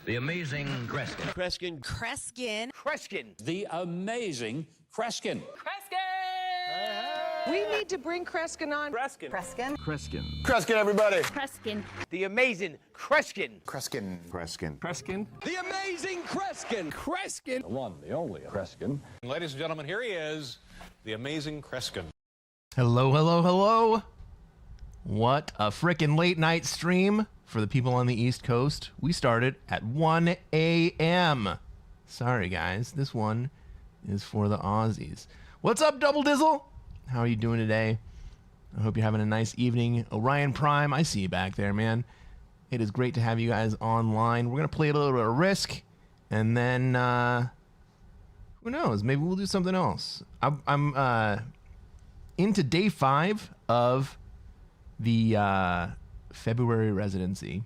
The amazing Cresquin. Cresquin. Cresquin. Cresquin. The amazing Cresquin. We need to bring Cresquin on. Cresquin. Cresquin. Cresquin. Cresquin, everybody. Cresquin. The amazing Cresquin. Cresquin. Cresquin. Cresquin. The amazing Cresquin. Cresquin. The one, the only Cresquin. Ladies and gentlemen, here he is, the amazing Cresquin. Hello, hello, hello. What a frickin' late night stream for the people on the East Coast. We started at 1 a.m. Sorry, guys. This one is for the Aussies. What's up, Double Dizzle? How are you doing today? I hope you're having a nice evening. Orion Prime, I see you back there, man. It is great to have you guys online. We're going to play a little bit of Risk, and then, who knows? Maybe we'll do something else. I'm into day 5 of the February Residency.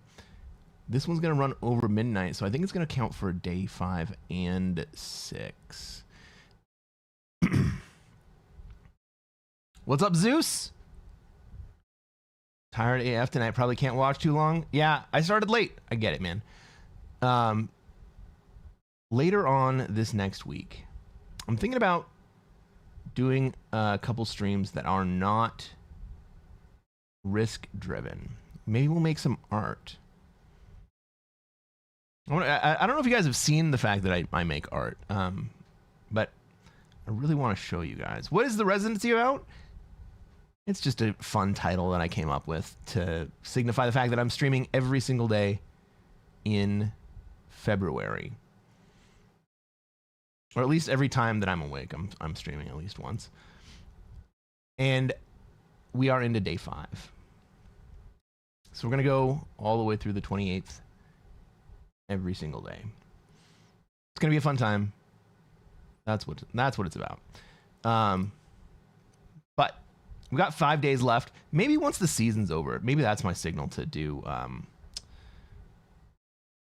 This one's going to run over midnight, so I think it's going to count for day 5 and 6. What's up, Zeus? Tired AF tonight. Probably can't watch too long. Yeah, I started late. I get it, man. Later on this next week, I'm thinking about doing a couple streams that are not risk driven. Maybe we'll make some art. I don't know if you guys have seen the fact that I make art, but I really want to show you guys. What is the Residency about? It's just a fun title that I came up with to signify the fact that I'm streaming every single day in February. Or at least every time that I'm awake, I'm streaming at least once. And we are into day 5. So we're going to go all the way through the 28th every single day. It's going to be a fun time. That's what it's about. But we got 5 days left. Maybe once the season's over, maybe that's my signal to do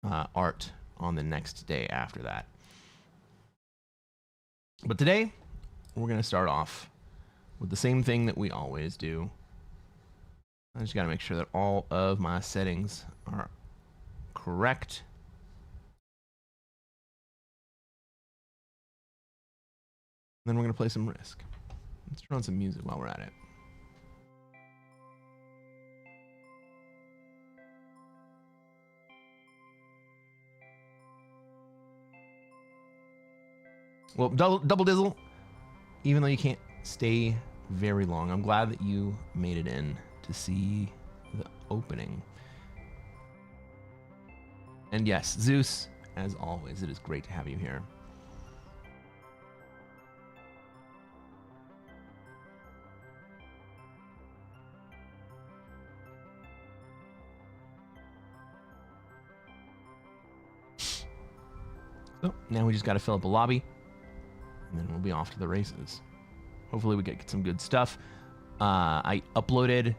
art on the next day after that. But today, we're going to start off with the same thing that we always do. I just got to make sure that all of my settings are correct. Then we're going to play some Risk. Let's turn on some music while we're at it. Well, Double Dizzle, even though you can't stay very long, I'm glad that you made it in to see the opening. And yes, Zeus, as always, it is great to have you here. So now we just got to fill up a lobby, and then we'll be off to the races. Hopefully we get some good stuff. I uploaded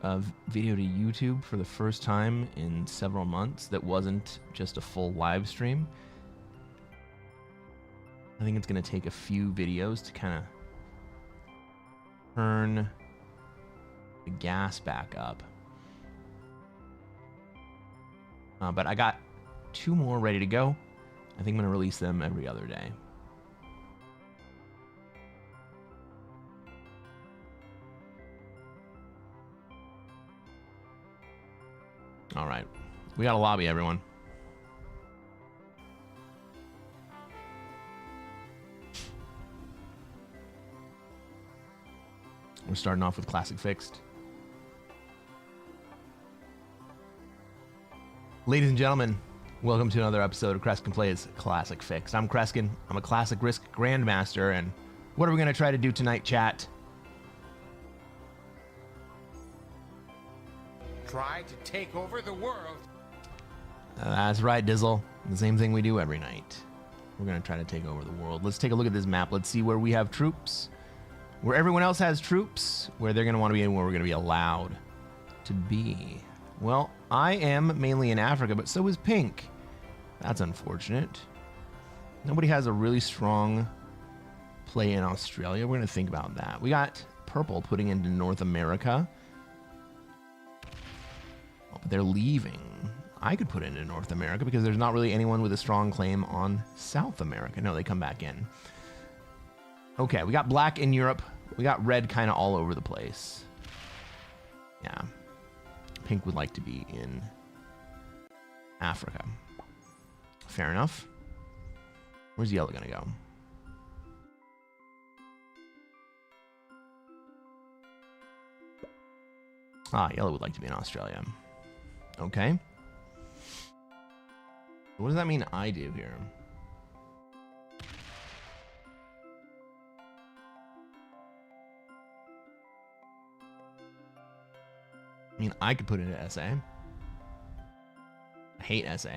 a video to YouTube for the first time in several months that wasn't just a full live stream. I think it's going to take a few videos to kind of turn the gas back up. But I got 2 more ready to go. I think I'm going to release them every other day. All right. We got a lobby, everyone. We're starting off with Classic Fixed. Ladies and gentlemen, welcome to another episode of Cresquin Plays Classic Fixed. I'm Cresquin. I'm a Classic Risk Grandmaster, and what are we going to try to do tonight, chat? Try to take over the world. That's right, Dizzle. The same thing we do every night. We're going to try to take over the world. Let's take a look at this map. Let's see where we have troops, where everyone else has troops, where they're going to want to be, and where we're going to be allowed to be. Well, I am mainly in Africa, but so is Pink. That's unfortunate. Nobody has a really strong play in Australia. We're going to think about that. We got Purple putting into North America. Oh, but they're leaving. I could put into North America because there's not really anyone with a strong claim on South America. No, they come back in. Okay, we got black in Europe. We got red kind of all over the place. Yeah. Pink would like to be in Africa. Fair enough. Where's yellow gonna go? Ah, yellow would like to be in Australia. Okay. What does that mean I do here? I mean, I could put it into SA. I hate SA.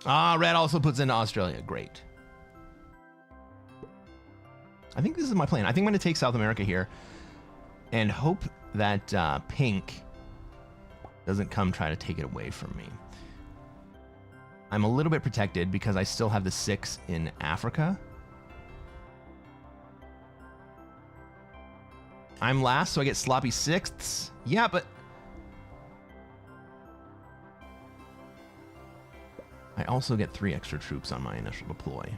Ah, red also puts into Australia. Great. I think this is my plan. I think I'm going to take South America here and hope that pink doesn't come try to take it away from me. I'm a little bit protected because I still have the 6 in Africa. I'm last, so I get sloppy 6ths. Yeah, but I also get 3 extra troops on my initial deploy.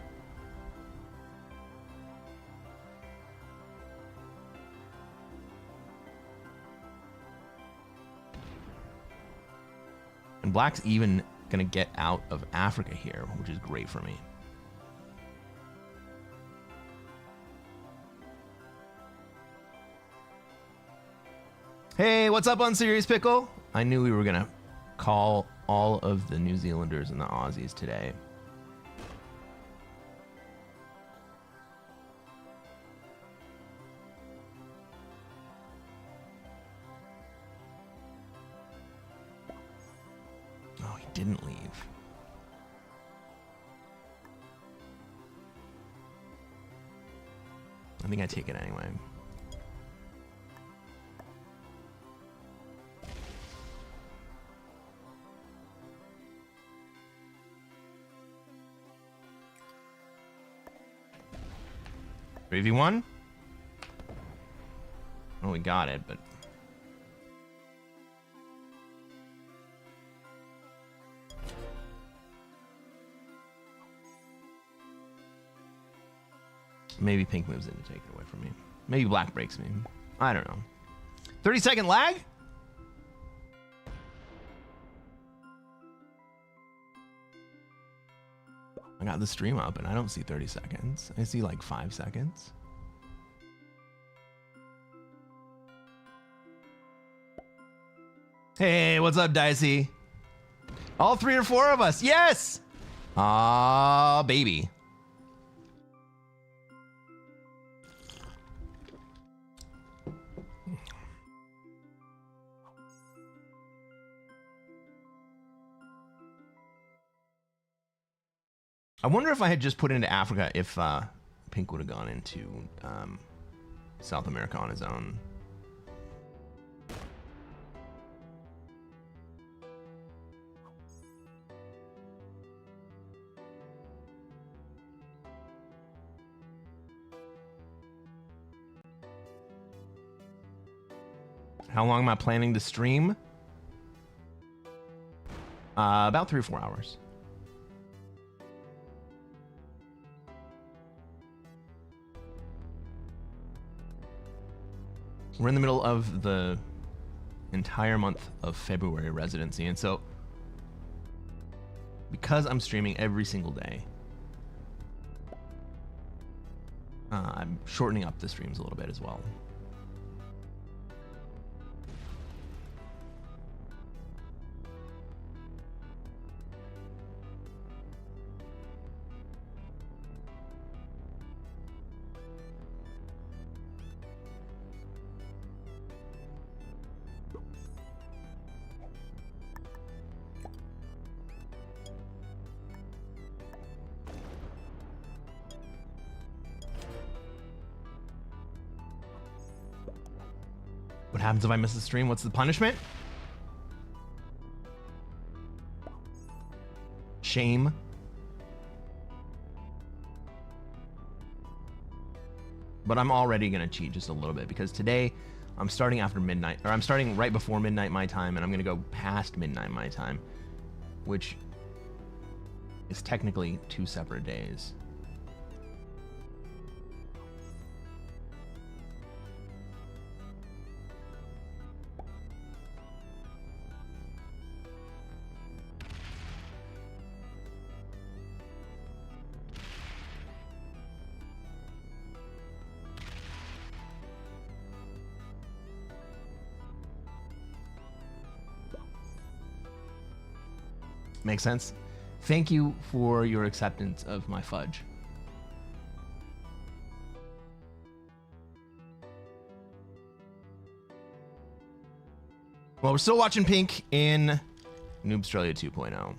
And black's even gonna get out of Africa here, which is great for me. Hey, what's up on Serious Pickle? I knew we were gonna call all of the New Zealanders and the Aussies today. Oh, he didn't leave. I think I take it anyway. Three v1. Well, we got it, but maybe pink moves in to take it away from me. Maybe black breaks me. I don't know. 30-second lag? I got the stream up and I don't see 30 seconds. I see like 5 seconds. Hey, what's up, Dicey? All 3 or 4 of us. Yes! Ah, baby. I wonder if I had just put it into Africa if Pink would have gone into South America on his own. How long am I planning to stream? About 3 or 4 hours. We're in the middle of the entire month of February residency, and so because I'm streaming every single day, I'm shortening up the streams a little bit as well. What happens if I miss the stream? What's the punishment? Shame. But I'm already going to cheat just a little bit because today I'm starting after midnight, or I'm starting right before midnight my time, and I'm going to go past midnight my time, which is technically 2 separate days. Makes sense? Thank you for your acceptance of my fudge. Well, we're still watching pink in Noob Australia 2.0.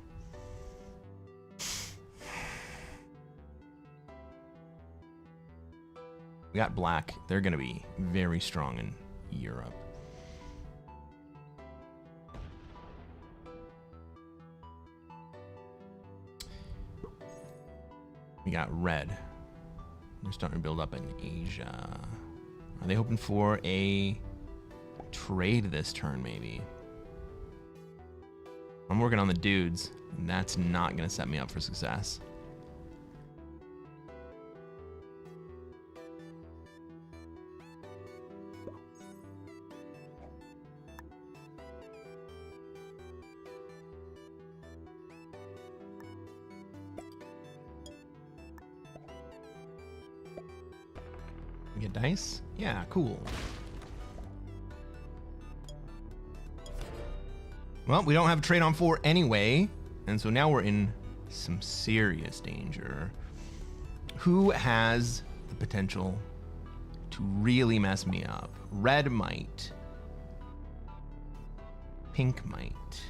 We got black. They're going to be very strong in Europe. We got red. They're starting to build up in Asia. Are they hoping for a trade this turn, maybe? I'm working on the dudes, and that's not going to set me up for success. Get dice? Yeah, cool. Well, we don't have a trade on 4 anyway, and so now we're in some serious danger. Who has the potential to really mess me up? Red might. Pink might.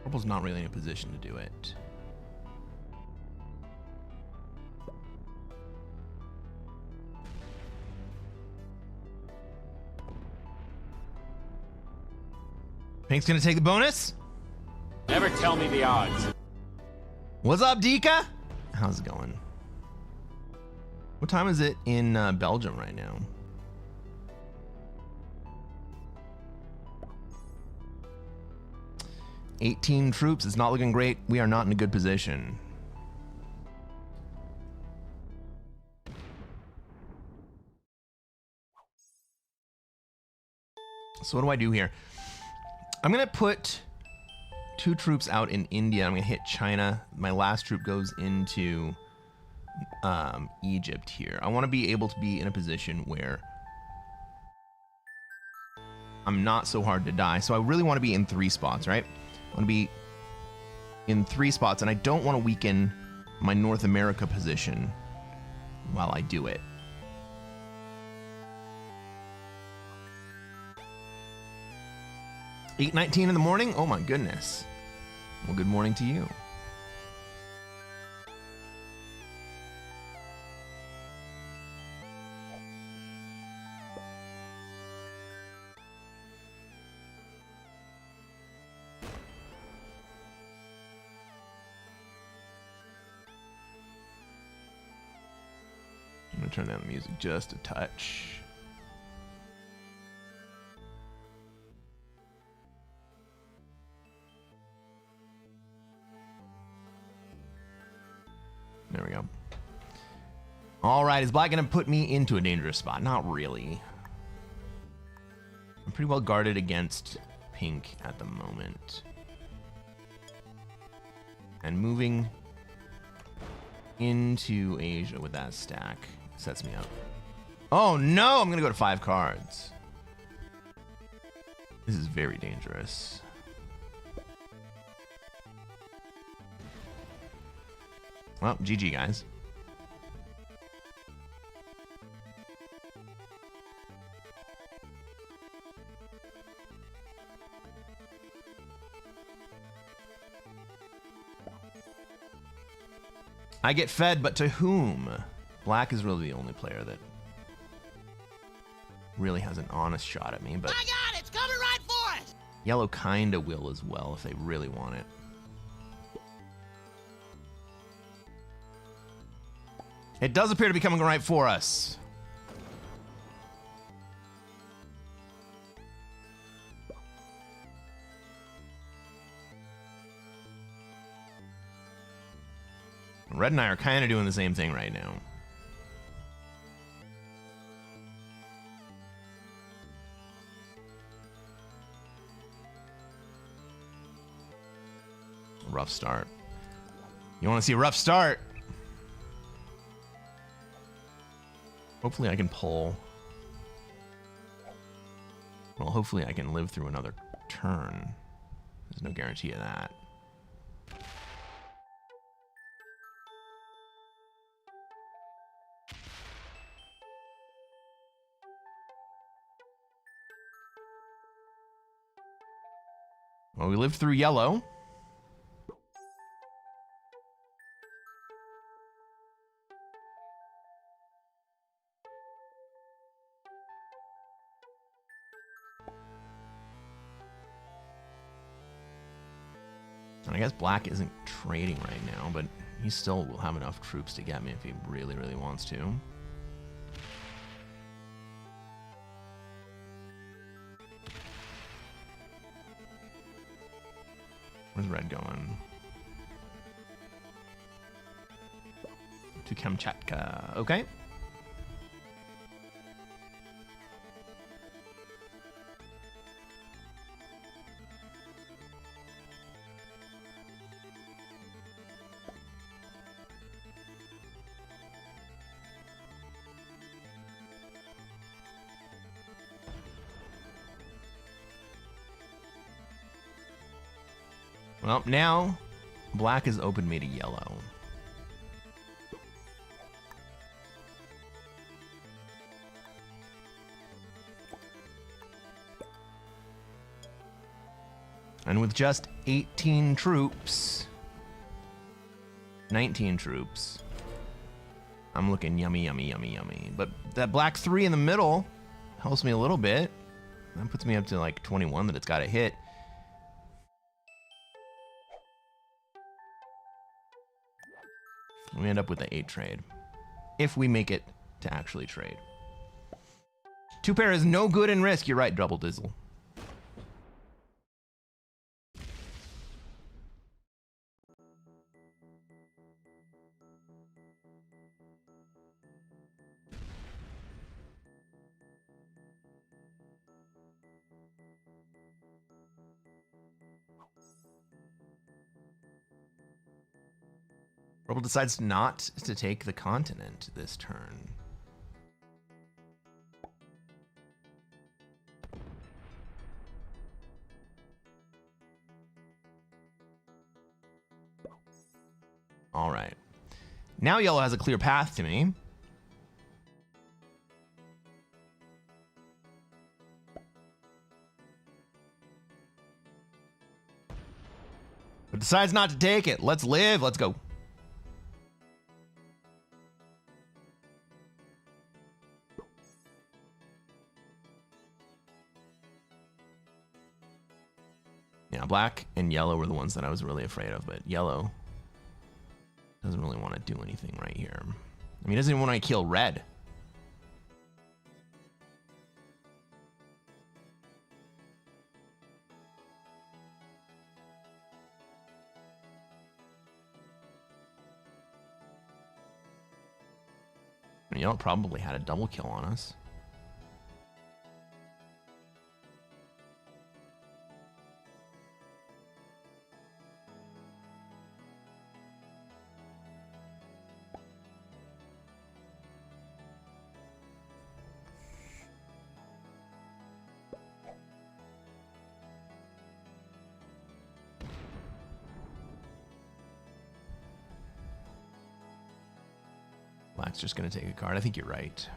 Purple's not really in a position to do it. Pink's gonna take the bonus. Never tell me the odds. What's up, Dika? How's it going? What time is it in Belgium right now? $18 troops. It's not looking great. We are not in a good position. So what do I do here? I'm going to put 2 troops out in India. I'm going to hit China. My last troop goes into Egypt here. I want to be able to be in a position where I'm not so hard to die. So I really want to be in 3 spots, right? I want to be in 3 spots, and I don't want to weaken my North America position while I do it. $8:19 in the morning? Oh my goodness. Well, good morning to you. I'm gonna turn down the music just a touch. There we go. All right, is black going to put me into a dangerous spot? Not really. I'm pretty well guarded against pink at the moment. And moving into Asia with that stack sets me up. Oh no, I'm going to go to 5 cards. This is very dangerous. Well, GG, guys. I get fed, but to whom? Black is really the only player that really has an honest shot at me, but My God, it's coming right for us! yellow kinda will as well if they really want it. It does appear to be coming right for us. Red and I are kind of doing the same thing right now. Rough start. You want to see a rough start? Hopefully I can pull. Well, hopefully I can live through another turn. There's no guarantee of that. Well, we lived through yellow. And I guess black isn't trading right now, but he still will have enough troops to get me if he really, really wants to. Where's red going? To Kamchatka. Okay. Well, now black has opened me to yellow. And with just 18 troops, 19 troops, I'm looking yummy, yummy, yummy, yummy. But that black 3 in the middle helps me a little bit. That puts me up to like 21 that it's got to hit. We end up with the 8 trade. If we make it to actually trade. 2 pair is no good in risk. You're right, Double Dizzle. Rebel decides not to take the continent this turn. All right. Now yellow has a clear path to me. But decides not to take it. Let's live. Let's go. Yeah, black and yellow were the ones that I was really afraid of, but yellow doesn't really want to do anything right here. I mean, he doesn't even want to kill red. And yellow probably had a double kill on us. Black's just going to take a card. I think you're right.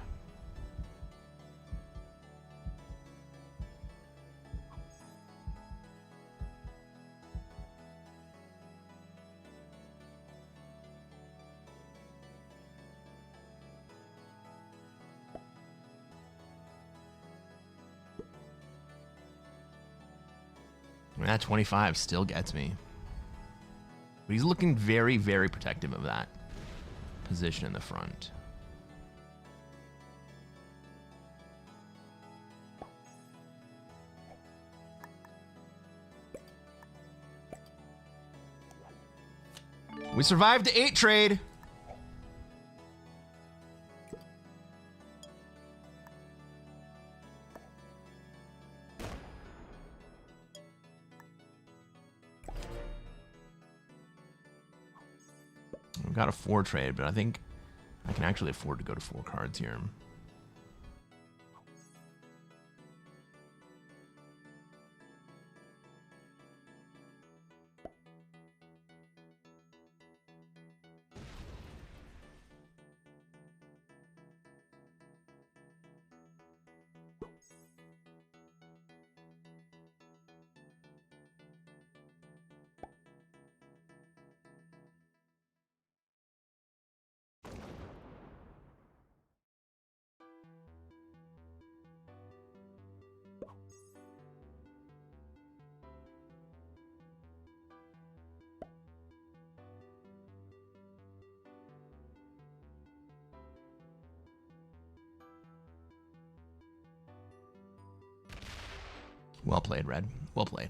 I mean, that 25 still gets me. But he's looking very, very protective of that position in the front. We survived the 8 trade. We've got a 4 trade, but I think I can actually afford to go to 4 cards here. Well played, Red. Well played.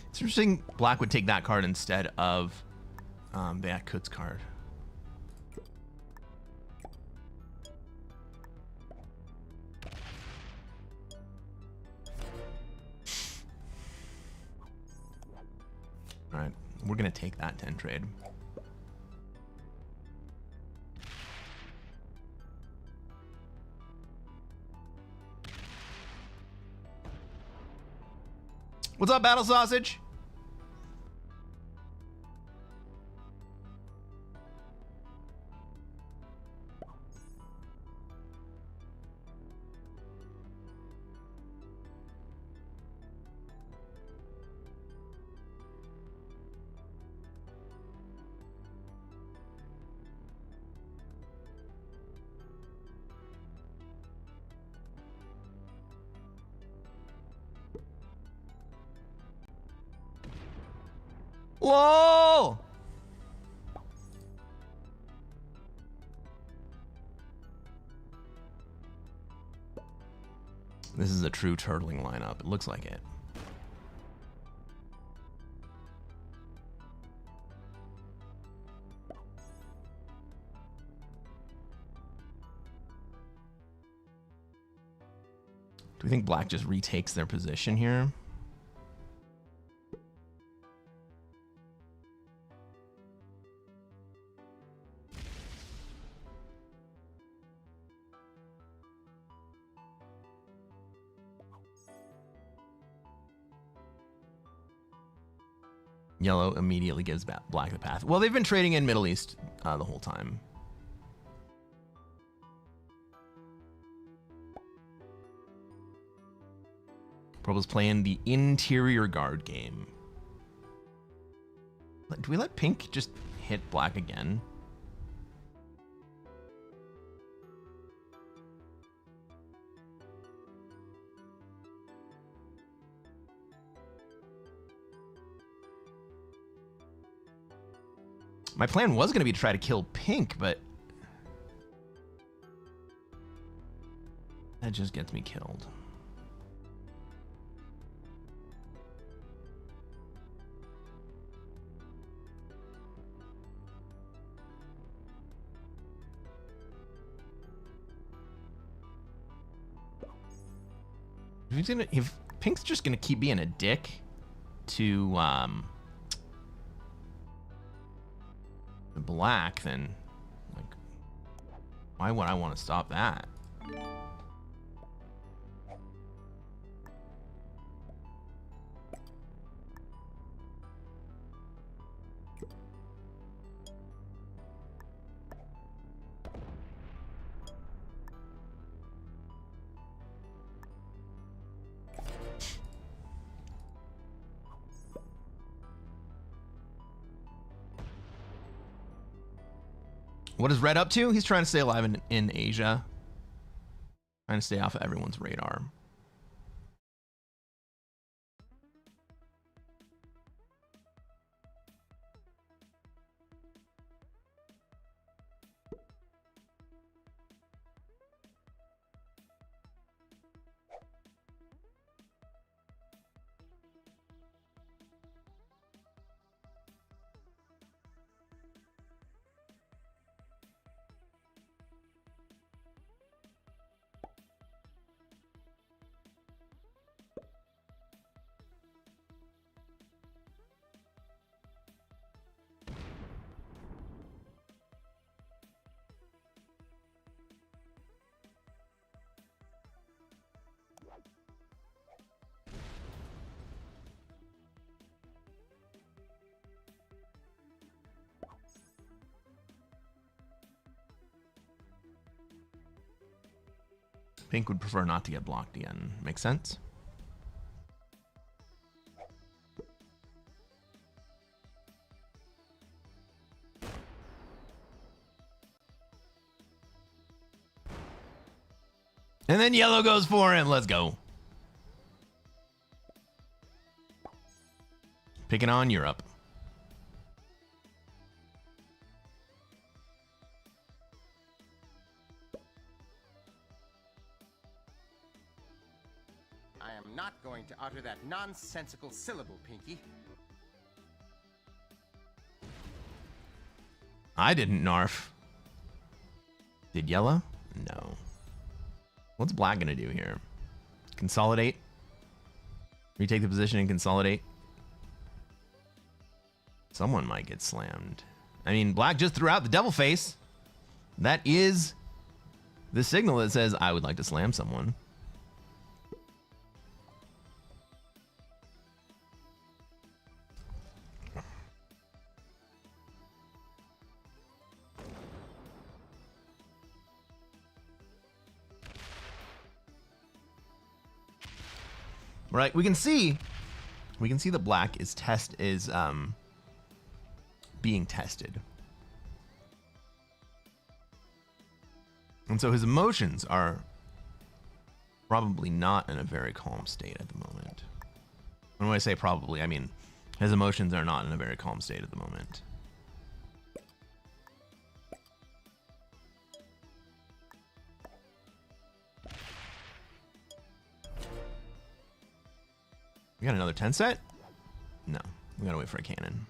It's interesting Black would take that card instead of that Kutz card. All right, we're going to take that 10 trade. What's up, Battle Sausage? Whoa! This is a true turtling lineup. It looks like it. Do we think Black just retakes their position here? Yellow immediately gives Black the path. Well, they've been trading in Middle East the whole time. Purple's playing the interior guard game. Do we let Pink just hit Black again? My plan was going to be to try to kill Pink, but that just gets me killed. If Pink's just gonna keep being a dick to Black, then like, why would I want to stop that? What is Red up to? He's trying to stay alive in Asia. Trying to stay off of everyone's radar. Pink would prefer not to get blocked again. Makes sense? And then yellow goes for him. Let's go. Picking on Europe. I am not going to utter that nonsensical syllable, Pinky. I didn't narf. Did yellow? No. What's black gonna do here? Consolidate? Retake the position and consolidate? Someone might get slammed. I mean, black just threw out the devil face. That is the signal that says I would like to slam someone. Right, we can see that black is being tested. And so his emotions are probably not in a very calm state at the moment. And when I say probably, I mean his emotions are not in a very calm state at the moment. We got another 10 set? No, we gotta wait for a cannon.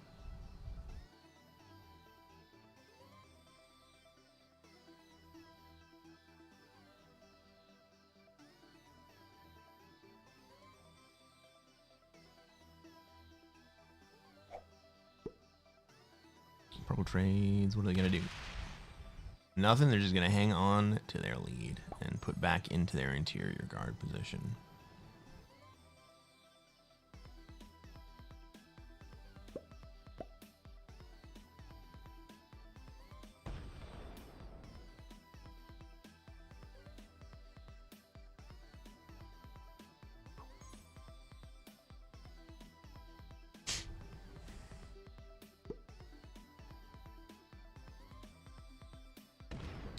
Purple trades, what are they gonna do? Nothing, they're just gonna hang on to their lead and put back into their interior guard position.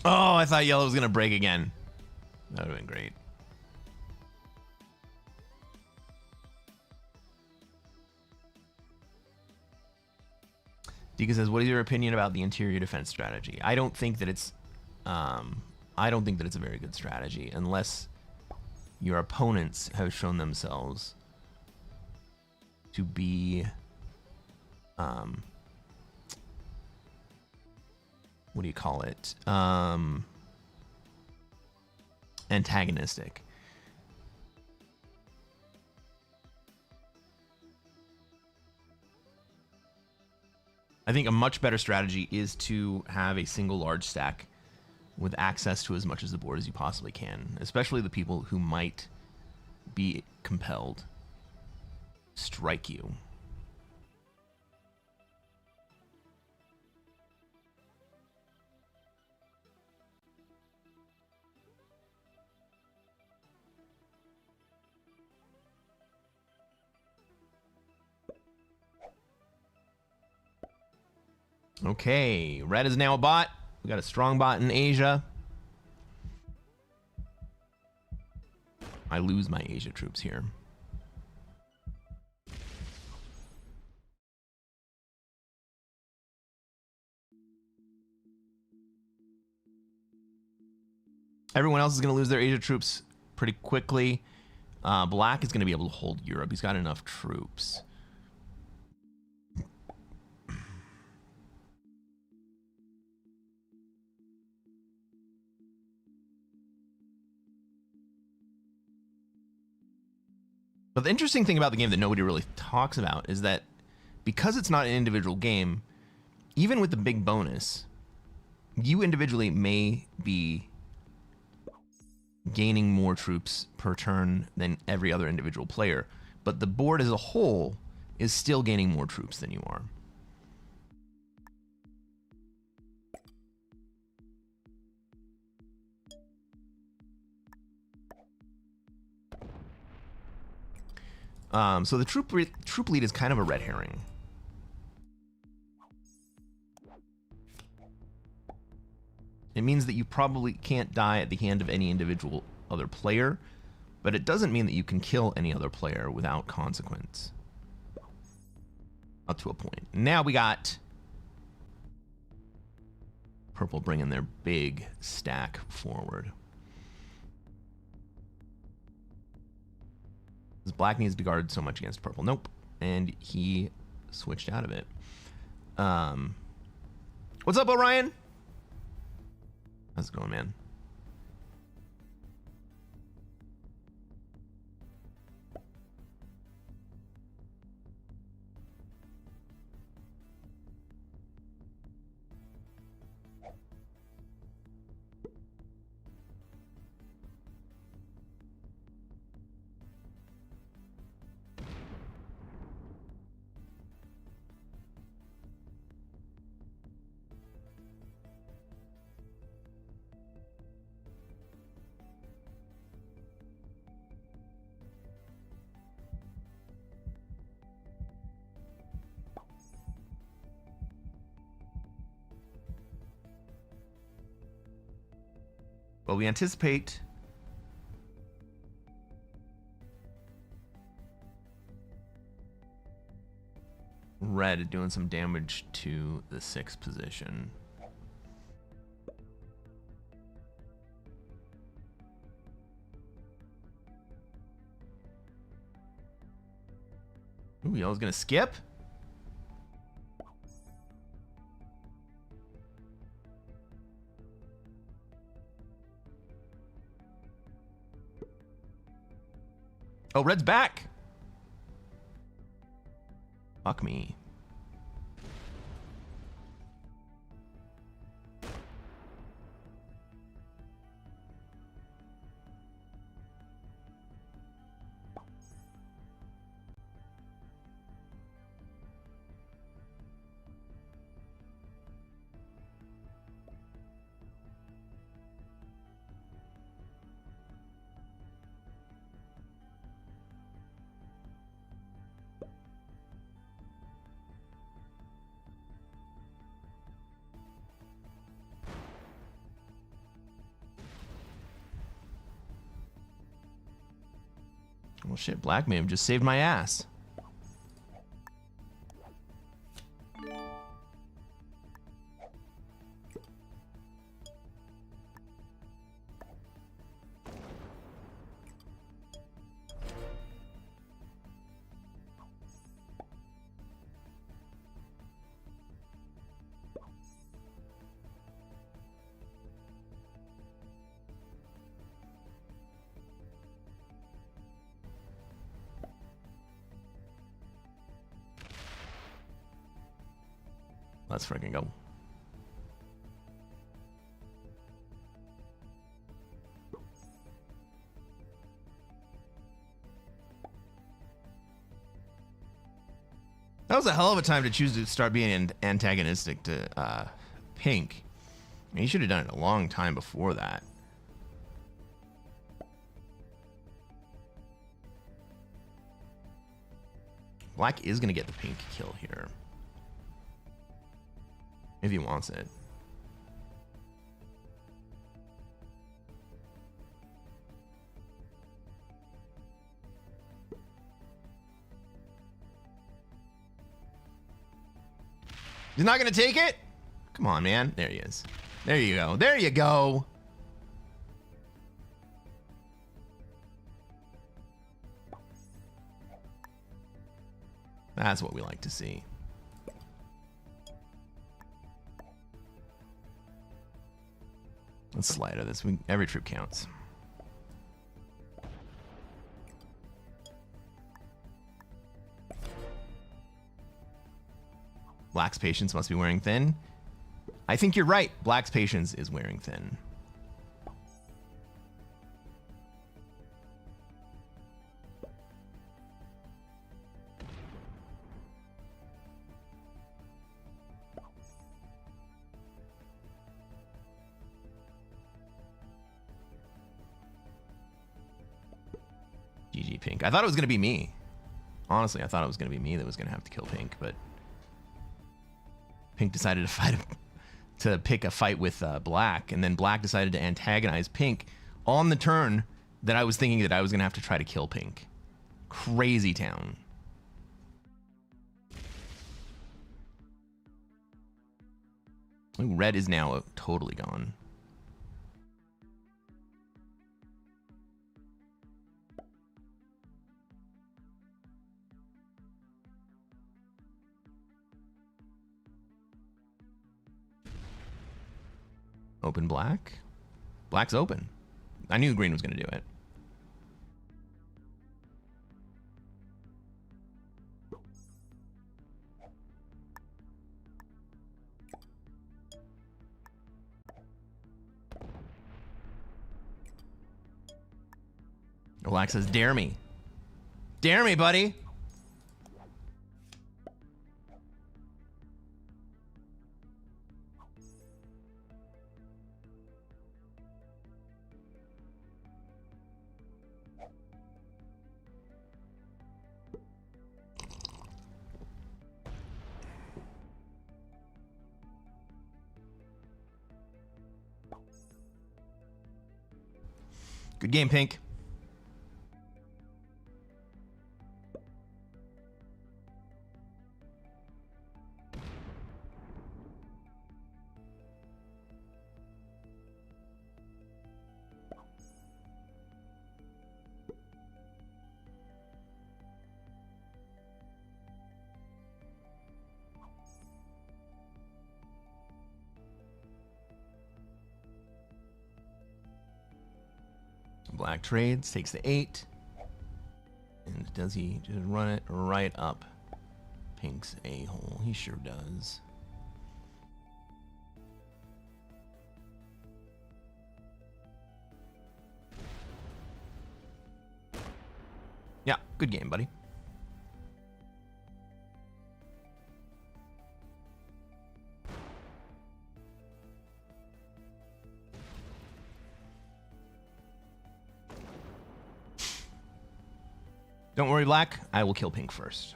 Oh, I thought yellow was gonna break again. That would have been great. Dika says, "What is your opinion about the interior defense strategy?" I don't think that it's a very good strategy unless your opponents have shown themselves to be what do you call it? Antagonistic. I think a much better strategy is to have a single large stack with access to as much of the board as you possibly can, especially the people who might be compelled to strike you. Okay, red is now a bot. We got a strong bot in Asia. I lose my Asia troops here. Everyone else is going to lose their Asia troops pretty quickly. Black is going to be able to hold Europe. He's got enough troops. But the interesting thing about the game that nobody really talks about is that because it's not an individual game, even with the big bonus, you individually may be gaining more troops per turn than every other individual player, but the board as a whole is still gaining more troops than you are. So the troop lead is kind of a red herring. It means that you probably can't die at the hand of any individual other player, but it doesn't mean that you can kill any other player without consequence. Up to a point. Now we got purple bringing their big stack forward. Because black needs to guard so much against purple. Nope. And he switched out of it. What's up, Orion? How's it going, man? Well, we anticipate red doing some damage to the 6th position. Ooh, yellow's gonna skip. Oh, red's back. Fuck me. Well, shit, black may have just saved my ass. Let's freaking go. That was a hell of a time to choose to start being antagonistic to pink. I mean, you should have done it a long time before that. Black is going to get the pink kill here. If he wants it. He's not gonna take it? Come on, man. There he is. There you go. There you go. That's what we like to see. Let's slide of this. Every troop counts. Black's patience must be wearing thin. I think you're right. Black's patience is wearing thin. GG Pink. I thought it was going to be me. Honestly, I thought it was going to be me that was going to have to kill Pink, but Pink decided to pick a fight with Black, and then Black decided to antagonize Pink on the turn that I was thinking that I was going to have to try to kill Pink. Crazy town. Ooh, red is now totally gone. Open black? Black's open. I knew green was going to do it. Black says, dare me. Dare me, buddy. Good game, Pink. Black trades, takes the 8. And does he just run it right up Pink's a-hole? He sure does. Yeah, good game, buddy. Don't worry, Black. I will kill Pink first.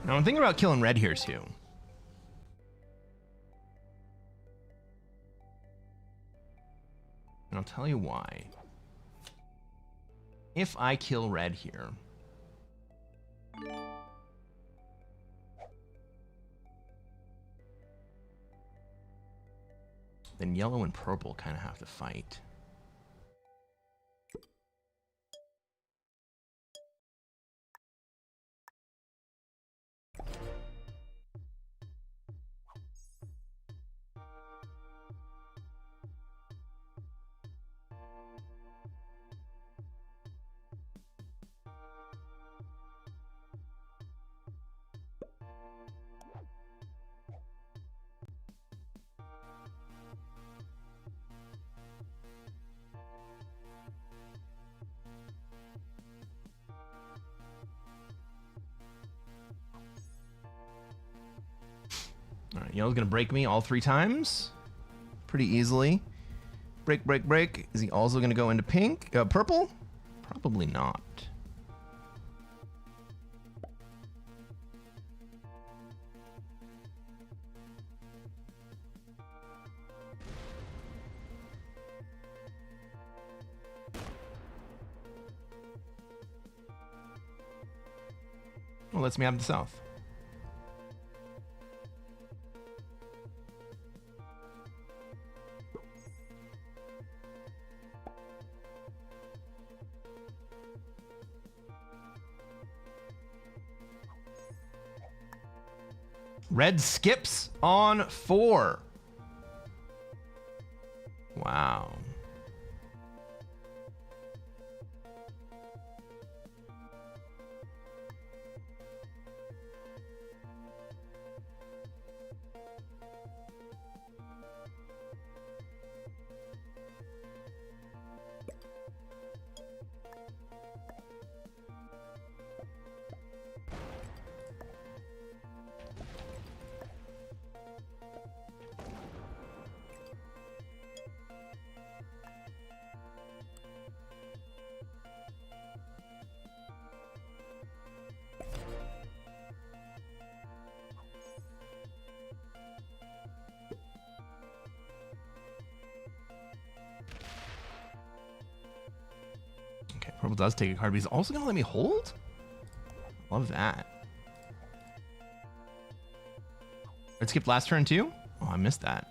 Now, I'm thinking about killing red here, too. And I'll tell you why. If I kill red here, then yellow and purple kind of have to fight. Yellow's gonna break me all 3 times. Pretty easily. Break, break, break. Is he also gonna go into pink? Purple? Probably not. Well, lets me have the south. Red skips on 4. Wow. Okay, purple does take a card, but he's also gonna let me hold? Love that. Red skipped last turn too? Oh, I missed that.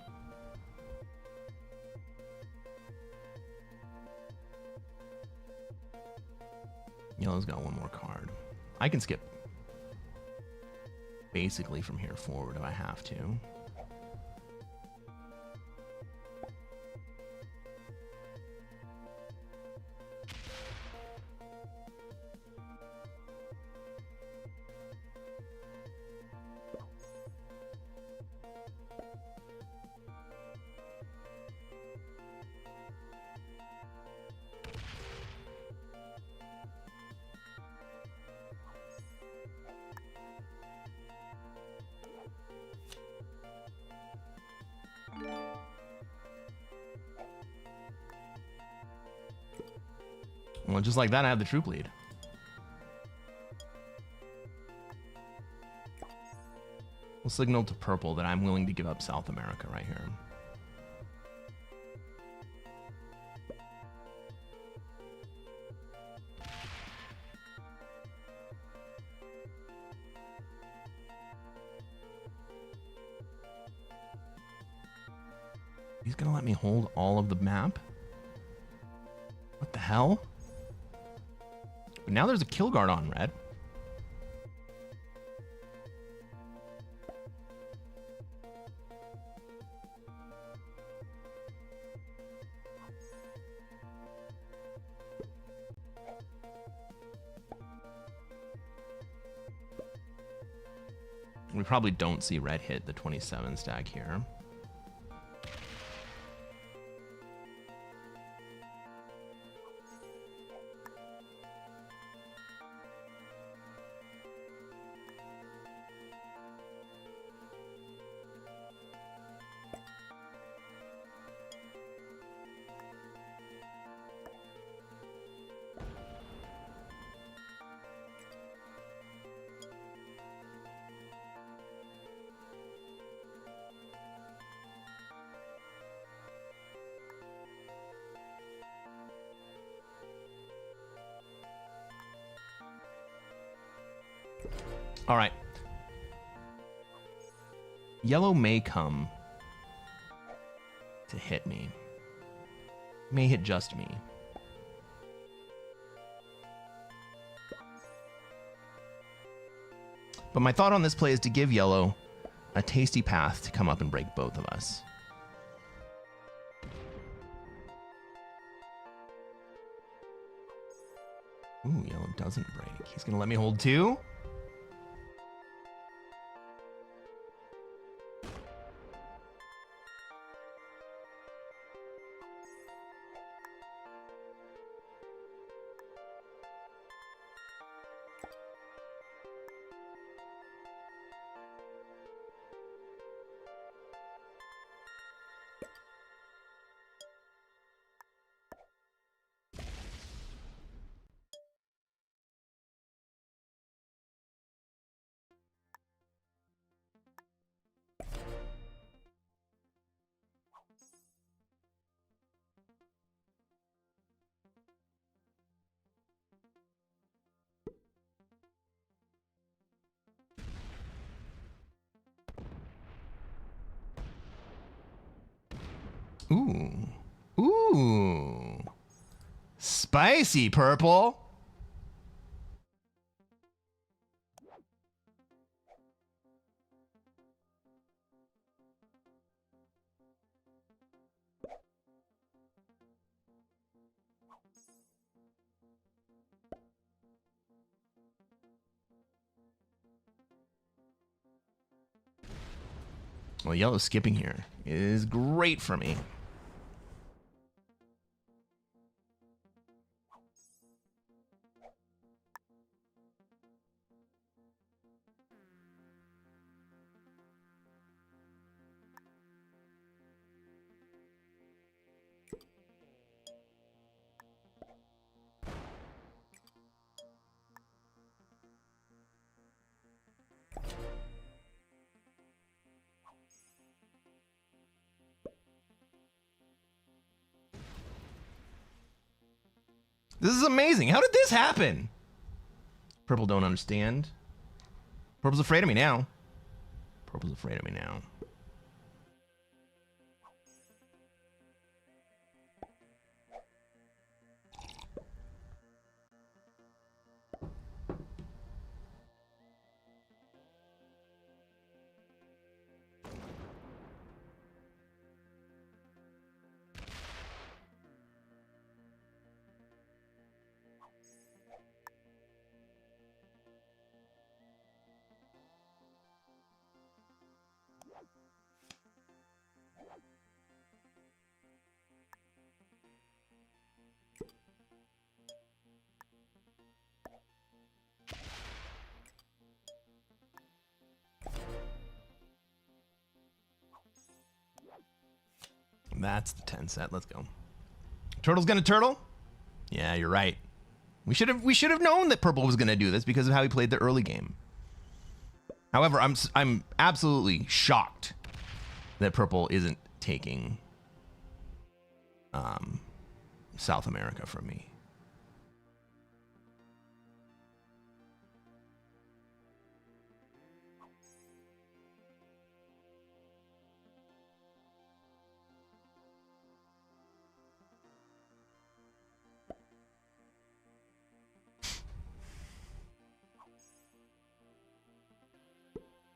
Yellow's got one more card. I can skip basically from here forward if I have to. Well, just like that, I have the troop lead. We'll signal to purple that I'm willing to give up South America right here. He's gonna let me hold all of the map? What the hell? But now there's a kill guard on red. We probably don't see red hit the 27 stack here. All right. Yellow may come to hit me. May hit just me. But my thought on this play is to give yellow a tasty path to come up and break both of us. Ooh, yellow doesn't break. He's gonna let me hold 2. Ooh. Ooh. Spicy purple. Well, yellow skipping here is great for me. This is amazing. How did this happen? Purple don't understand. Purple's afraid of me now. Purple's afraid of me now. That's the 10 set. Let's go. Turtle's gonna turtle? Yeah, you're right. We should have known that purple was gonna do this because of how he played the early game. However, I'm absolutely shocked that purple isn't taking South America from me.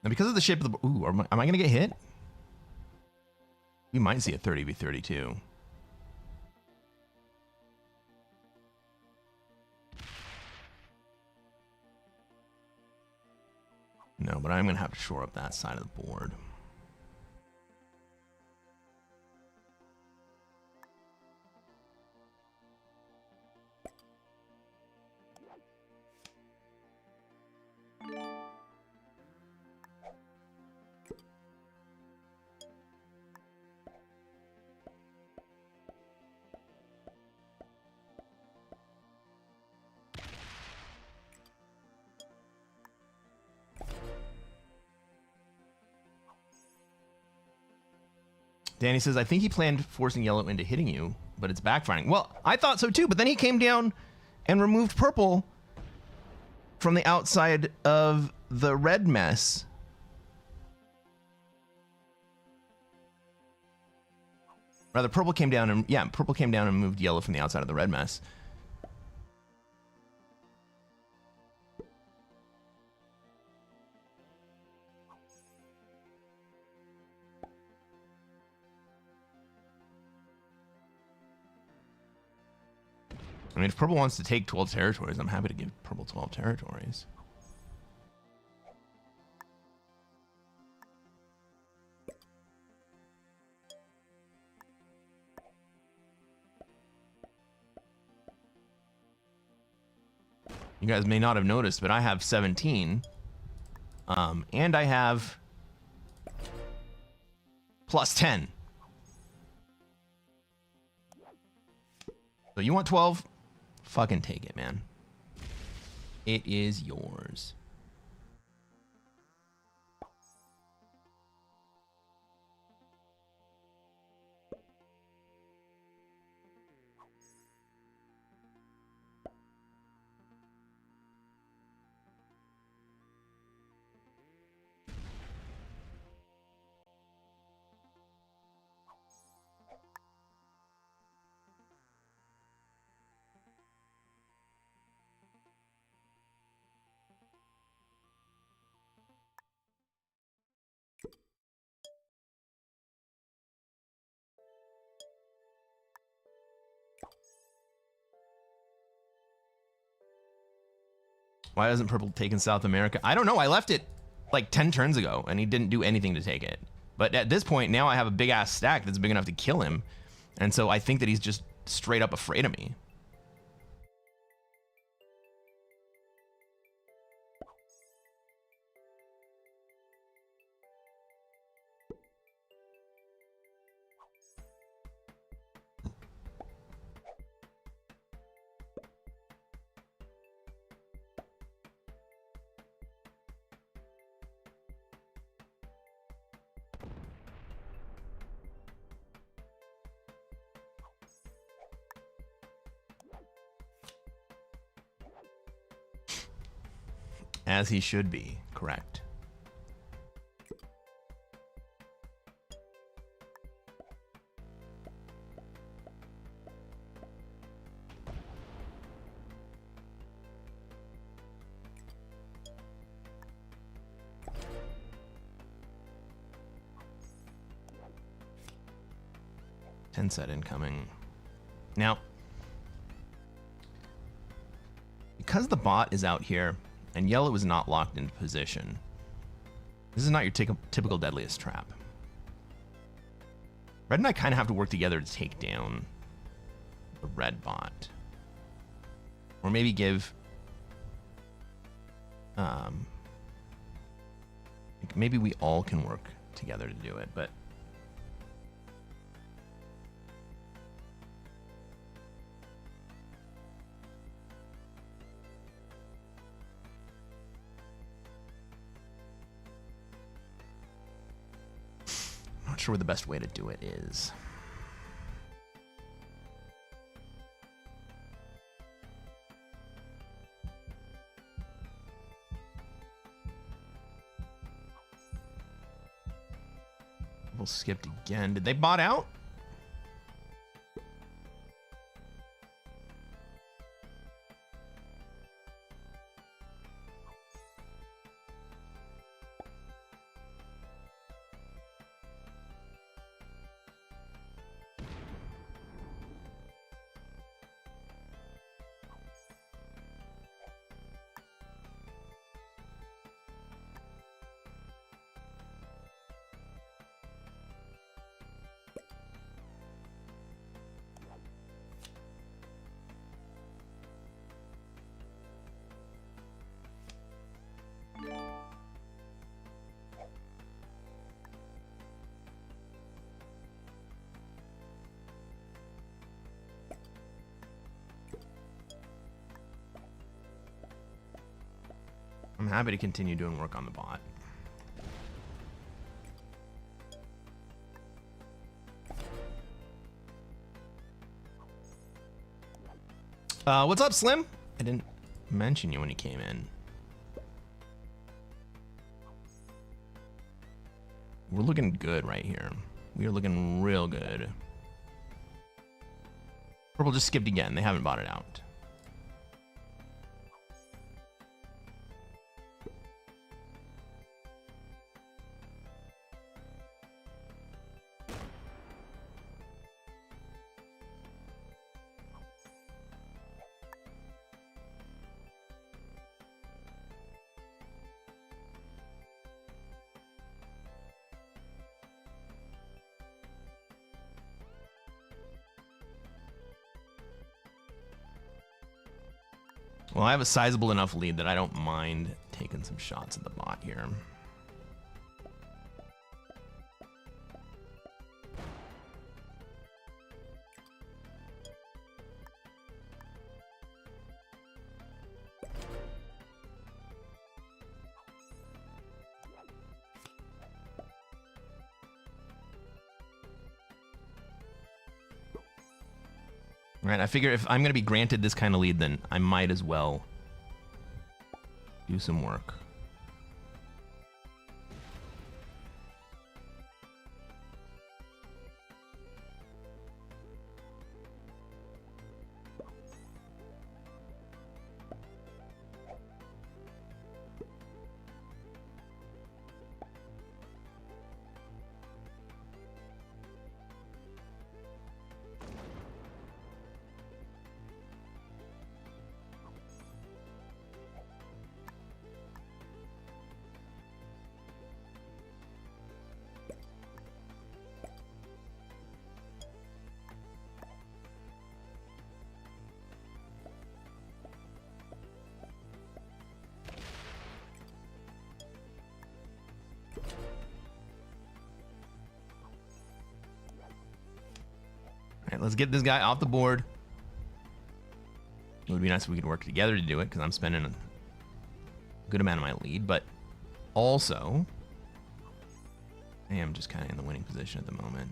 Now, because of the shape of the... Ooh, am I going to get hit? We might see a 30v32. No, but I'm going to have to shore up that side of the board. Danny says, I think he planned forcing yellow into hitting you, but it's backfiring. Well, I thought so too, but then he came down and removed purple from the outside of the red mess. Rather, purple came down and, yeah, purple came down and moved yellow from the outside of the red mess. I mean, if purple wants to take 12 territories, I'm happy to give purple 12 territories. You guys may not have noticed, but I have 17. And I have plus 10. So you want 12? Fucking take it, man. It is yours. Why hasn't purple taken South America? I don't know. I left it like 10 turns ago, and he didn't do anything to take it. But at this point, now I have a big-ass stack that's big enough to kill him. And so I think that he's just straight up afraid of me. As he should be, correct. Ten set incoming. Now, because the bot is out here, and yellow is not locked into position, this is not your typical deadliest trap. Red and I kind of have to work together to take down the red bot. Or maybe give... maybe we all can work together to do it, but... not sure what the best way to do it is. We'll skip again. Did they bot out? I'm happy to continue doing work on the bot. What's up, Slim? I didn't mention you when you came in. We're looking good right here. We are looking real good. Purple just skipped again. They haven't bought it out. Well, I have a sizable enough lead that I don't mind taking some shots at the bot here. Right, I figure if I'm going to be granted this kind of lead, then I might as well do some work. right, let's get this guy off the board. It would be nice if we could work together to do it, because I'm spending a good amount of my lead, but also I am just kind of in the winning position at the moment.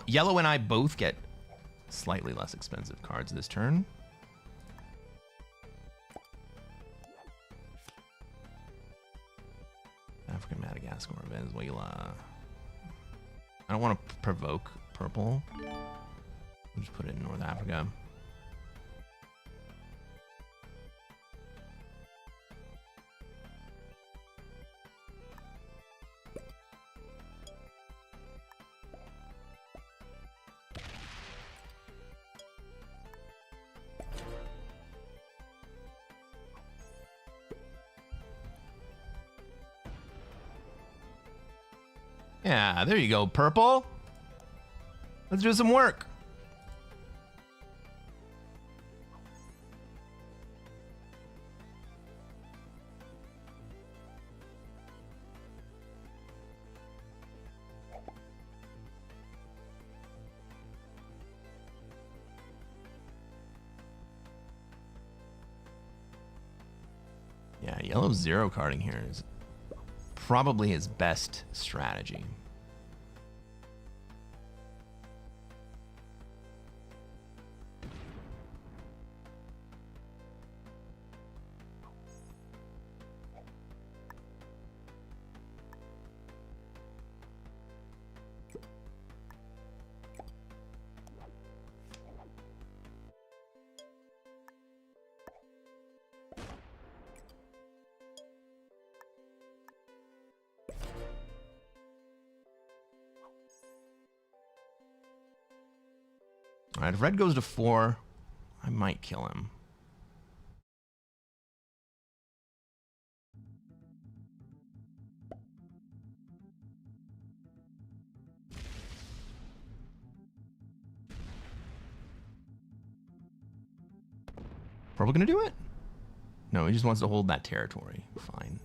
Yellow and I both get slightly less expensive cards this turn. Africa, Madagascar, Venezuela. I don't want to provoke purple. I'll just put it in North Africa. Yeah, there you go, purple. Let's do some work. Yeah, yellow's zero carding here is probably his best strategy. All right, if red goes to 4, I might kill him. Purple gonna do it? No, he just wants to hold that territory. Fine.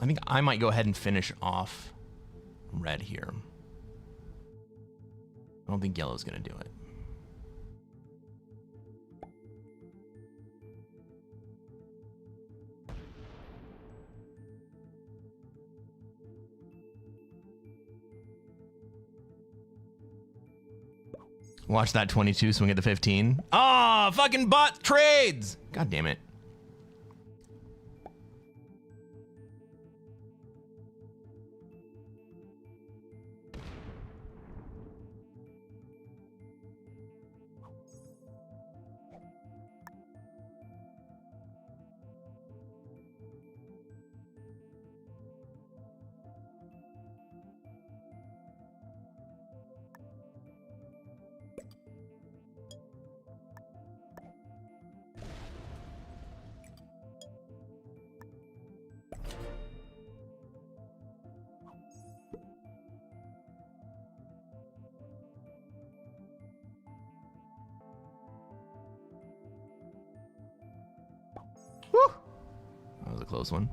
I think I might go ahead and finish off red here. I don't think yellow's gonna do it. Watch that 22 swing at the 15. Ah, fucking bot trades! God damn it. Whew. That was a close one.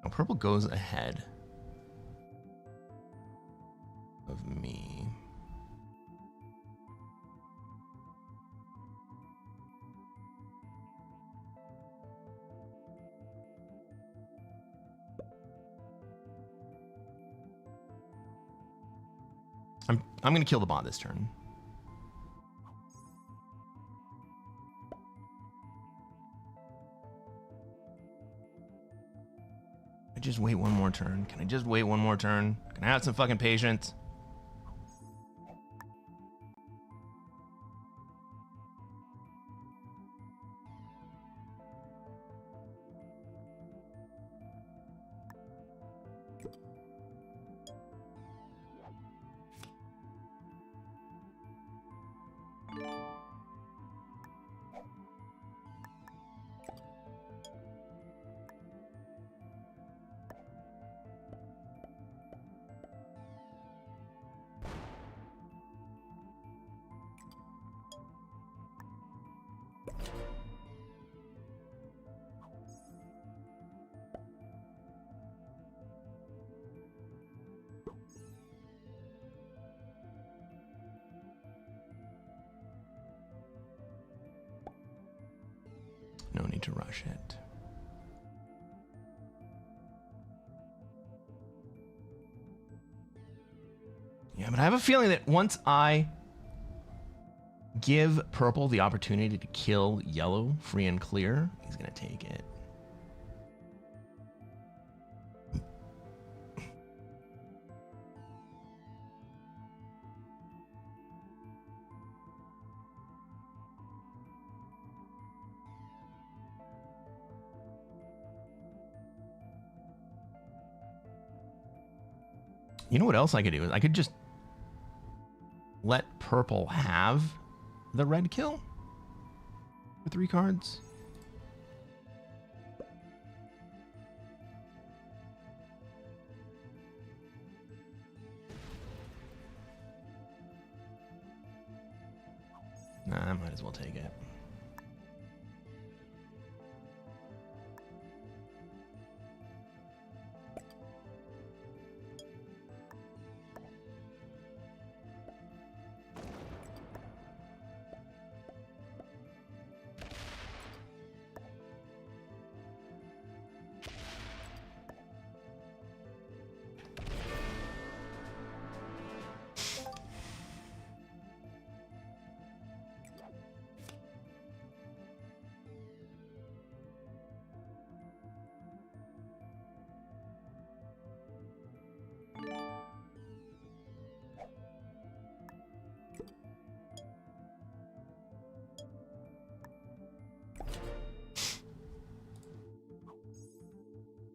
Now, purple goes ahead of me. I'm gonna kill the bot this turn. I just wait one more turn. Can I just wait one more turn? Can I have some fucking patience? push it. Yeah, but I have a feeling that once I give purple the opportunity to kill yellow free and clear, he's going to take it. You know what else I could do? Is I could just let purple have the red kill for 3 cards. Nah, I might as well take it.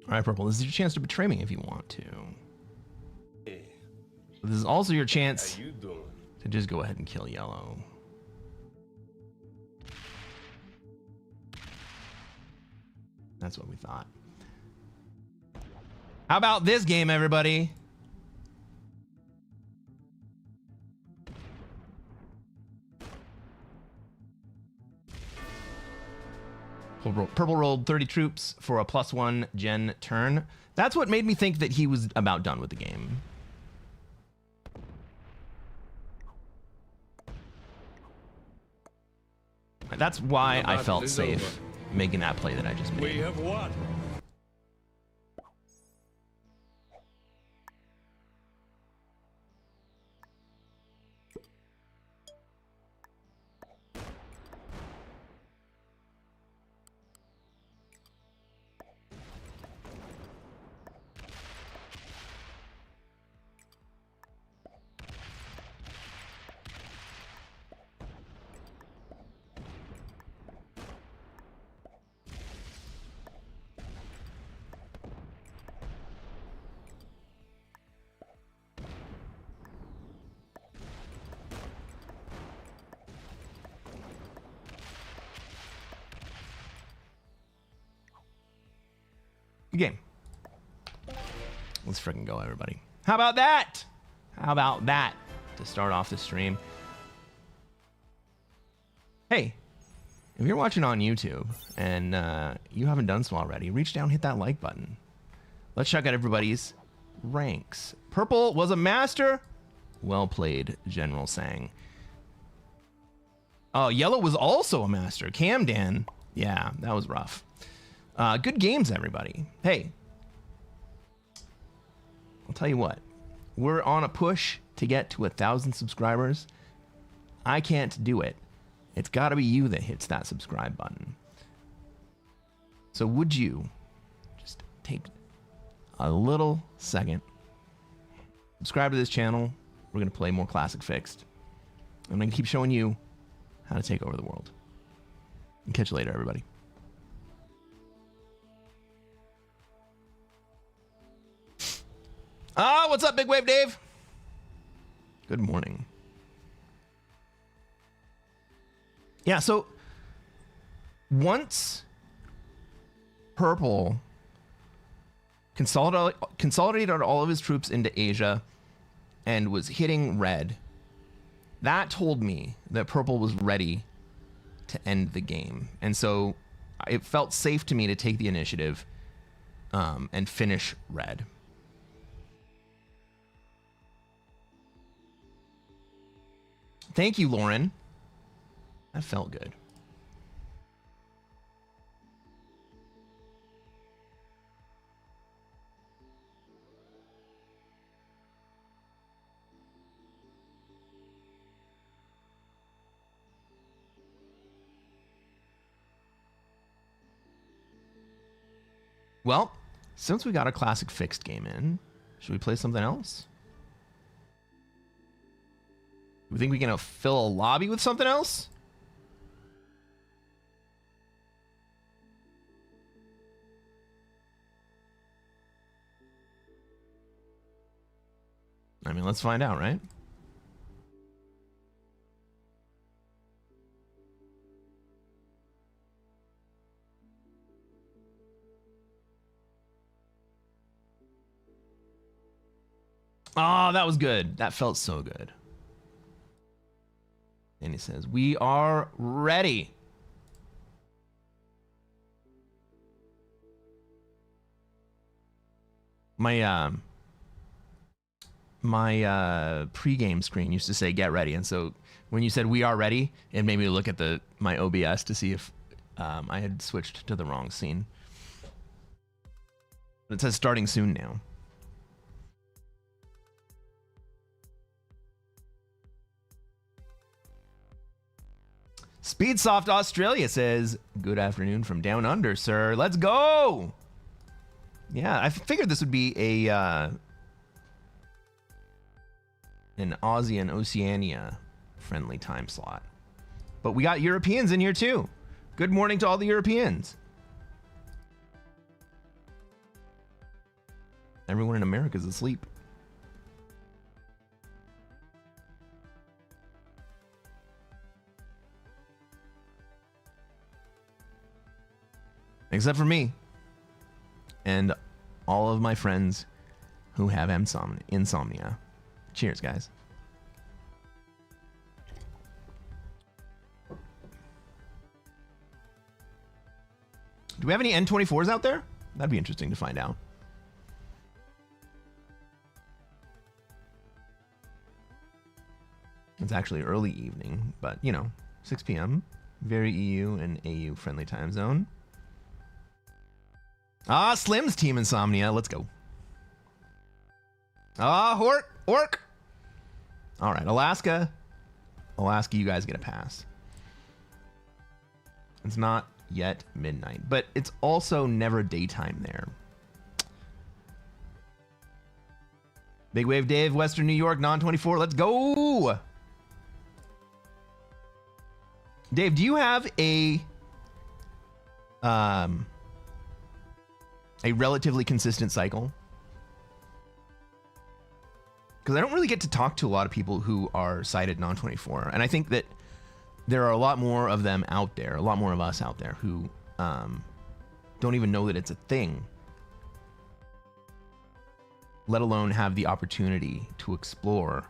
All right, purple, this is your chance to betray me if you want to. But this is also your chance to just go ahead and kill yellow. That's what we thought. How about this game, everybody? Purple rolled 30 troops for a +1 gen turn. That's what made me think that he was about done with the game. That's why I felt safe making that play that I just made. We have won. Good game. Let's freaking go, everybody. How about that? How about that to start off the stream? Hey, if you're watching on YouTube and you haven't done so already, reach down, hit that like button. Let's check out everybody's ranks. Purple was a master. Well played, General Sang. Oh, yellow was also a master. Cam Dan. Yeah, that was rough. Good games, everybody. Hey, I'll tell you what. We're on a push to get to 1,000 subscribers. I can't do it. It's got to be you that hits that subscribe button. So would you just take a little second, subscribe to this channel. We're going to play more Classic Fixed. I'm going to keep showing you how to take over the world. And catch you later, everybody. Ah, what's up, Big Wave Dave? Good morning. Yeah, so Purple consolidated all of his troops into Asia and was hitting red. That told me that Purple was ready to end the game. And so it felt safe to me to take the initiative and finish red. Thank you, Lauren. That felt good. Well, since we got a classic fixed game in, should we play something else? We think we can fill a lobby with something else? I mean, let's find out, right? Oh, that was good. That felt so good. And he says, we are ready. My pregame screen used to say get ready, and so when you said we are ready, it made me look at my OBS to see if I had switched to the wrong scene. It says starting soon now. Speedsoft Australia says, good afternoon from down under, sir. Let's go. Yeah, I figured this would be an Aussie and Oceania friendly time slot. But we got Europeans in here too. Good morning to all the Europeans. Everyone in America is asleep. Except for me. And all of my friends who have insomnia. Cheers, guys. Do we have any N24s out there? That'd be interesting to find out. It's actually early evening, but, you know, 6 p.m. Very EU and AU friendly time zone. Ah, Slim's Team Insomnia. Let's go. Ah, Orc. All right, Alaska, you guys get a pass. It's not yet midnight, but it's also never daytime there. Big Wave Dave, Western New York, non-24. Let's go. Dave, do you have a relatively consistent cycle? Because I don't really get to talk to a lot of people who are sighted non-24, and I think that there are a lot more of them out there, a lot more of us out there who don't even know that it's a thing, let alone have the opportunity to explore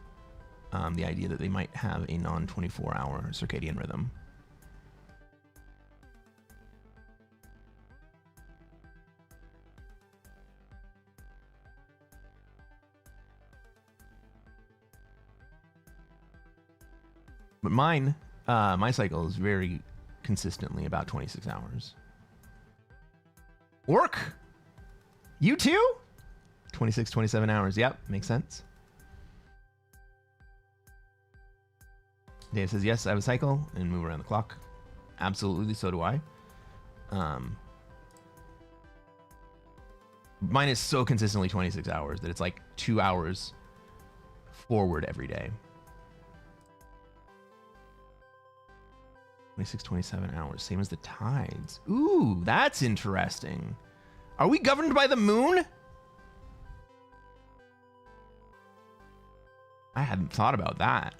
the idea that they might have a non-24-hour circadian rhythm. But mine, my cycle is very consistently about 26 hours. Orc? You too? 26, 27 hours. Yep, makes sense. Dave says, yes, I have a cycle and move around the clock. Absolutely, so do I. Mine is so consistently 26 hours that it's like 2 hours forward every day. 26, 27 hours, same as the tides. Ooh, that's interesting. Are we governed by the moon? I hadn't thought about that.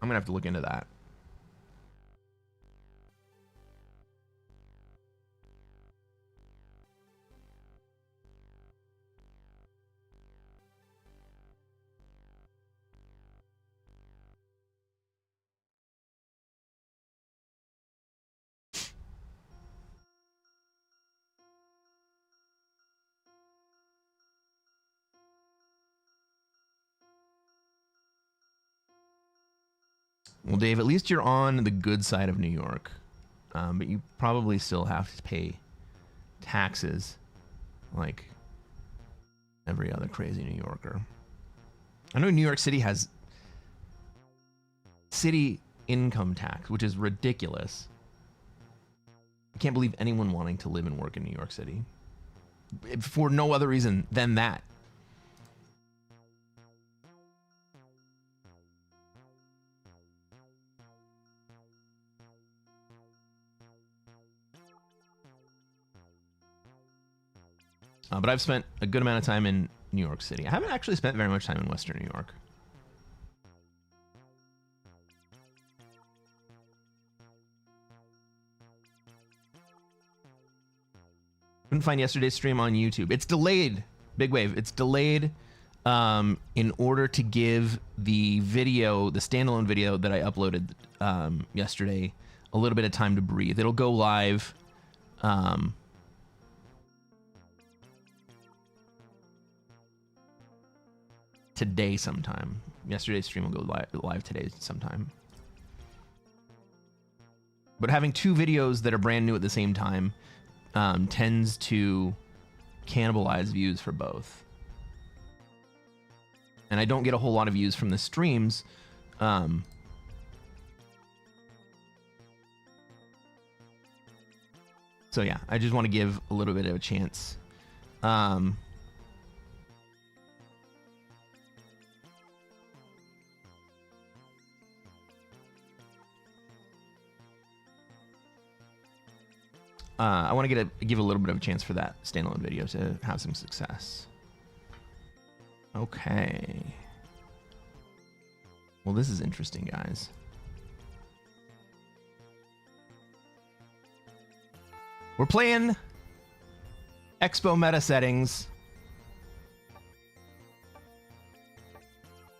I'm gonna have to look into that. Well, Dave, at least you're on the good side of New York, but you probably still have to pay taxes like every other crazy New Yorker. I know New York City has city income tax, which is ridiculous. I can't believe anyone wanting to live and work in New York City for no other reason than that. But I've spent a good amount of time in New York City. I haven't actually spent very much time in Western New York. Couldn't find yesterday's stream on YouTube. It's delayed, Big Wave. It's delayed in order to give the video, the standalone video that I uploaded yesterday, a little bit of time to breathe. It'll go live today sometime. Yesterday's stream will go live today sometime. But having two videos that are brand new at the same time tends to cannibalize views for both. And I don't get a whole lot of views from the streams. So yeah, I just want to give a little bit of a chance. I want to give a little bit of a chance for that standalone video to have some success. Okay. Well, this is interesting, guys. We're playing Expo meta settings.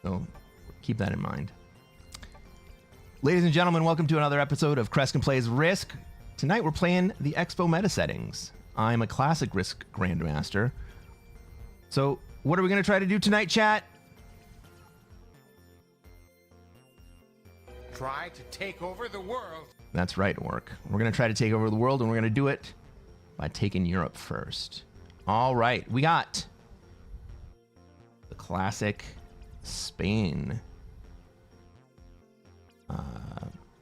So keep that in mind. Ladies and gentlemen, welcome to another episode of Cresquin Plays Risk. Tonight we're playing the Expo meta settings. I'm a Classic Risk Grandmaster. So what are we going to try to do tonight, chat? Try to take over the world. That's right, Orc. We're going to try to take over the world, and we're going to do it by taking Europe first. All right, we got the classic Spain.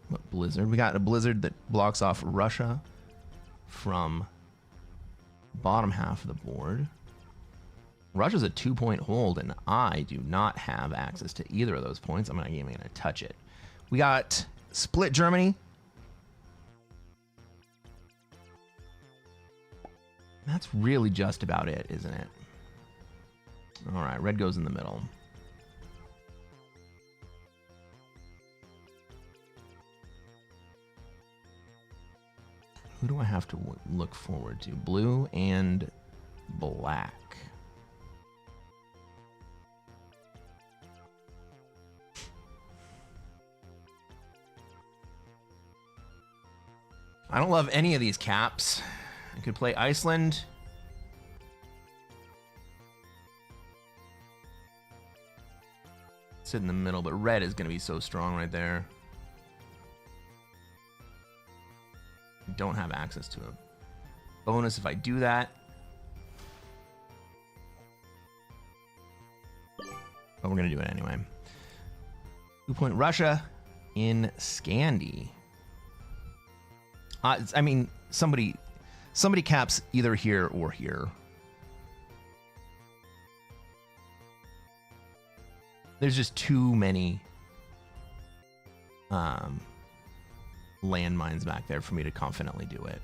What blizzard? We got a blizzard that blocks off Russia from bottom half of the board. Russia's a 2-point hold, and I do not have access to either of those points. I'm not even going to touch it. We got split Germany. That's really just about it, isn't it? All right, red goes in the middle. Who do I have to look forward to? Blue and black. I don't love any of these caps. I could play Iceland. Sit in the middle, but red is going to be so strong right there. I don't have access to a bonus if I do that. But we're going to do it anyway. 2-point Russia in Scandi. I mean, somebody caps either here or here. There's just too many landmines back there for me to confidently do it.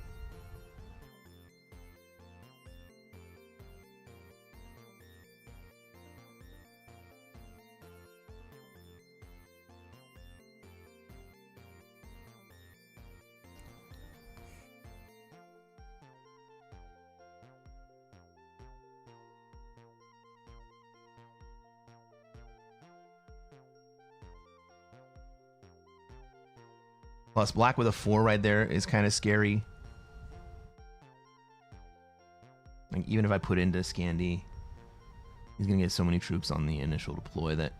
Plus, black with a 4 right there is kind of scary. Like, even if I put into Scandi, he's going to get so many troops on the initial deploy that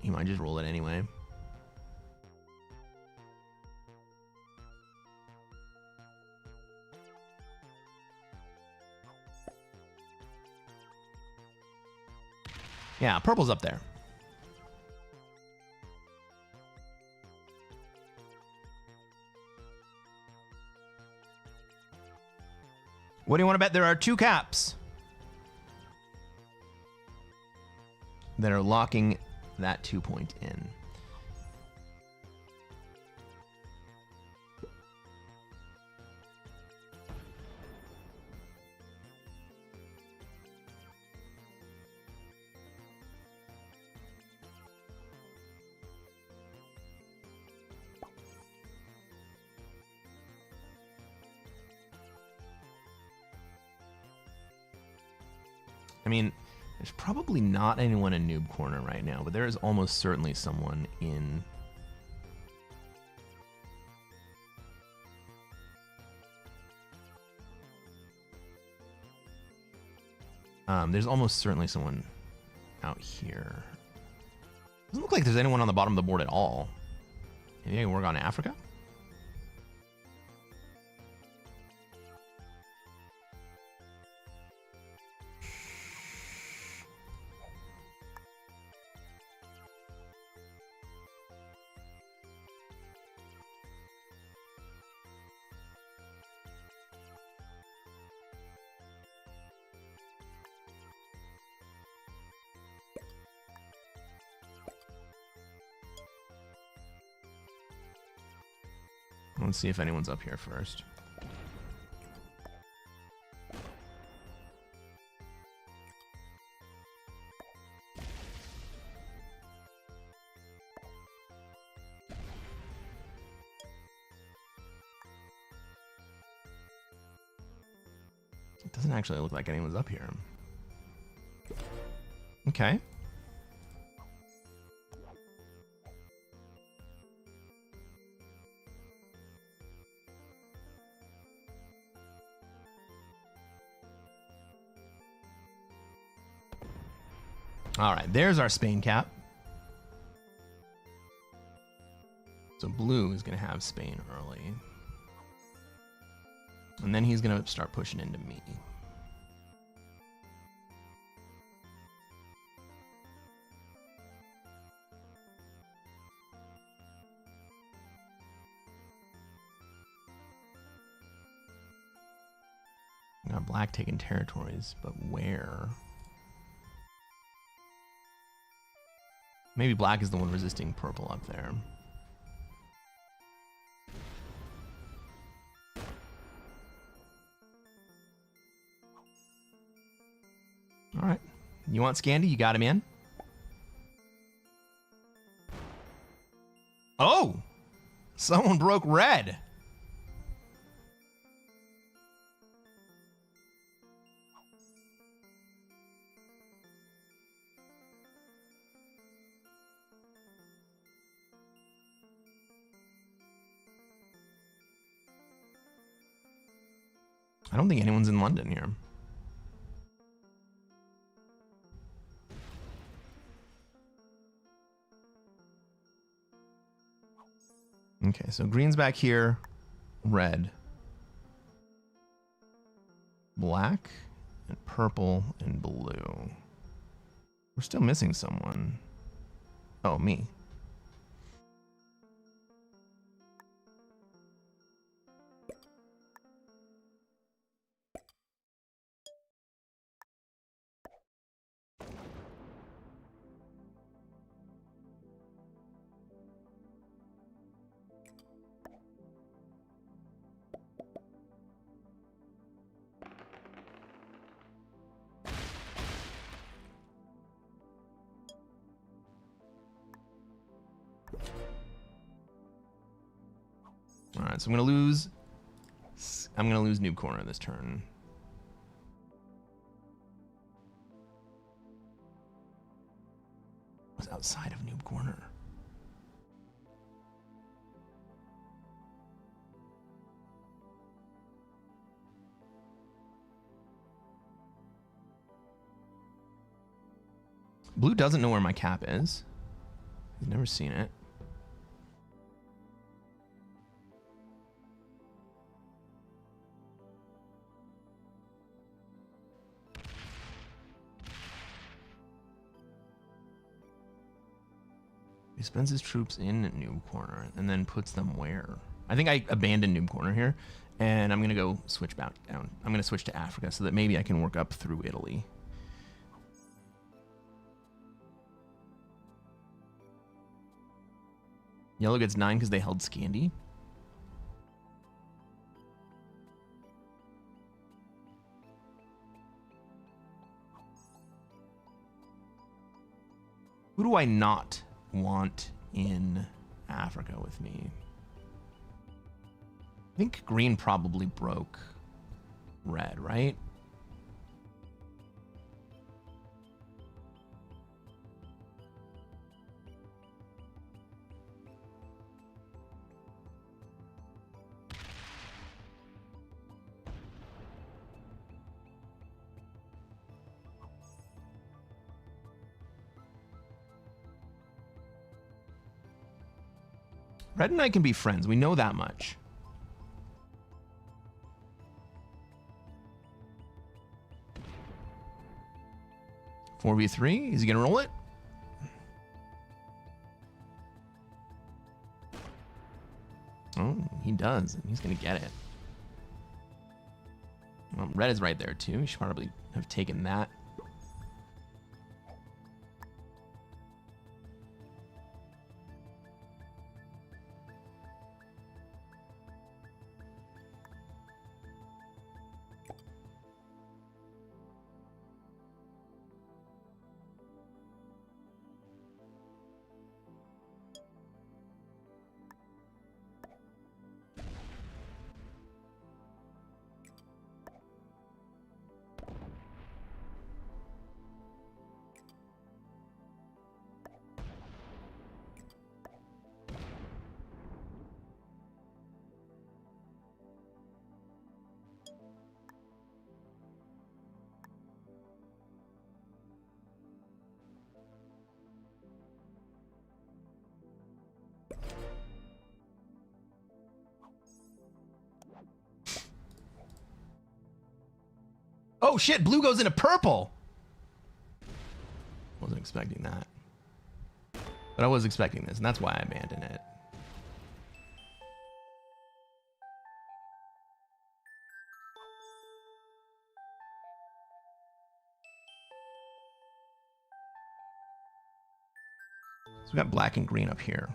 he might just roll it anyway. Yeah, purple's up there. What do you want to bet? There are 2 caps that are locking that 2 point in. I mean, there's probably not anyone in Noob Corner right now, but there is almost certainly someone in... there's almost certainly someone out here. Doesn't look like there's anyone on the bottom of the board at all. Maybe I can work on Africa? Let's see if anyone's up here first. It doesn't actually look like anyone's up here. Okay. All right, there's our Spain cap. So blue is going to have Spain early. And then he's going to start pushing into me. Got black taking territories, but where? Maybe black is the one resisting purple up there. All right. You want Scandi? You got him in? Oh! Someone broke red. I don't think anyone's in London here. Okay, so green's back here, red, black, and purple, and blue. We're still missing someone. Oh, me. All right, so I'm gonna lose Noob Corner this turn. Was outside of Noob Corner. Blue doesn't know where my cap is. He's never seen it. He spends his troops in Noob Corner and then puts them where? I think I abandoned Noob Corner here, and I'm going to go switch back down. I'm going to switch to Africa so that maybe I can work up through Italy. Yellow gets 9 because they held Scandi. Who do I not want in Africa with me? I think green probably broke red, right? Red and I can be friends. We know that much. Four v 3. Is he gonna roll it? Oh, he does. He's gonna get it. Well, red is right there too. He should probably have taken that. Oh shit, blue goes into purple. Wasn't expecting that. But I was expecting this, and that's why I abandoned it. So we got black and green up here.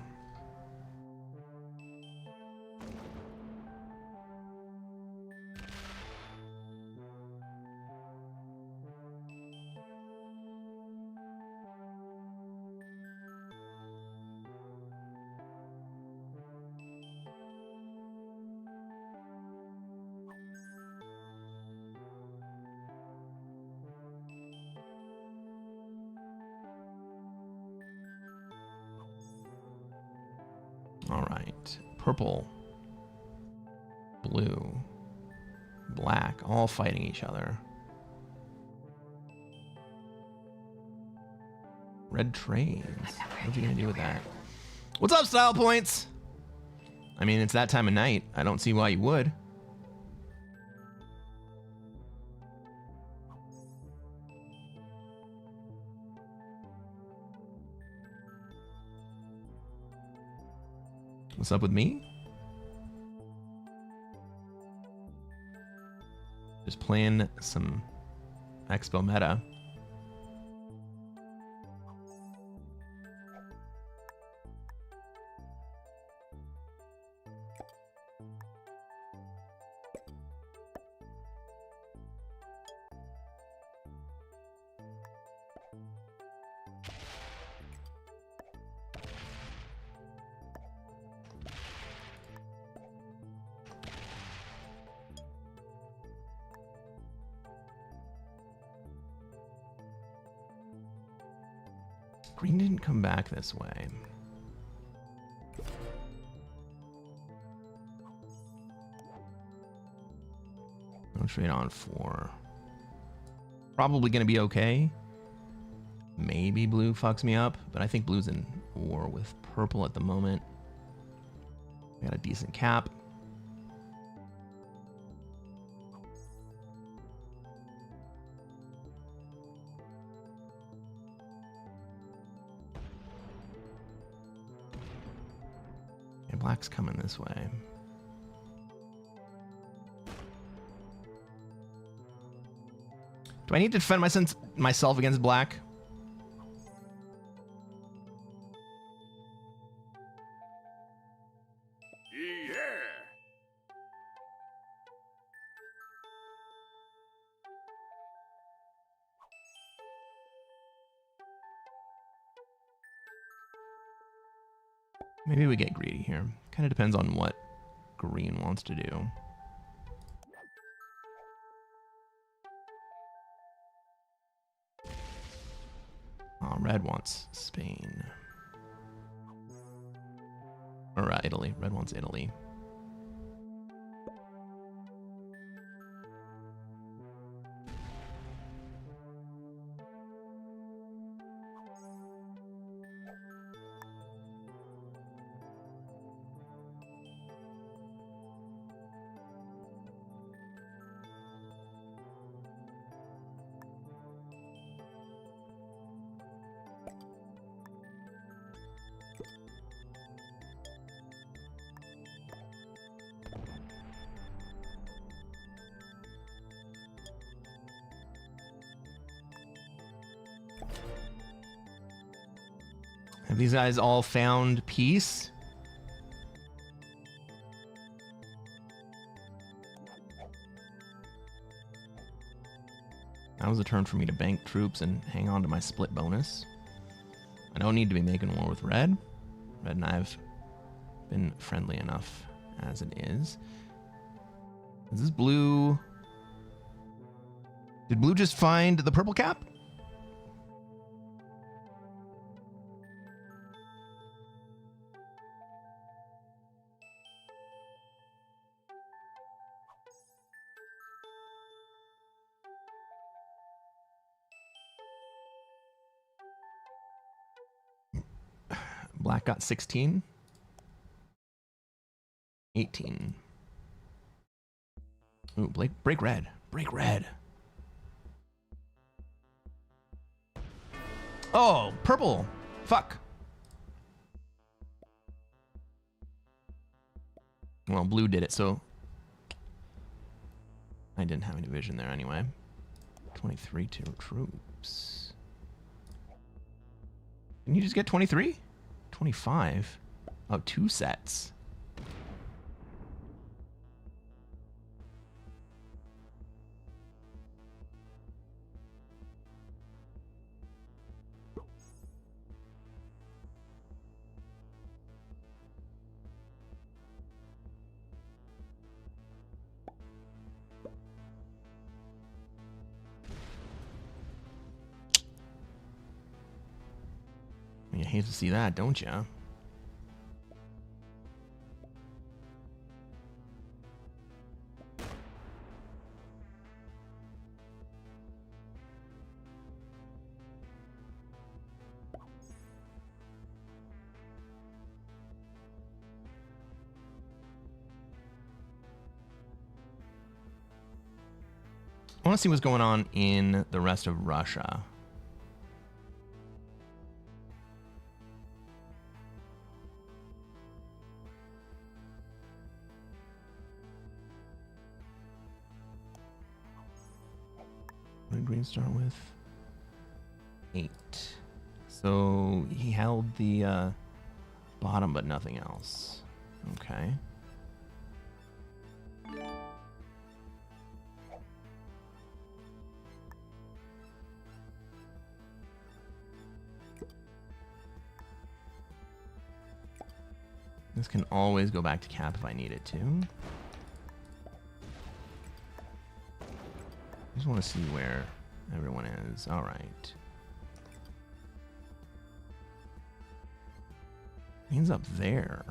All right, purple, blue, black, all fighting each other. Red trades. What's he gonna do with that? What's up, Style Points? I mean, it's that time of night. I don't see why you would. What's up with me? Just playing some Expo meta. Green didn't come back this way. No trade on 4. Probably going to be okay. Maybe blue fucks me up, but I think blue's in war with purple at the moment. We got a decent cap. Black's coming this way. Do I need to defend myself against black? Maybe we get greedy here. Kind of depends on what green wants to do. Oh, red wants Spain. Or Italy. Red wants Italy. Have these guys all found peace? That was a turn for me to bank troops and hang on to my split bonus. I don't need to be making war with red. Red and I have been friendly enough as it is. Is this blue? Did blue just find the purple cap? Black got 16. 18. Ooh, break red. Break red. Oh, purple. Fuck. Well, blue did it, so I didn't have any vision there anyway. 23 troops. Didn't you just get 23? 25. Oh, 2 sets. You hate to see that, don't you? I want to see what's going on in the rest of Russia. What did green start with? 8. So he held the bottom, but nothing else. Okay. This can always go back to cap if I need it to. I just want to see where everyone is. All right. Means up there.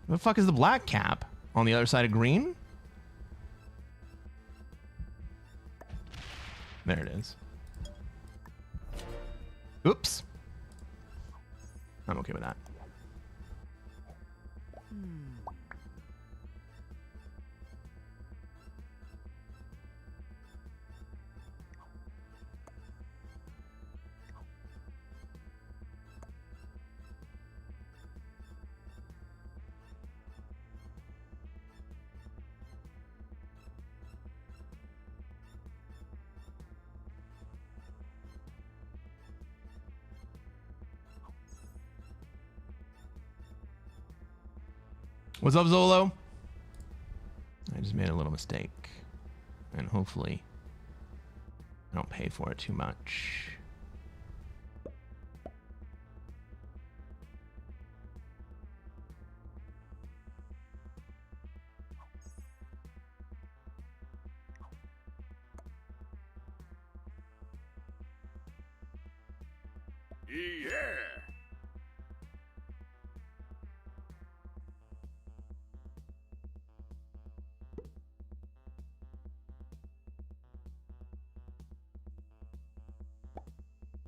Where the fuck is the black cap? On the other side of green? There it is. Oops. I'm okay with that. What's up, Zolo? I just made a little mistake. And hopefully I don't pay for it too much. Yeah.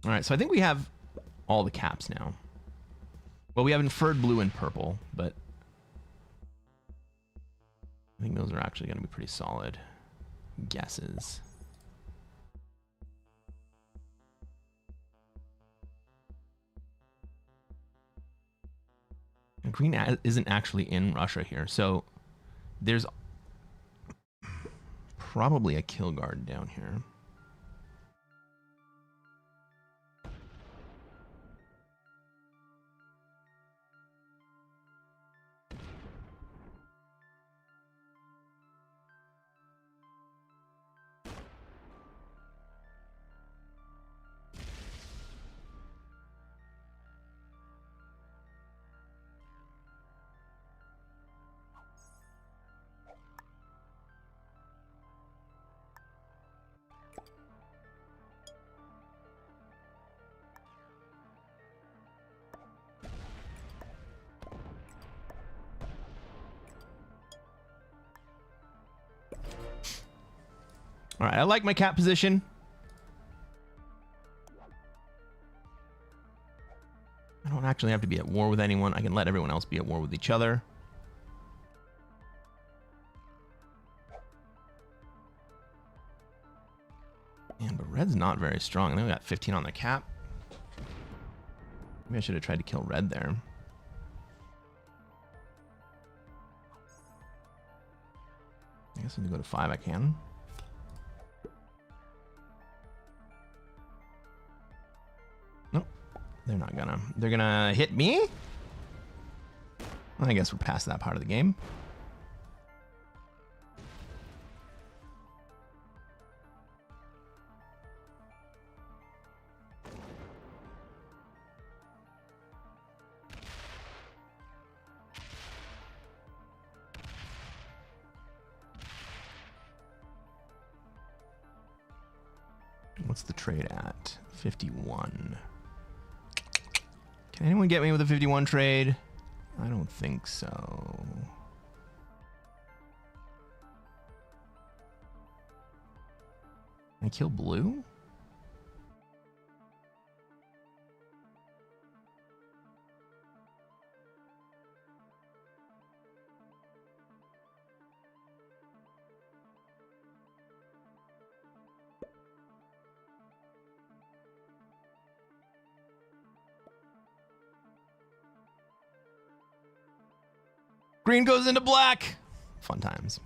All right, so I think we have all the caps now. Well, we have inferred blue and purple, but I think those are actually going to be pretty solid guesses. And green isn't actually in Russia here, so there's probably a kill guard down here. All right, I like my cap position. I don't actually have to be at war with anyone. I can let everyone else be at war with each other. Man, but red's not very strong. I think we got 15 on the cap. Maybe I should have tried to kill red there. I guess if I go to 5, I can. Nope. They're not gonna. They're gonna hit me? Well, I guess we're past that part of the game. What's the trade at? 51. Can anyone get me with a 51 trade? I don't think so. Can I kill blue? Green goes into black. Fun times.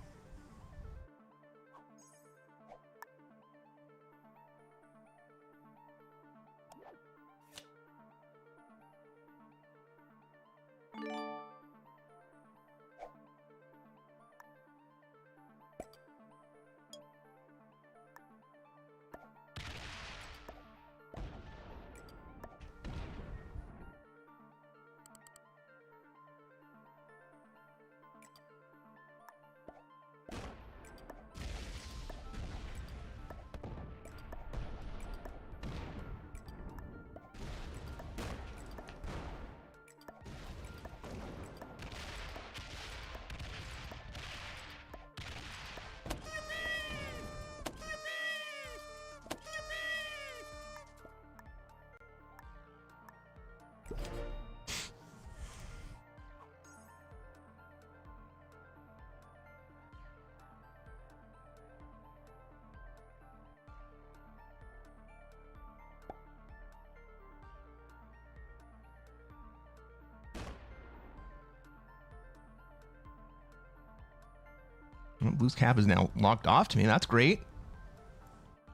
Blue's cap is now locked off to me. That's great.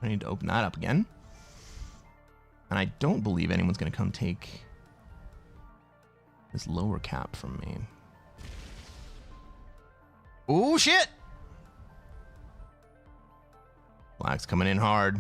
I need to open that up again. And I don't believe anyone's going to come take this lower cap from me. Ooh, shit! Black's coming in hard.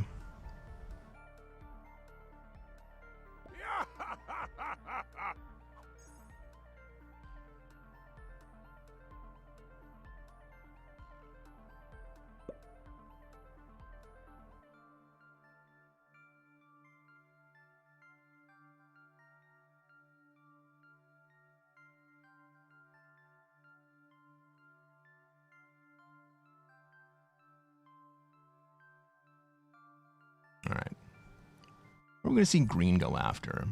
All right. We're going to see green go after.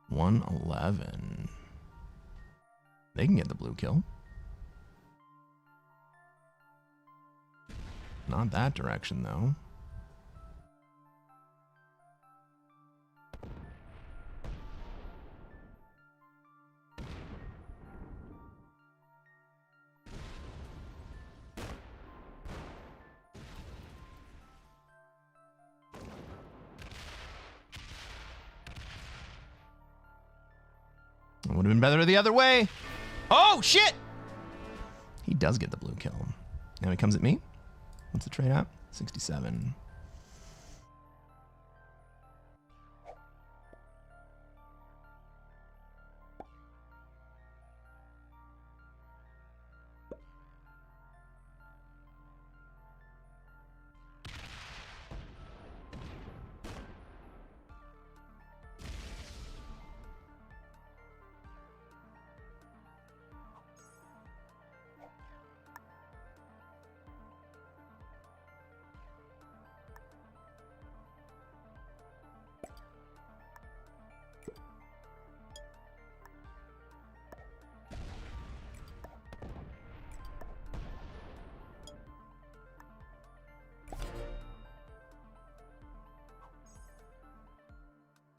$111. They can get the blue kill. Not that direction, though. It would have been better the other way. Oh, shit! He does get the blue kill. Now he comes at me. What's the trade at? 67.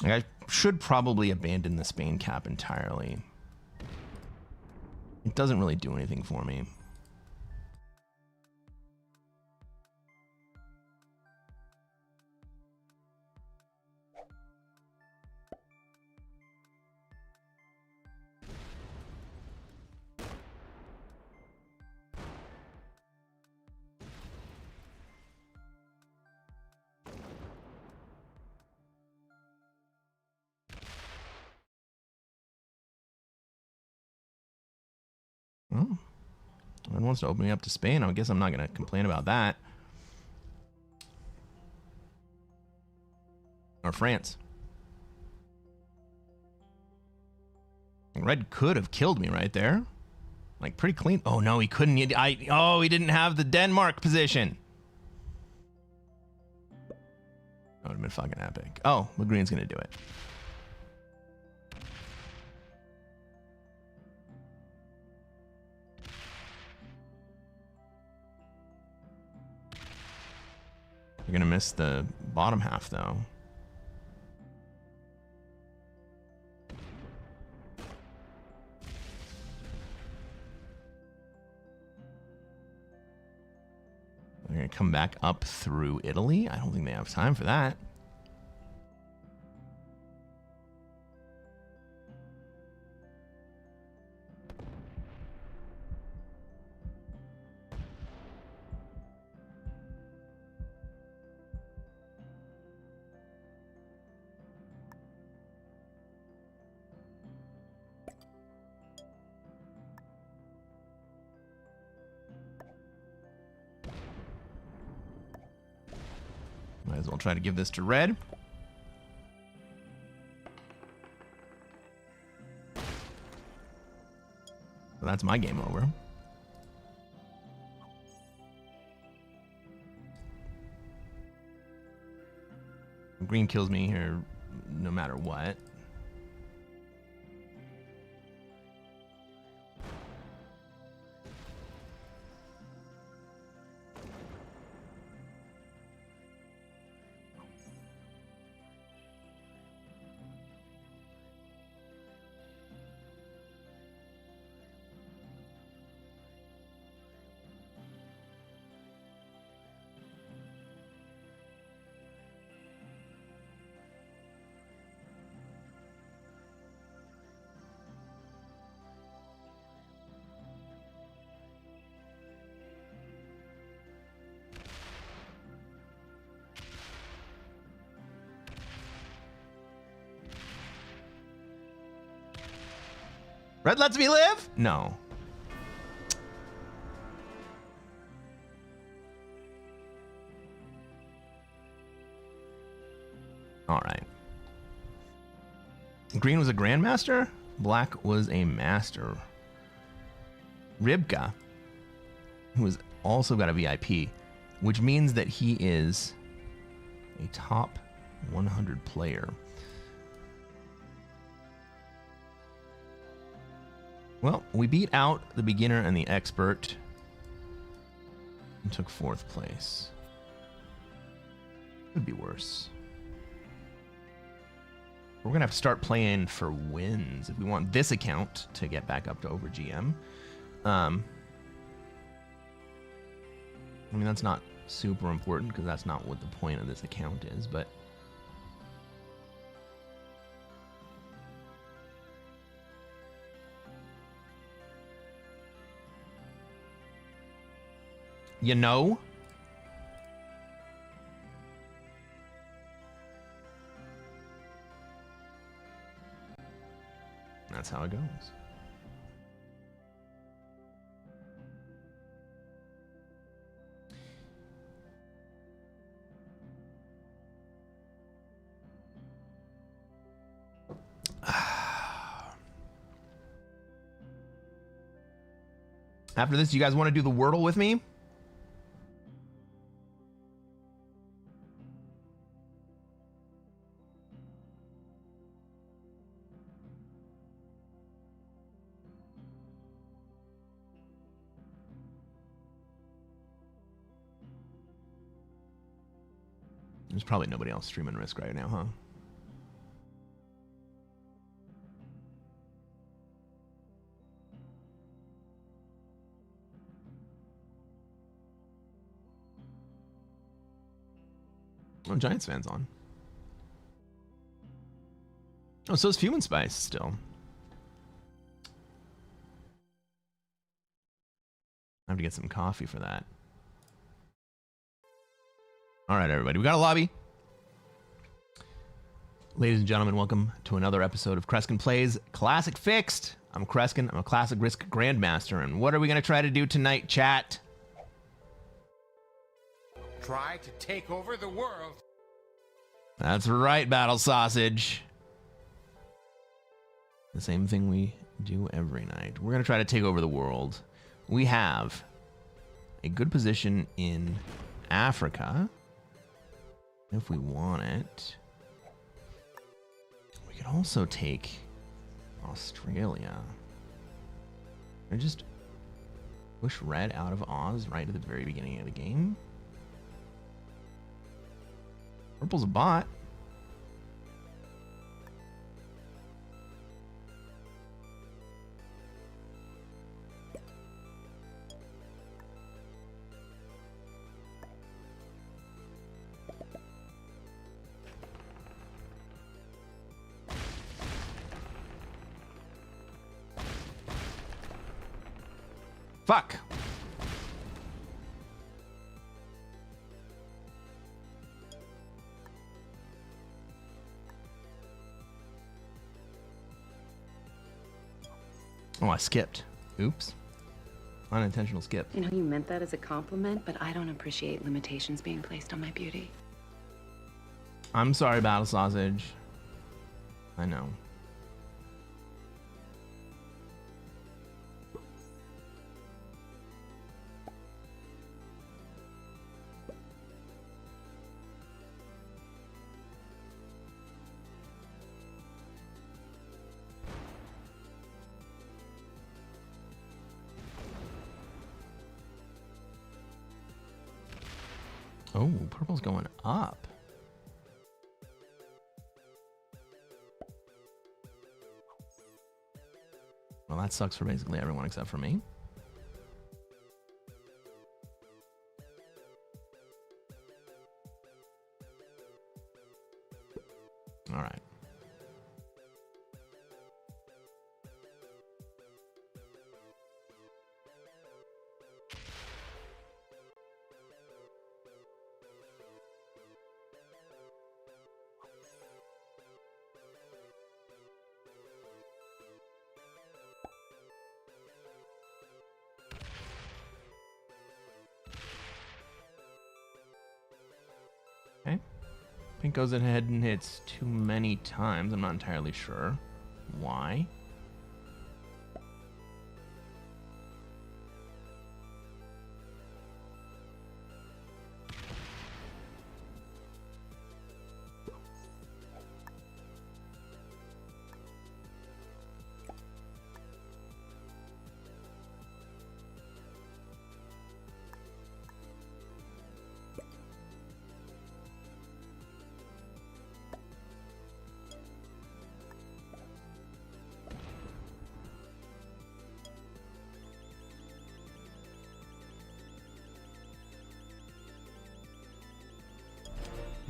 I should probably abandon the Spain cap entirely. It doesn't really do anything for me. Well, it wants to open me up to Spain. I guess I'm not going to complain about that. Or France. Red could have killed me right there. Like, pretty clean. Oh, no, he couldn't. He didn't have the Denmark position. That would have been fucking epic. Oh, well, green's going to do it. You're going to miss the bottom half, though. They're going to come back up through Italy? I don't think they have time for that. Might as well try to give this to red. So that's my game over. Green kills me here no matter what. Red lets me live? No. All right. Green was a Grandmaster. Black was a Master. Ribka, who has also got a VIP, which means that he is a top 100 player. Well, we beat out the beginner and the expert and took 4th place. Could be worse. We're going to have to start playing for wins if we want this account to get back up to over GM. I mean, that's not super important because that's not what the point of this account is, but you know? That's how it goes. After this, you guys want to do the Wordle with me? There's probably nobody else streaming Risk right now, huh? Oh, Giants fans on. Oh, so is Human Spice still. I have to get some coffee for that. All right, everybody, we got a lobby. Ladies and gentlemen, welcome to another episode of Cresquin Plays Classic Fixed. I'm Cresquin. I'm a Classic Risk Grandmaster, and what are we going to try to do tonight, chat? Try to take over the world. That's right, Battle Sausage. The same thing we do every night. We're going to try to take over the world. We have a good position in Africa, if we want it. We could also take Australia. Or just push red out of Oz right at the very beginning of the game. Purple's a bot. Fuck. Oh, I skipped. Oops. Unintentional skip. You know, you meant that as a compliment, but I don't appreciate limitations being placed on my beauty. I'm sorry, Battle Sausage. I know. Oh, purple's going up. Well, that sucks for basically everyone except for me. All right. Pink goes ahead and hits too many times. I'm not entirely sure why.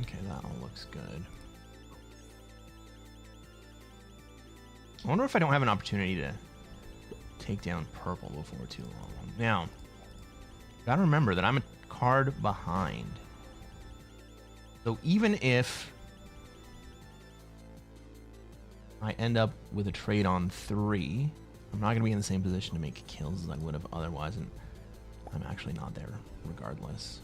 Okay, that all looks good. I wonder if I don't have an opportunity to take down purple before too long. Now, gotta remember that I'm a card behind. So even if I end up with a trade on 3, I'm not gonna be in the same position to make kills as I would have otherwise, and I'm actually not there regardless.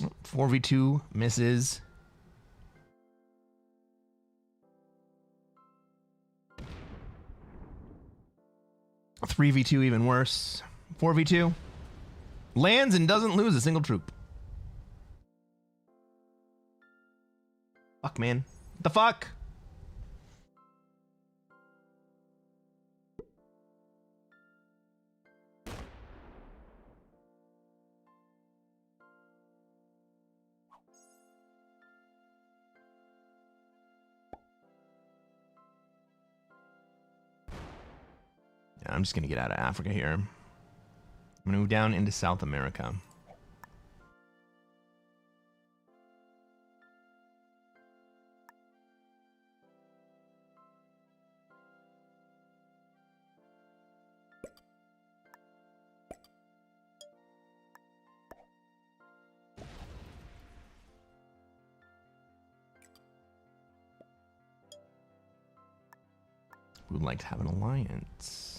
Oh, 4v2 misses. A 3v2 even worse. 4v2 lands and doesn't lose a single troop. Fuck, man. What the fuck? Yeah, I'm just gonna get out of Africa here. I'm gonna move down into South America. We would like to have an alliance.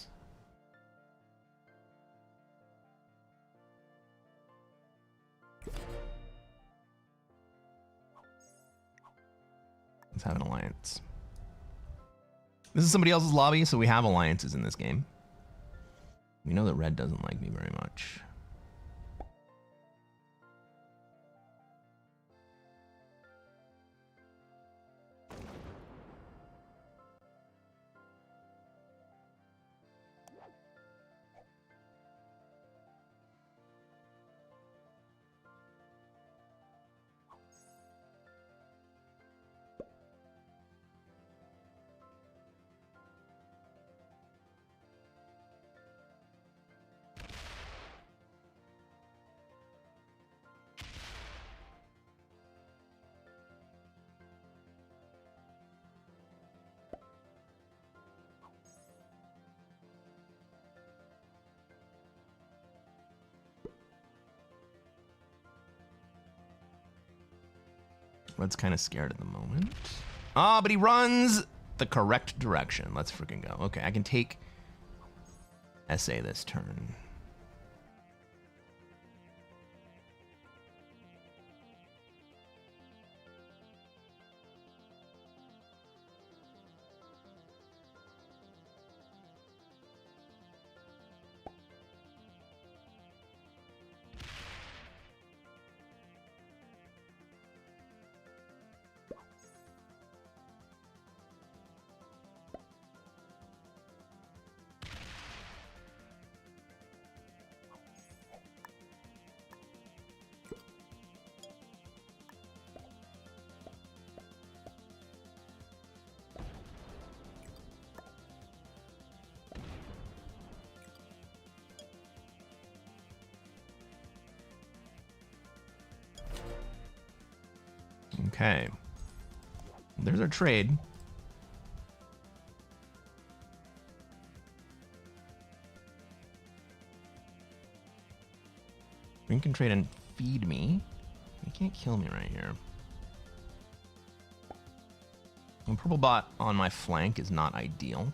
Let's have an alliance. This is somebody else's lobby, so we have alliances in this game. We know that red doesn't like me very much. Red's kind of scared at the moment. Ah, but he runs the correct direction. Let's freaking go. Okay, I can take SA this turn. Okay. there's our trade. Green can trade and feed me. You can't kill me right here. And purple bot on my flank is not ideal.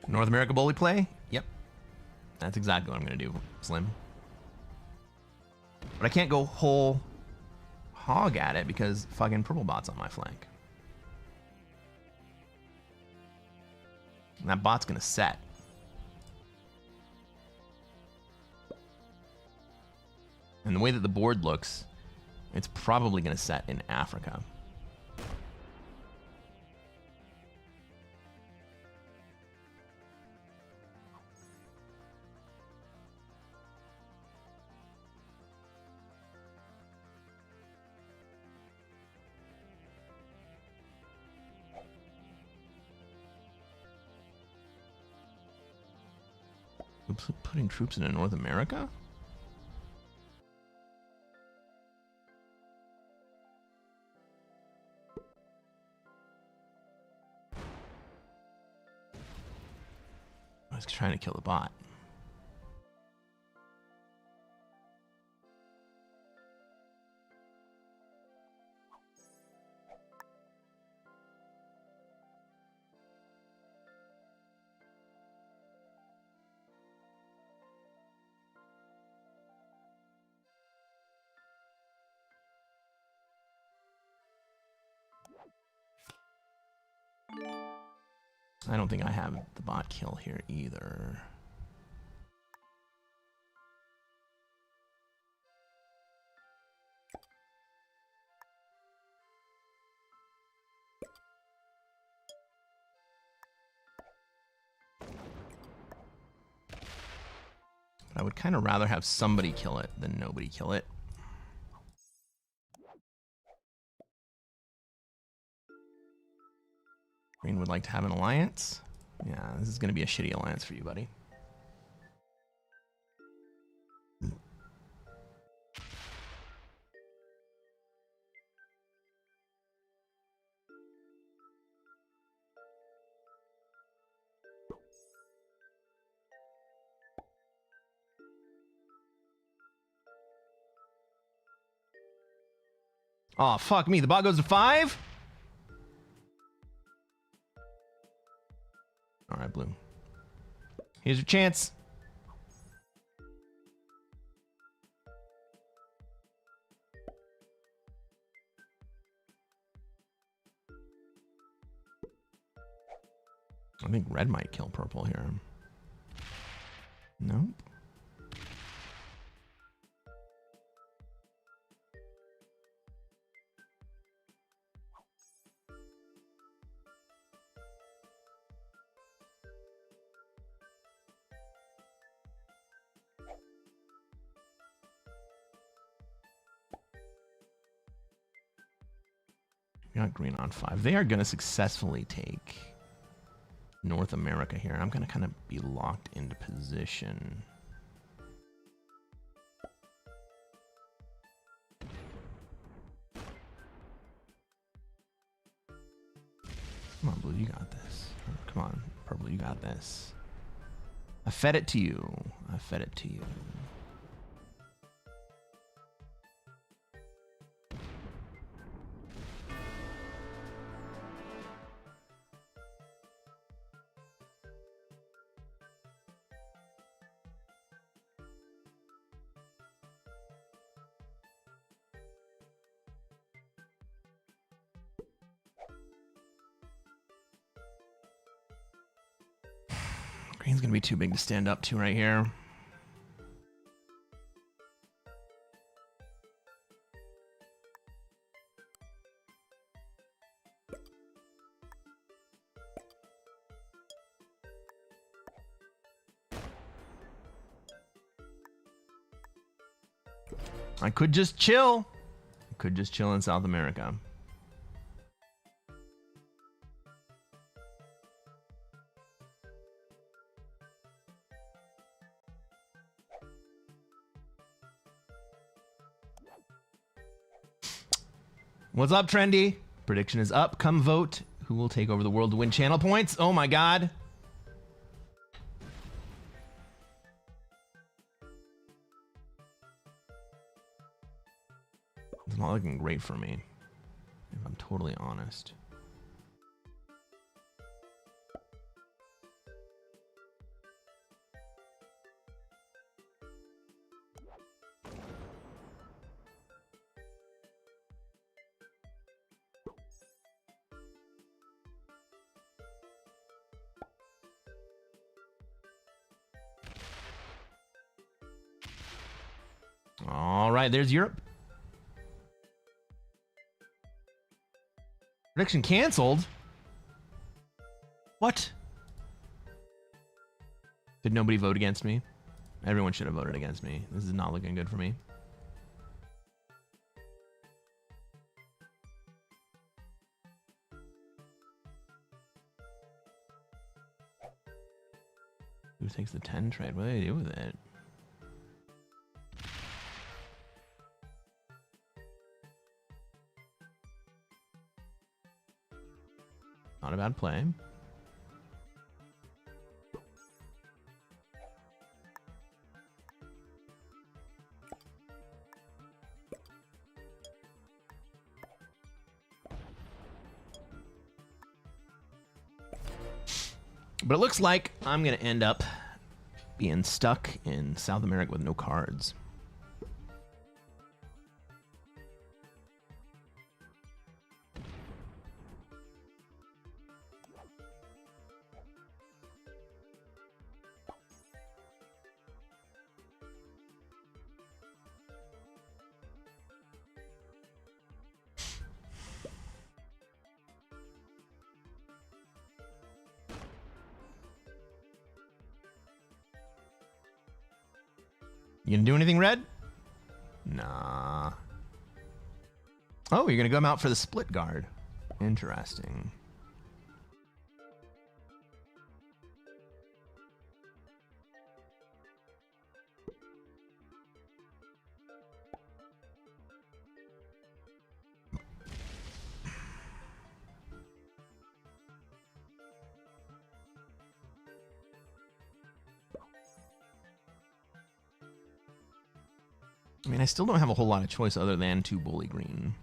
North America bully play? Yep. That's exactly what I'm going to do, Slim. But I can't go whole hog at it because fucking purple bot's on my flank. And that bot's going to set. And the way that the board looks, it's probably going to set in Africa. Putting troops into North America? I was trying to kill the bot. I don't think I have the bot kill here either. But I would kind of rather have somebody kill it than nobody kill it. Green would like to have an alliance. Yeah, this is going to be a shitty alliance for you, buddy. Oh, fuck me. The bot goes to 5? All right, blue. Here's your chance. I think red might kill purple here. Nope. We got green on 5. They are going to successfully take North America here. I'm going to kind of be locked into position. Come on, blue, you got this. Come on, purple, you got this. I fed it to you. I fed it to you. Green's gonna be too big to stand up to right here. I could just chill. I could just chill in South America. What's up, Trendy? Prediction is up. Come vote. Who will take over the world to win channel points? Oh my god. It's not looking great for me, if I'm totally honest. All right, there's Europe. Prediction canceled? What? Did nobody vote against me? Everyone should have voted against me. This is not looking good for me. Who takes the 10 trade? What do they do with it? Not a bad play. But it looks like I'm going to end up being stuck in South America with no cards. You gonna do anything, Red? Nah. Oh, you're gonna come out for the split guard. Interesting. I mean, I still don't have a whole lot of choice other than to bully green.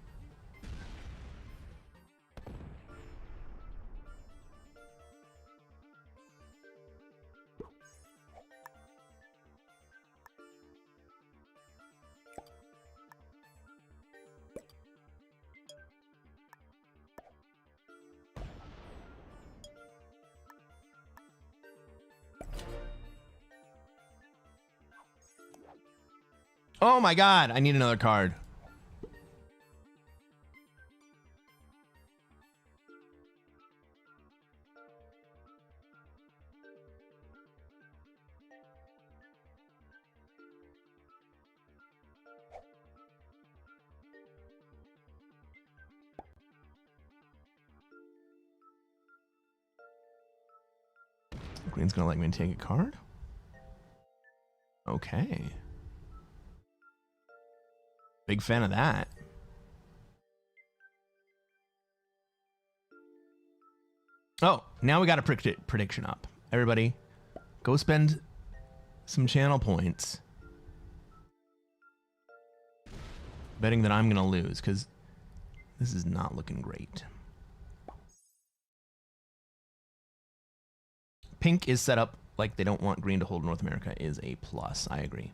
Oh my god, I need another card. Green's gonna let me take a card? Okay. Big fan of that. Oh, now we got a prediction up. Everybody, go spend some channel points betting that I'm going to lose, because this is not looking great. Pink is set up like they don't want green to hold North America is a plus. I agree.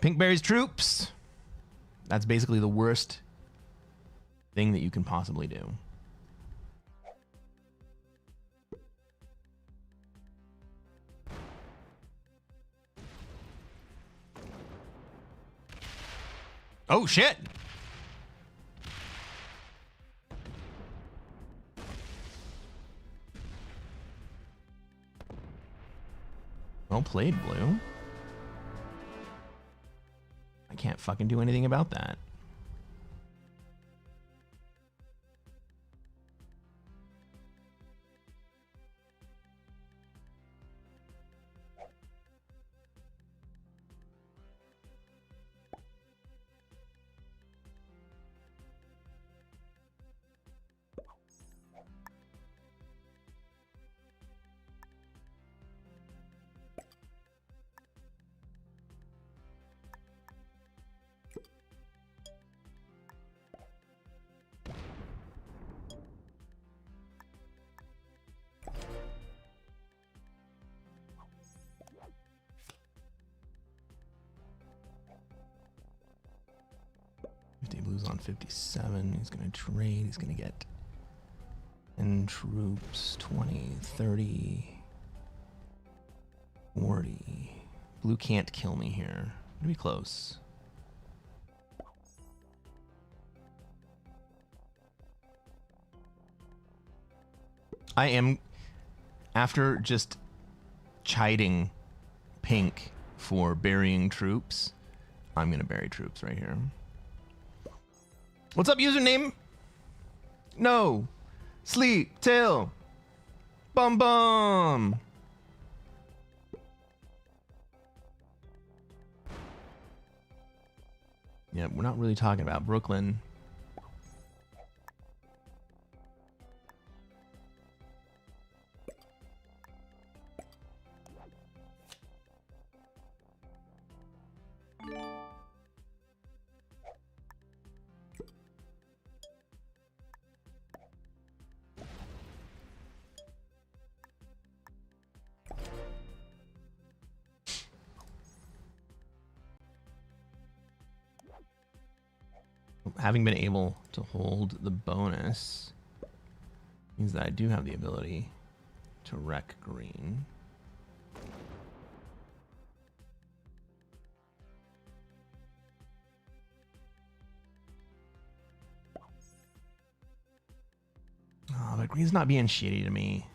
Pinkberry's troops. That's basically the worst thing that you can possibly do. Oh, shit! Well played, Blue. I can't fucking do anything about that. Blue's on 57. He's going to trade. He's going to get in troops 20, 30, 40. Blue can't kill me here. It'll be close. I am, after just chiding Pink for burying troops, I'm going to bury troops right here. What's up, username? No. Sleep. Till. Bum bum. Yeah, we're not really talking about Brooklyn. Having been able to hold the bonus means that I do have the ability to wreck green. Oh, but green's not being shitty to me.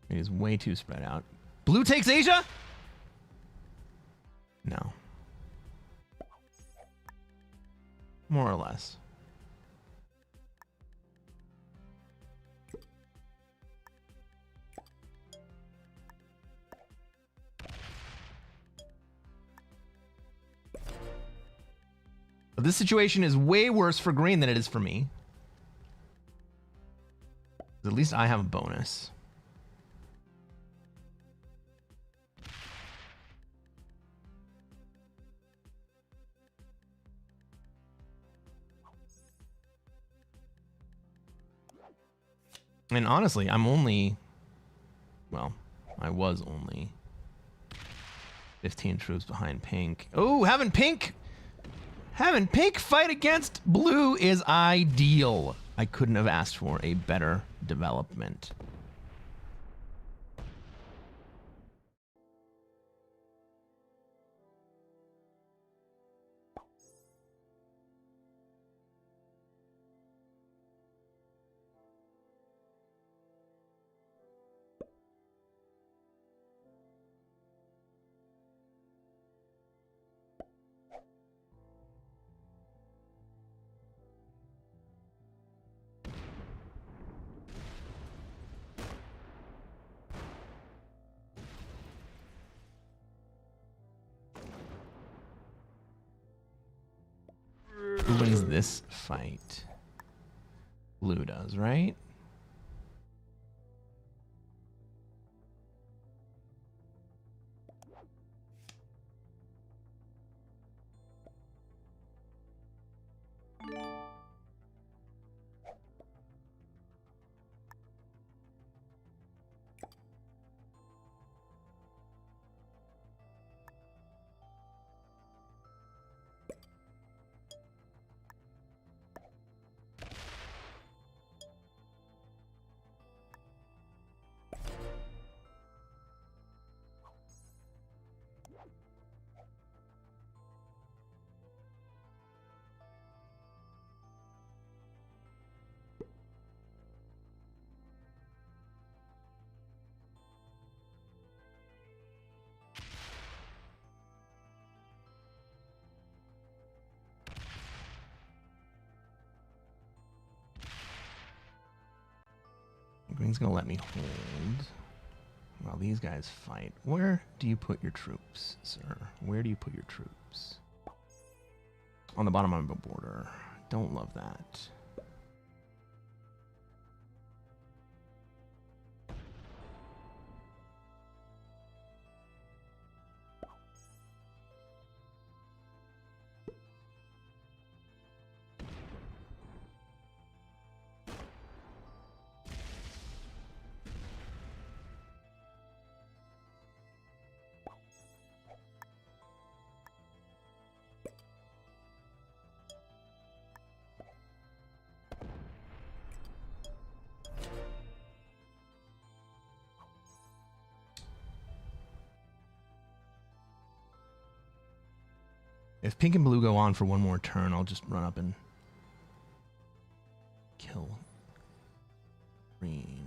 It is way too spread out. Blue takes Asia? No. More or less. But this situation is way worse for green than it is for me. At least I have a bonus. And honestly, I'm only, well, I was only 15 troops behind Pink. Oh, having Pink fight against Blue is ideal. I couldn't have asked for a better development. Who wins this fight? Blue does, right? Green's gonna let me hold while these guys fight. Where do you put your troops, sir? Where do you put your troops? On the bottom of the border. Don't love that. If pink and blue go on for one more turn, I'll just run up and kill green.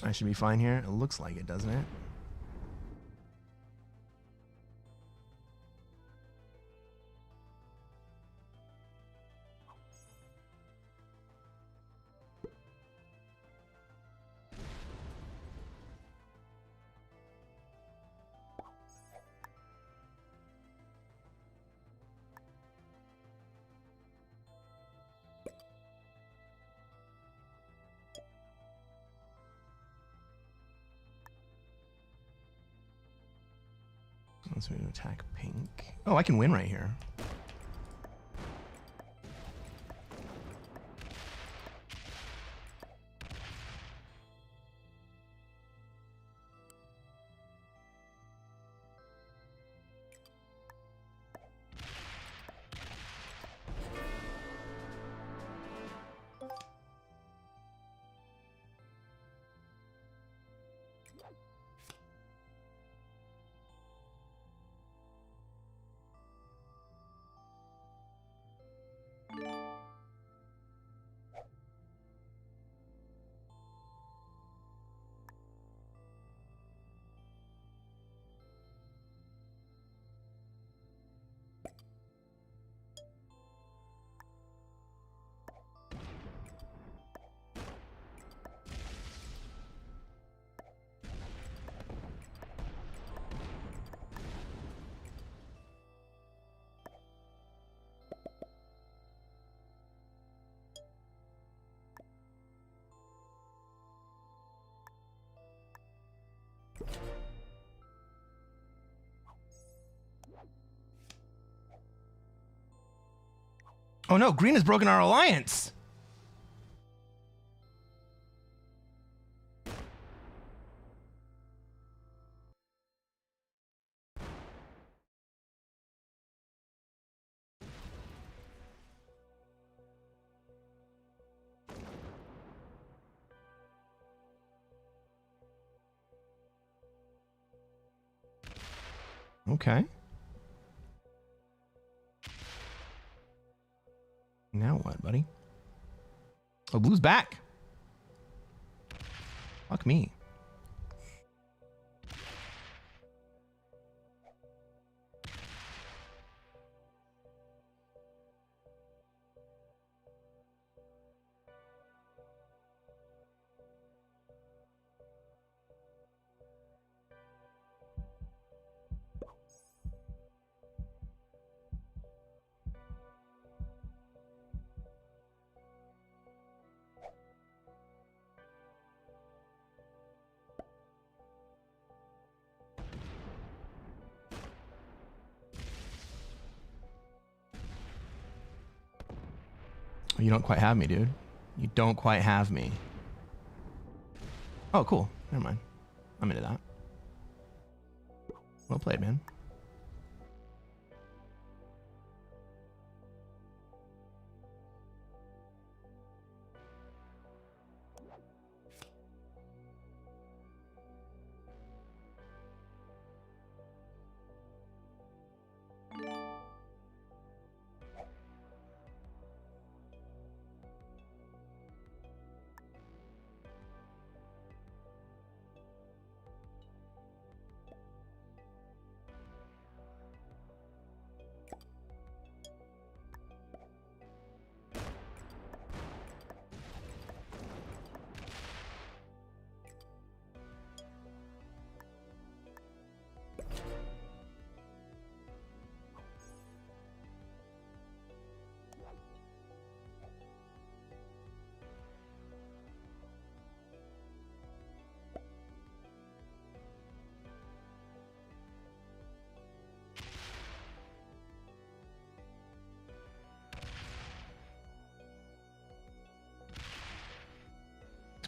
I should be fine here. It looks like it, doesn't it? Let's move to attack pink. Oh, I can win right here. Oh no, green has broken our alliance. Okay. Now what, buddy? Oh, blue's back. Fuck me. You don't quite have me, dude. You don't quite have me. Oh, cool. Never mind. I'm into that. Well played, man.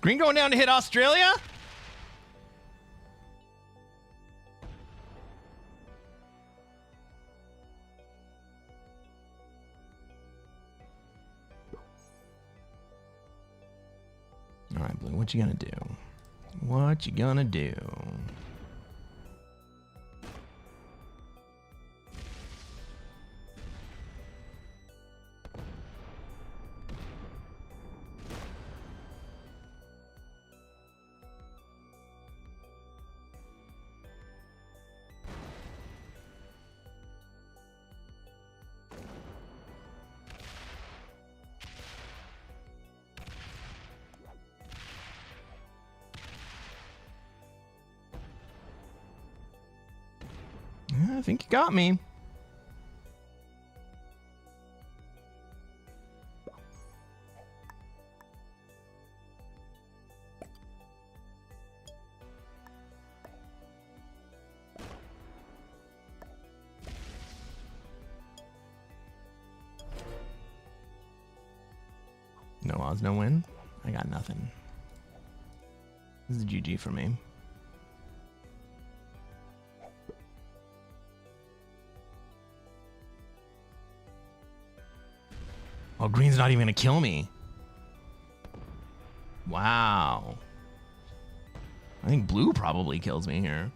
Green going down to hit Australia? All right, Blue, what you gonna do? What you gonna do? Yeah, I think you got me. No odds, no win. I got nothing. This is a GG for me. Oh, green's not even gonna kill me. Wow. I think blue probably kills me here.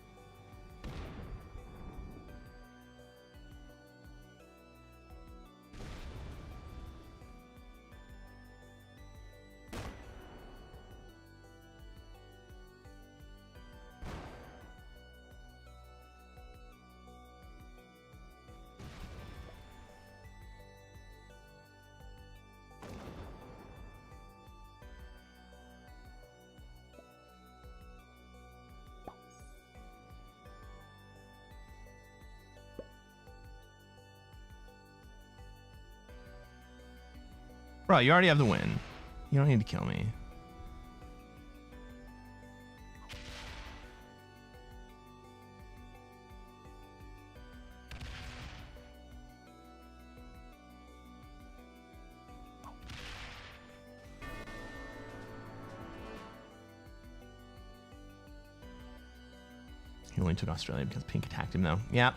Bro, you already have the win. You don't need to kill me. He only took Australia because Pink attacked him, though. Yeah.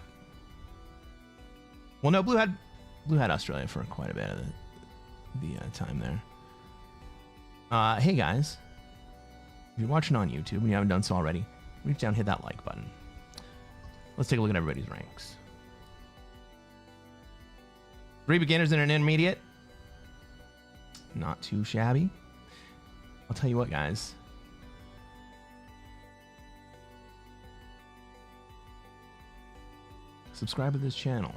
Well, no, blue had Australia for quite a bit of the time there. Hey guys, if you're watching on YouTube and you haven't done so already, reach down, hit that like button. Let's take a look at everybody's ranks. 3 beginners and an intermediate. Not too shabby. I'll tell you what, guys. Subscribe to this channel.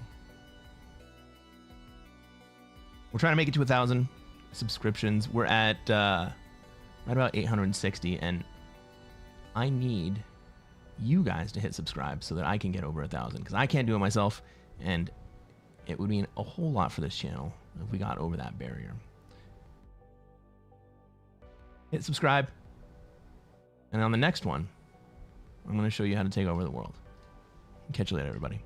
We're trying to make it to 1,000 subscriptions. We're at right about 860, and I need you guys to hit subscribe so that I can get over 1,000, because I can't do it myself, and it would mean a whole lot for this channel if we got over that barrier. Hit subscribe, and on the next one, I'm going to show you how to take over the world. Catch you later, everybody.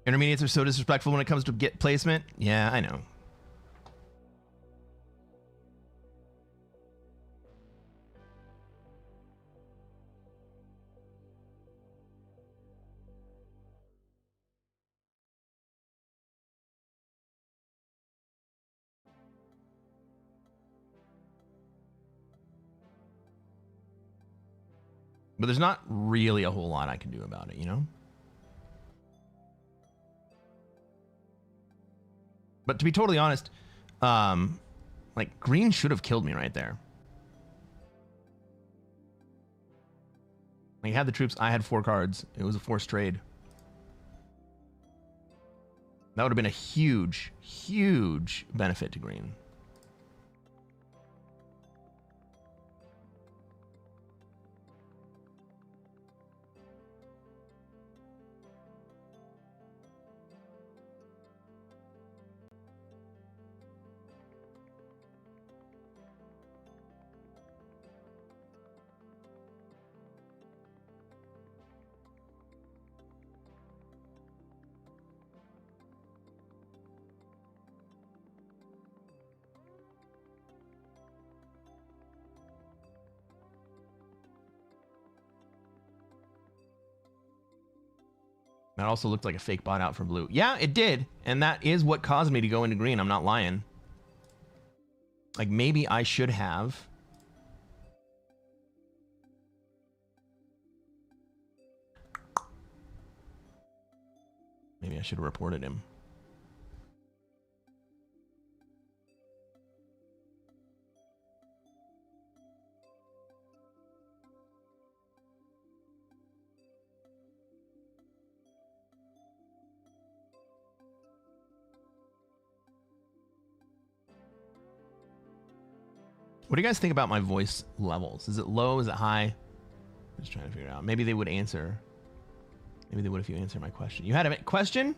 Intermediates are so disrespectful when it comes to get placement. Yeah, I know. But there's not really a whole lot I can do about it, you know? But to be totally honest, like, green should have killed me right there. He had the troops, I had 4 cards. It was a forced trade. That would have been a huge, huge benefit to green. That also looked like a fake bot out for blue. Yeah, it did. And that is what caused me to go into green. I'm not lying. Like, maybe I should have. Maybe I should have reported him. What do you guys think about my voice levels? Is it low? Is it high? I'm just trying to figure it out. Maybe they would answer. Maybe they would if you answer my question. You had a question?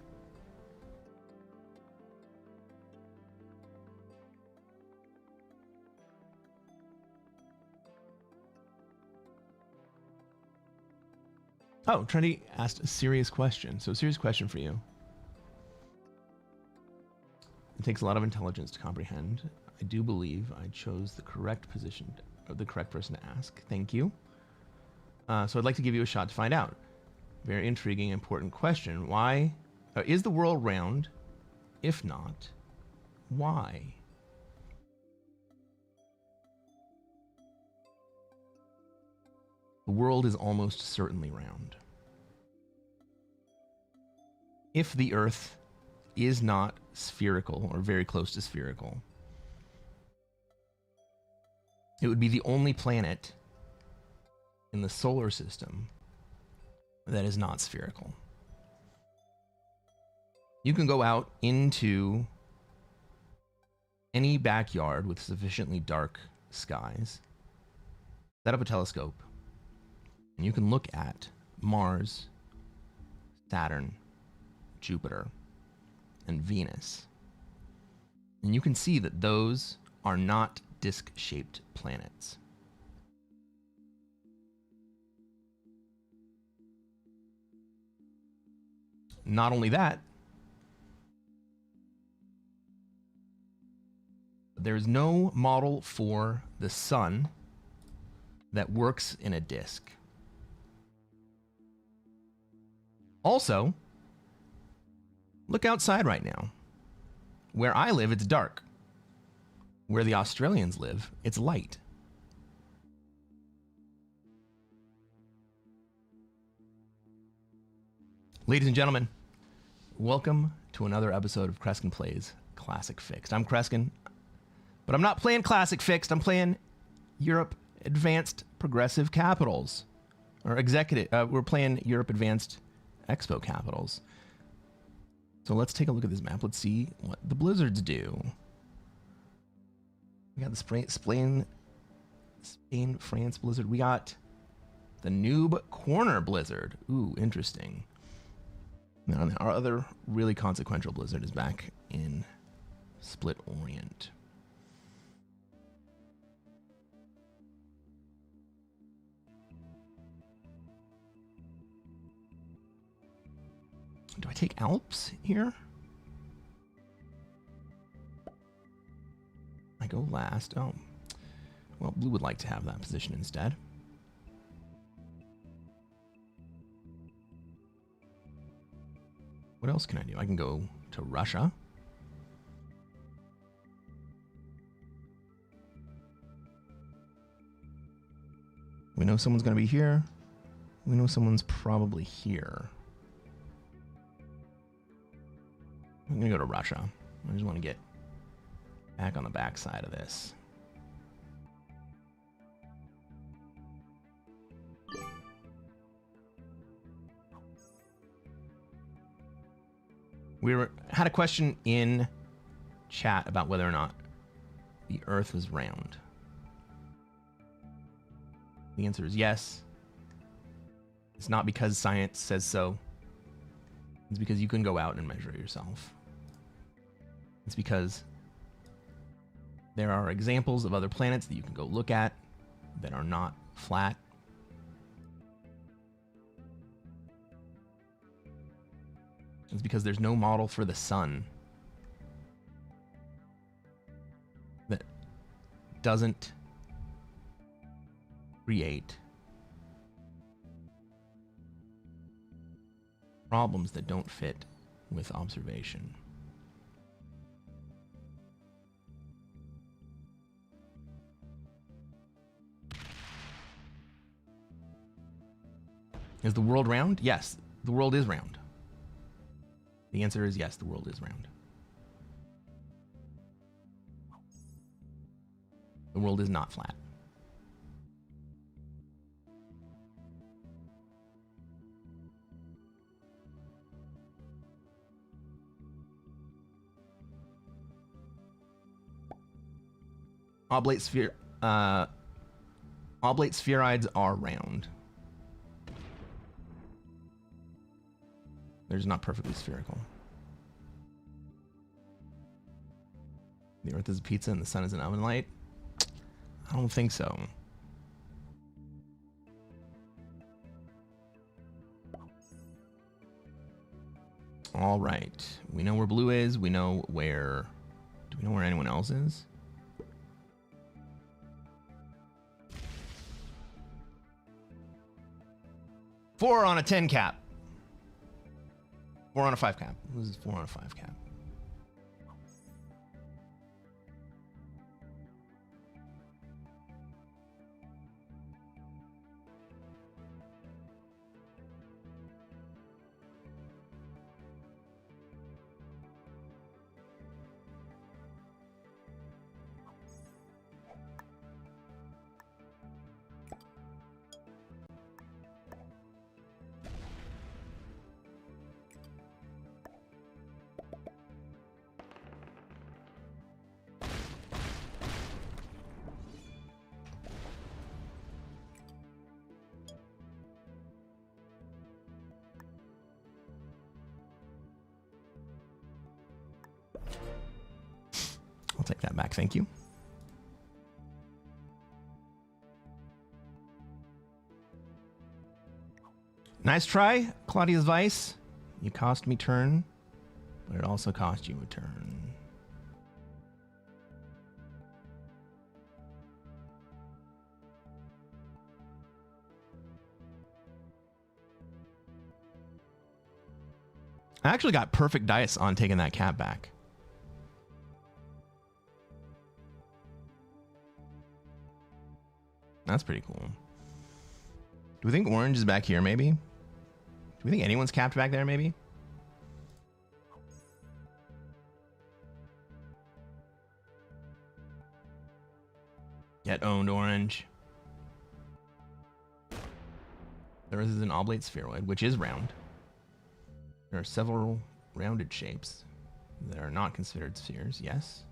Oh, Trinity asked a serious question. So, a serious question for you. It takes a lot of intelligence to comprehend. I do believe I chose the correct position, or the correct person to ask. Thank you. So I'd like to give you a shot to find out. Very intriguing, important question. Why is the world round? If not, why? The world is almost certainly round. If the Earth is not spherical, or very close to spherical, it would be the only planet in the solar system that is not spherical. You can go out into any backyard with sufficiently dark skies, set up a telescope, and you can look at Mars, Saturn, Jupiter, and Venus. And you can see that those are not disc-shaped planets. Not only that, there's no model for the sun that works in a disk. Also, look outside right now. Where I live, it's dark. Where the Australians live, it's light. Ladies and gentlemen, welcome to another episode of Cresquin Plays Classic Fixed. I'm Cresquin, but I'm not playing Classic Fixed. I'm playing Europe Advanced Progressive Capitals. Or Executive. We're playing Europe Advanced Expo Capitals. So let's take a look at this map. Let's see what the blizzards do. We got the Spain, France blizzard. We got the Noob Corner blizzard. Ooh, interesting. Now, our other really consequential blizzard is back in Split Orient. Do I take Alps here? I go last. Oh. Well, blue would like to have that position instead. What else can I do? I can go to Russia. We know someone's going to be here. We know someone's probably here. I'm going to go to Russia. I just want to get back on the backside of this. Had a question in chat about whether or not the Earth was round. The answer is yes. It's not because science says so. It's because you can go out and measure it yourself. It's because there are examples of other planets that you can go look at that are not flat. It's because there's no model for the sun that doesn't create Problems that don't fit with observation. Is the world round? Yes, the world is round. The answer is yes, the world is round. The world is not flat. Oblate spheroids are round. They're just not perfectly spherical. The Earth is a pizza and the sun is an oven light? I don't think so. All right. We know where blue is. We know where... Do we know where anyone else is? Four on a 10 cap. 4 on a 5 cap. This is 4 on a 5 cap. I'll take that back, thank you. Nice try, Claudia's Vice. You cost me turn, but it also cost you a turn. I actually got perfect dice on taking that cap back. That's pretty cool. Do we think orange is back here, maybe? Do we think anyone's capped back there, maybe? Get owned, orange. There is an oblate spheroid, which is round. There are several rounded shapes that are not considered spheres, yes.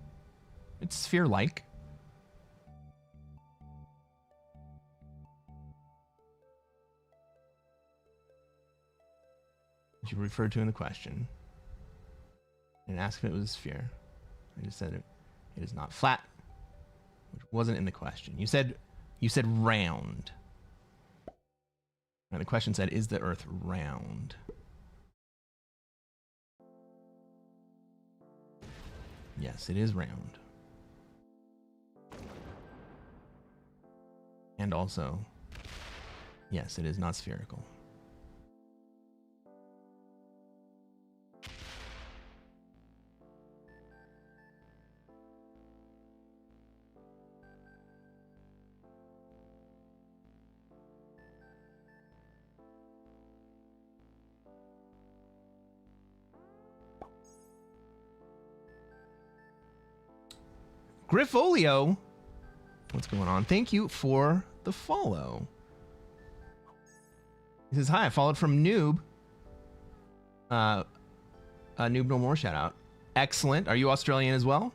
It's sphere-like. Which you referred to in the question. And asked if it was a sphere. I just said it is not flat, which wasn't in the question. You said round. And the question said, is the Earth round? Yes, it is round. And also, yes, it is not spherical. Griffolio, what's going on? Thank you for the follow. He says, hi, I followed from Noob. Noob no more shout out. Excellent. Are you Australian as well?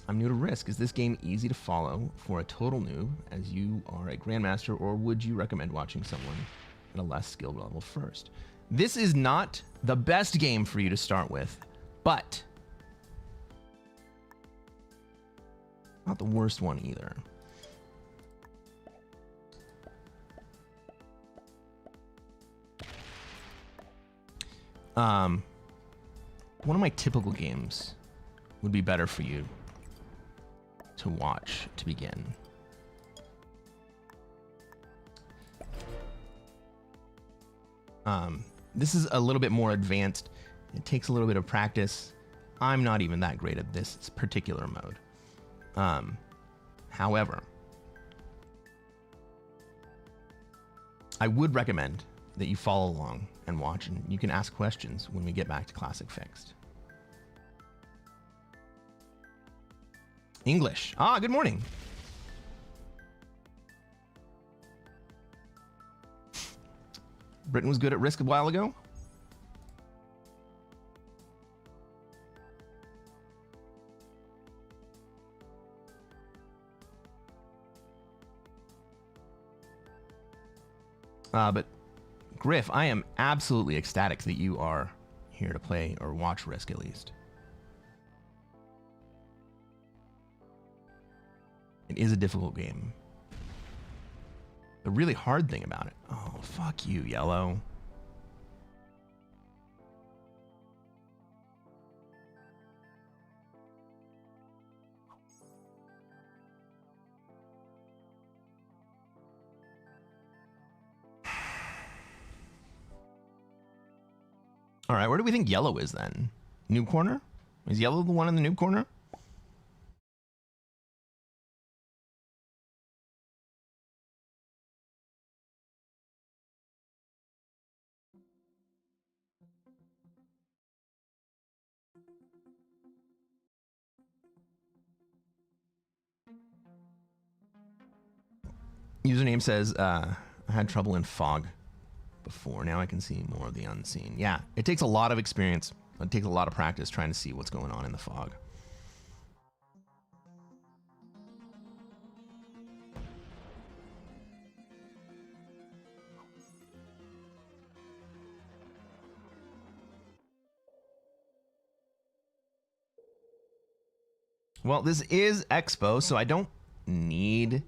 I'm new to Risk. Is this game easy to follow for a total noob as you are a Grandmaster, or would you recommend watching someone at a less skilled level first? This is not the best game for you to start with, but not the worst one either. One of my typical games would be better for you to watch to begin. This is a little bit more advanced. It takes a little bit of practice. I'm not even that great at this particular mode. However, I would recommend that you follow along and watch, and you can ask questions when we get back to Classic Fixed. English. Ah, good morning. Britain was good at Risk a while ago. But Griff, I am absolutely ecstatic that you are here to play or watch Risk at least. It is a difficult game. The really hard thing about it. Oh, fuck you, Yellow. All right, where do we think Yellow is then? Noob corner? Is Yellow the one in the noob corner? Username says, I had trouble in fog before. Now I can see more of the unseen. Yeah, it takes a lot of experience. It takes a lot of practice trying to see what's going on in the fog. Well, this is Expo, so I don't need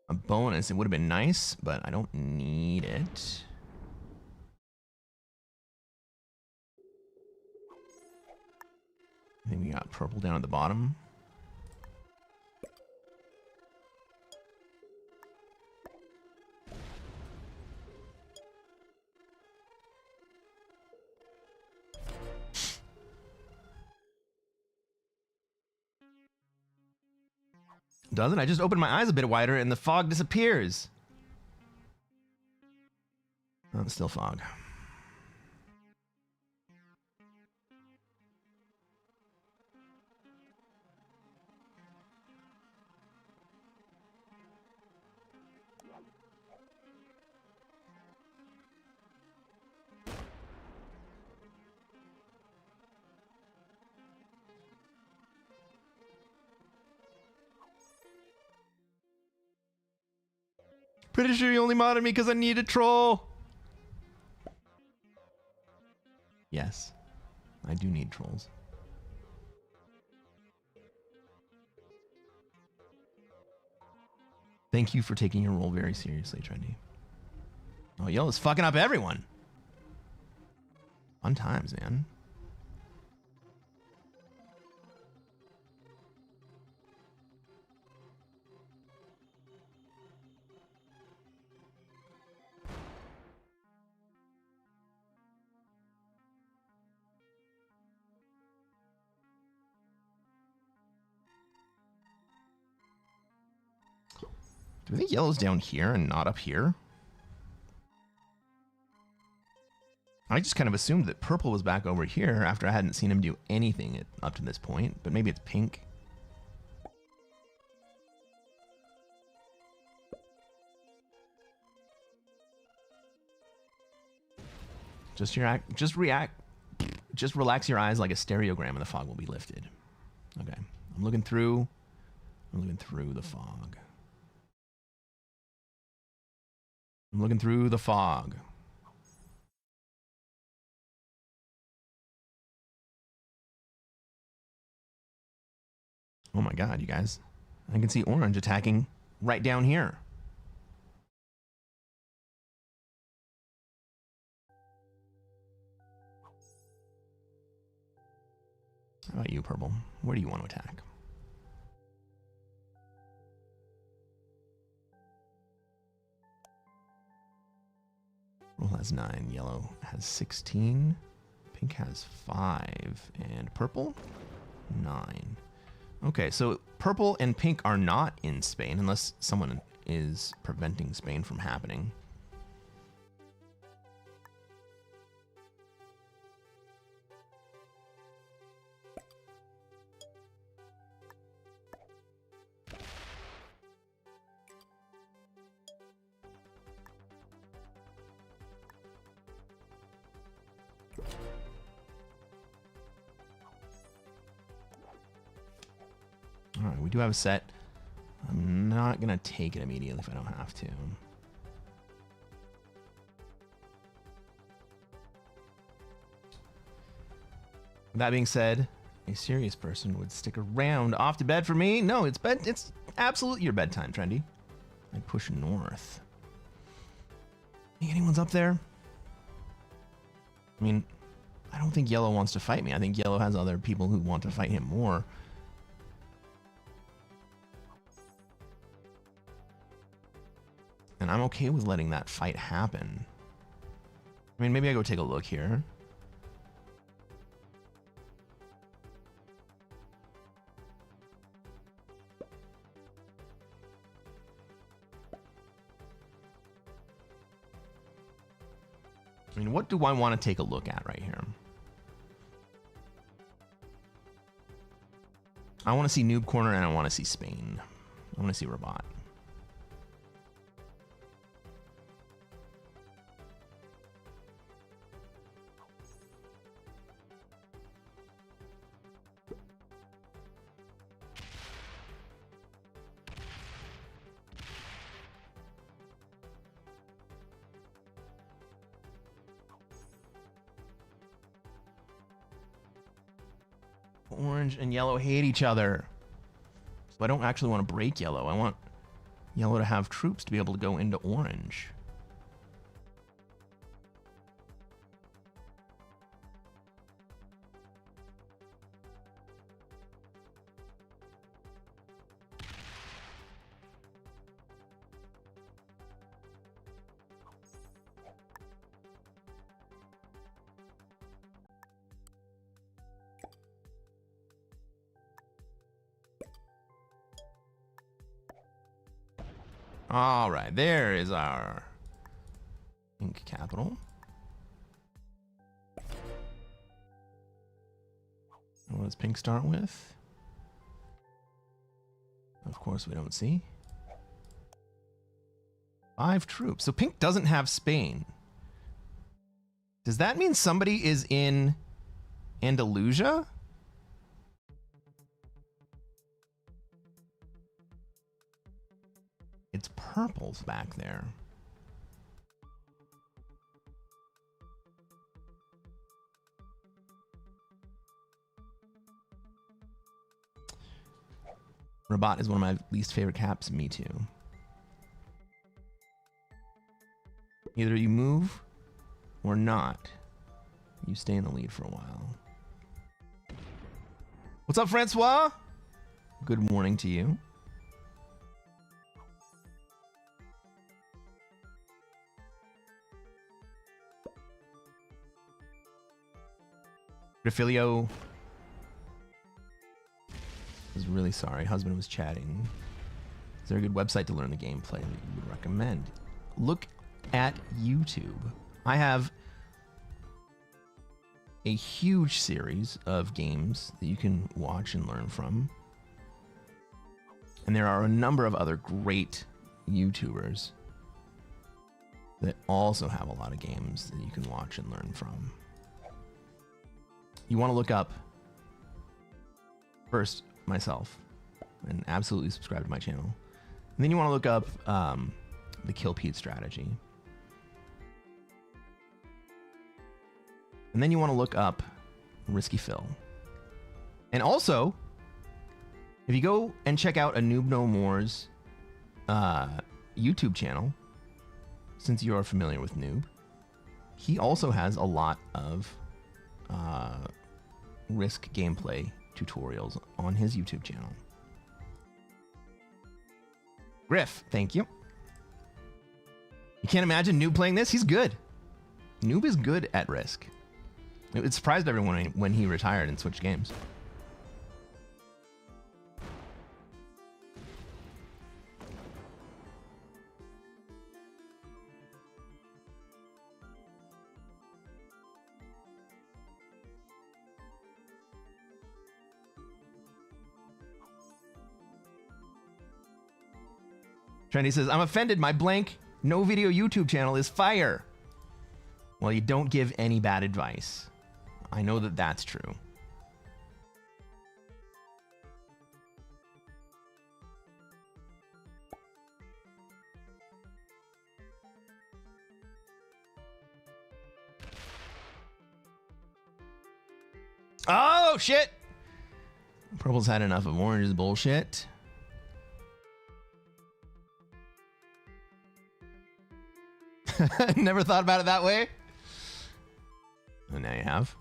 a bonus. It would have been nice, but I don't need it. I think we got purple down at the bottom. Doesn't? I just opened my eyes a bit wider and the fog disappears. Oh, it's still fog. Pretty sure you only modded me because I need a troll. Yes, I do need trolls. Thank you for taking your role very seriously, Trendy. Oh, Yellow's fucking up everyone. Fun times, man. Do we think Yellow's down here and not up here? I just kind of assumed that Purple was back over here after I hadn't seen him do anything up to this point, but maybe it's Pink. Just relax your eyes like a stereogram and the fog will be lifted. Okay, I'm looking through the fog. I'm looking through the fog. Oh my god, you guys. I can see orange attacking right down here. How about you, Purple? Where do you want to attack? Purple has 9. Yellow has 16. Pink has 5. And purple? 9. Okay, so purple and pink are not in Spain unless someone is preventing Spain from happening. All right, we do have a set. I'm not going to take it immediately if I don't have to. That being said, a serious person would stick around off to bed for me. No, it's bed. It's absolutely your bedtime, Trendy. I'd push north. Think anyone's up there? I mean, I don't think Yellow wants to fight me. I think Yellow has other people who want to fight him more. And I'm okay with letting that fight happen. I mean, maybe I go take a look here. I mean, what do I want to take a look at right here? I want to see Noob Corner and I want to see Spain. I want to see Rabat. Orange and yellow hate each other. So I don't actually want to break yellow. I want yellow to have troops to be able to go into orange. All right, there is our pink capital. What does pink start with? Of course, we don't see. 5 troops. So pink doesn't have Spain. Does that mean somebody is in Andalusia? It's purples back there. Rabat is one of my least favorite caps. Me too. Either you move or not. You stay in the lead for a while. What's up, Francois? Good morning to you. Refilio is really sorry. Husband was chatting. Is there a good website to learn the gameplay that you would recommend? Look at YouTube. I have a huge series of games that you can watch and learn from. And there are a number of other great YouTubers that also have a lot of games that you can watch and learn from. You want to look up first myself and absolutely subscribe to my channel. And then you want to look up the Kill Pete strategy. And then you want to look up Risky Phil. And also, if you go and check out a Noob No More's YouTube channel, since you are familiar with Noob, he also has a lot of Risk gameplay tutorials on his YouTube channel. Griff, thank you. You can't imagine Noob playing this? He's good. Noob is good at Risk. It surprised everyone when he retired and switched games. Trendy says, I'm offended. My blank no video YouTube channel is fire. Well, you don't give any bad advice. I know that that's true. Oh, shit. Purple's had enough of Orange's bullshit. Never thought about it that way. And now you have.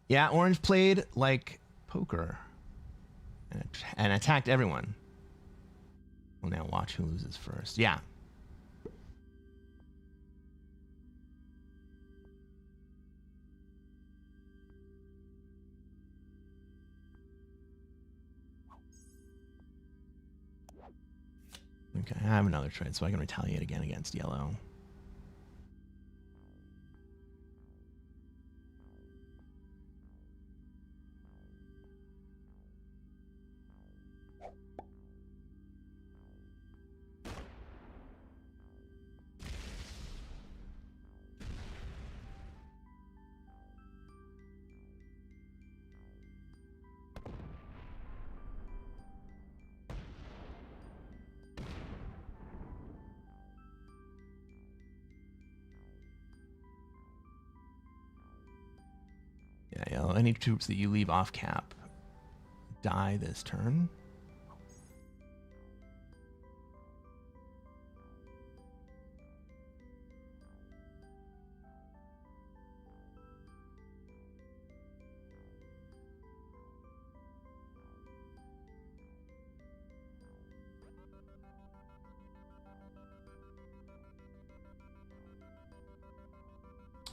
Yeah, Orange played like poker and attacked everyone. Well, now watch who loses first. Yeah. Okay, I have another trade, so I can retaliate again against yellow. Yeah, yellow. Any troops that you leave off cap die this turn.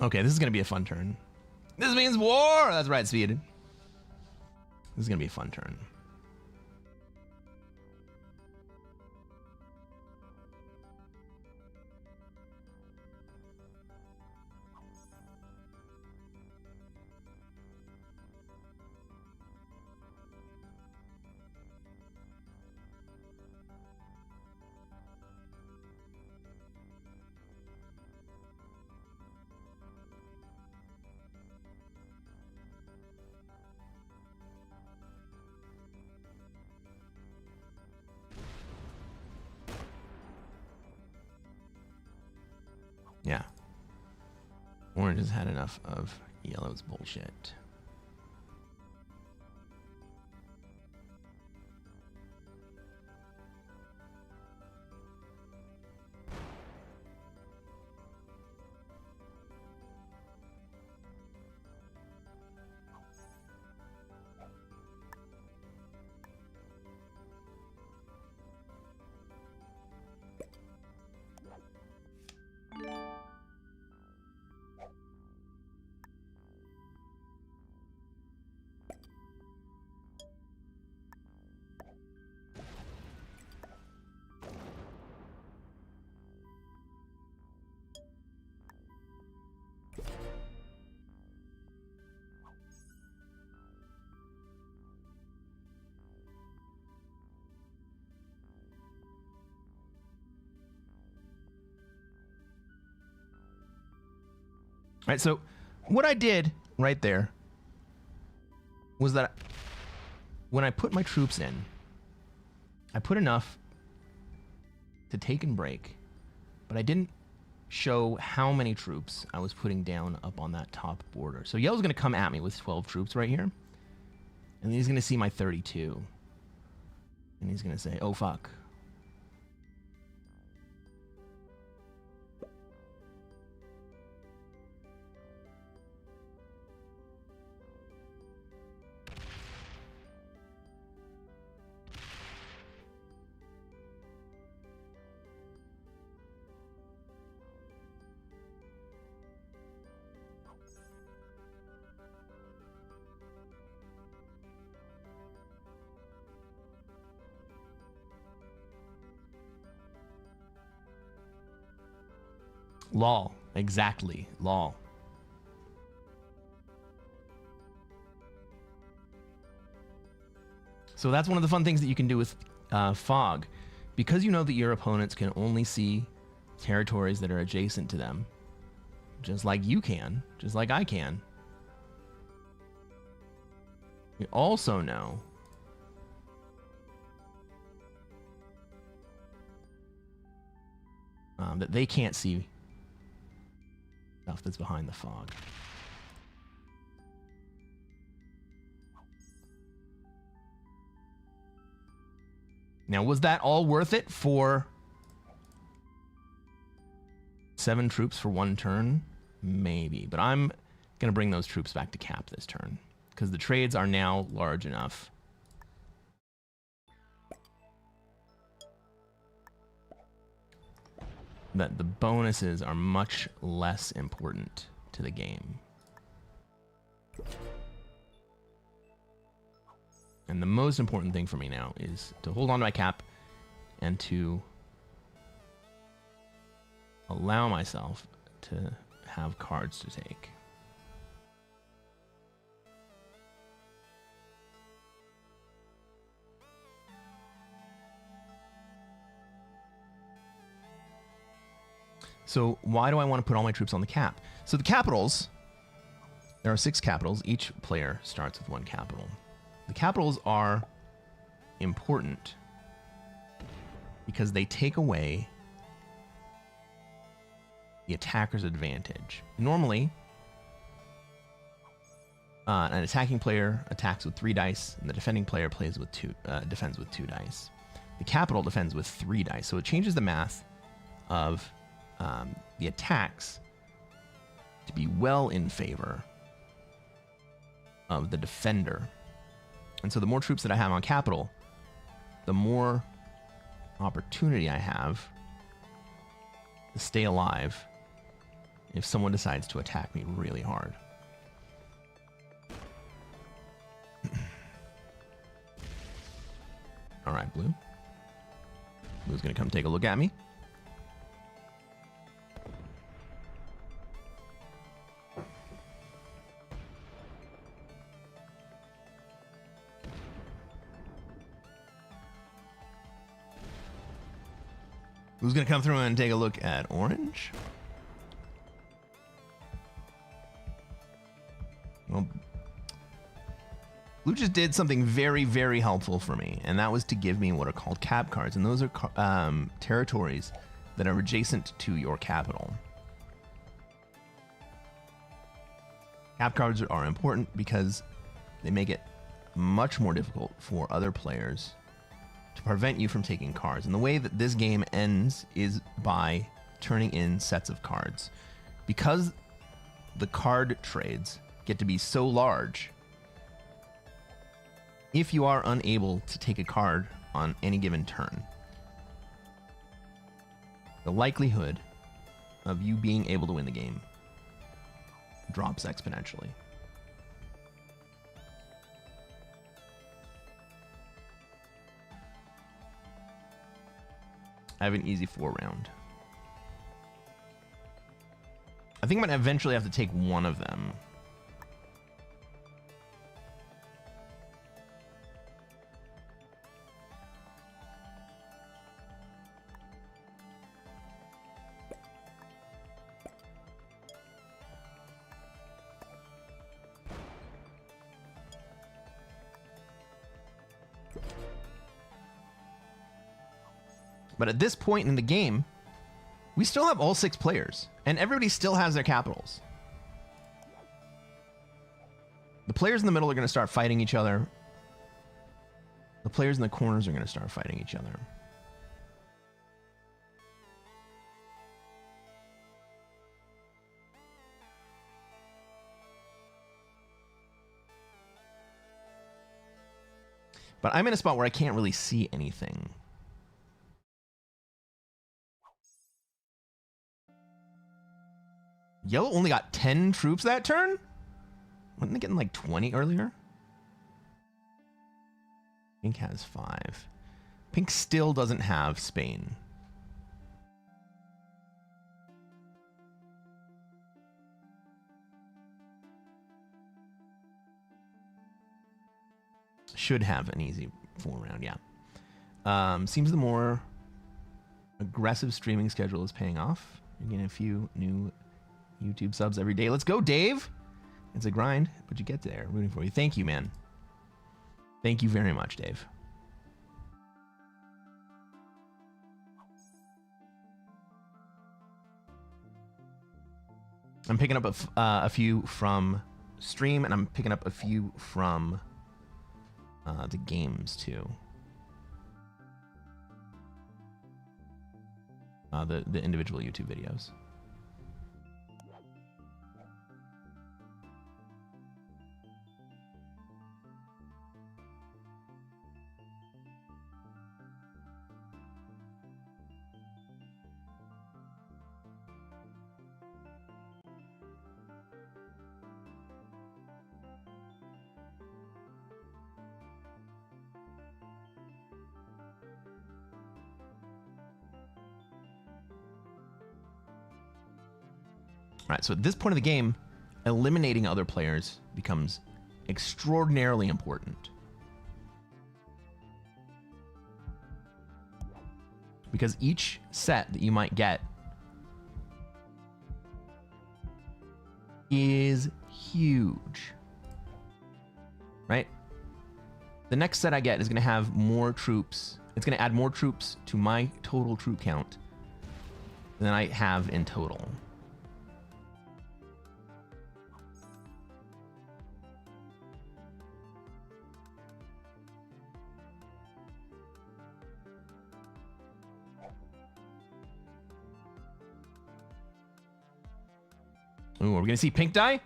Okay, this is going to be a fun turn. This means war! That's right, Speed. This is going to be a fun turn. Yeah. Orange has had enough of yellow's bullshit. All right, so what I did right there was that when I put my troops in, I put enough to take and break, but I didn't show how many troops I was putting down up on that top border. So Yellow's going to come at me with 12 troops right here, and then he's going to see my 32, and he's going to say, oh fuck. Lol. Exactly. Lol. So that's one of the fun things that you can do with fog. Because you know that your opponents can only see territories that are adjacent to them, just like you can, just like I can. We also know that they can't see stuff that's behind the fog. Now, was that all worth it for 7 troops for 1 turn? Maybe, but I'm going to bring those troops back to cap this turn because the trades are now large enough. That the bonuses are much less important to the game. And the most important thing for me now is to hold on to my cap and to allow myself to have cards to take. So why do I want to put all my troops on the cap? So the capitals, there are 6 capitals. Each player starts with 1 capital. The capitals are important because they take away the attacker's advantage. Normally, an attacking player attacks with 3 dice, and the defending player defends with 2 dice. The capital defends with 3 dice, so it changes the math of the attacks to be well in favor of the defender. And so the more troops that I have on capital, the more opportunity I have to stay alive if someone decides to attack me really hard. All right, Blue. Blue's going to come take a look at me. Who's going to come through and take a look at orange? Well, Blue just did something very, very helpful for me, and that was to give me what are called cap cards, and those are territories that are adjacent to your capital. Cap cards are important because they make it much more difficult for other players to prevent you from taking cards. And the way that this game ends is by turning in sets of cards. Because the card trades get to be so large, if you are unable to take a card on any given turn, the likelihood of you being able to win the game drops exponentially. I have an easy 4 round. I think I'm gonna eventually have to take one of them. But at this point in the game, we still have all 6 players, and everybody still has their capitals. The players in the middle are going to start fighting each other. The players in the corners are going to start fighting each other. But I'm in a spot where I can't really see anything. Yellow only got 10 troops that turn? Wasn't they getting like 20 earlier? Pink has 5. Pink still doesn't have Spain. Should have an easy 4-round, yeah. Seems the more aggressive streaming schedule is paying off. You're getting a few new YouTube subs every day. Let's go, Dave! It's a grind, but you get there. Rooting for you. Thank you, man. Thank you very much, Dave. I'm picking up a few from stream, and I'm picking up a few from the games, too. The individual YouTube videos. Alright, so at this point of the game, eliminating other players becomes extraordinarily important. Because each set that you might get is huge. Right? The next set I get is going to have more troops. It's going to add more troops to my total troop count than I have in total. Ooh, are we going to see pink die?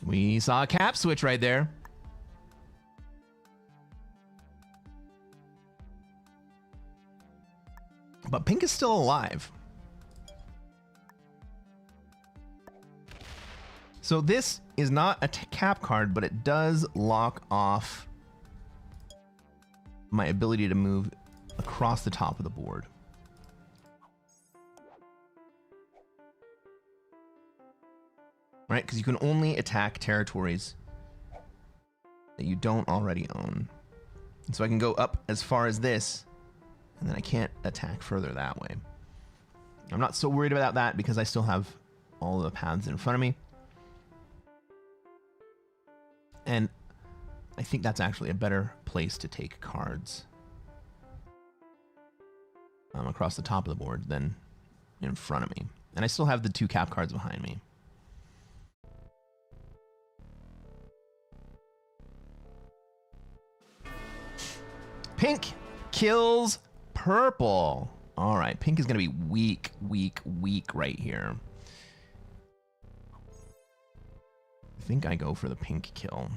We saw a cap switch right there. But pink is still alive. So this is not a cap card, but it does lock off my ability to move across the top of the board. Right? Because you can only attack territories that you don't already own. And so I can go up as far as this, and then I can't attack further that way. I'm not so worried about that because I still have all the paths in front of me. And I think that's actually a better place to take cards across the top of the board than in front of me. And I still have the 2 cap cards behind me. Pink kills purple. All right, pink is going to be weak right here. I think I go for the pink kill.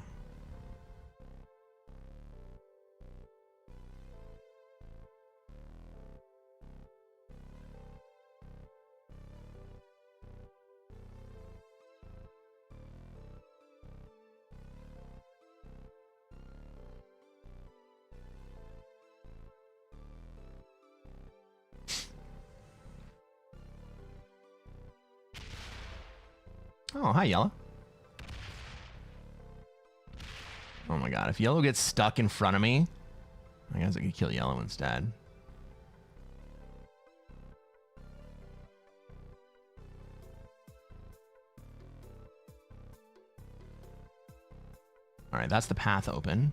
Oh, hi, yellow. Oh my god, if yellow gets stuck in front of me, I guess I could kill yellow instead. Alright, that's the path open.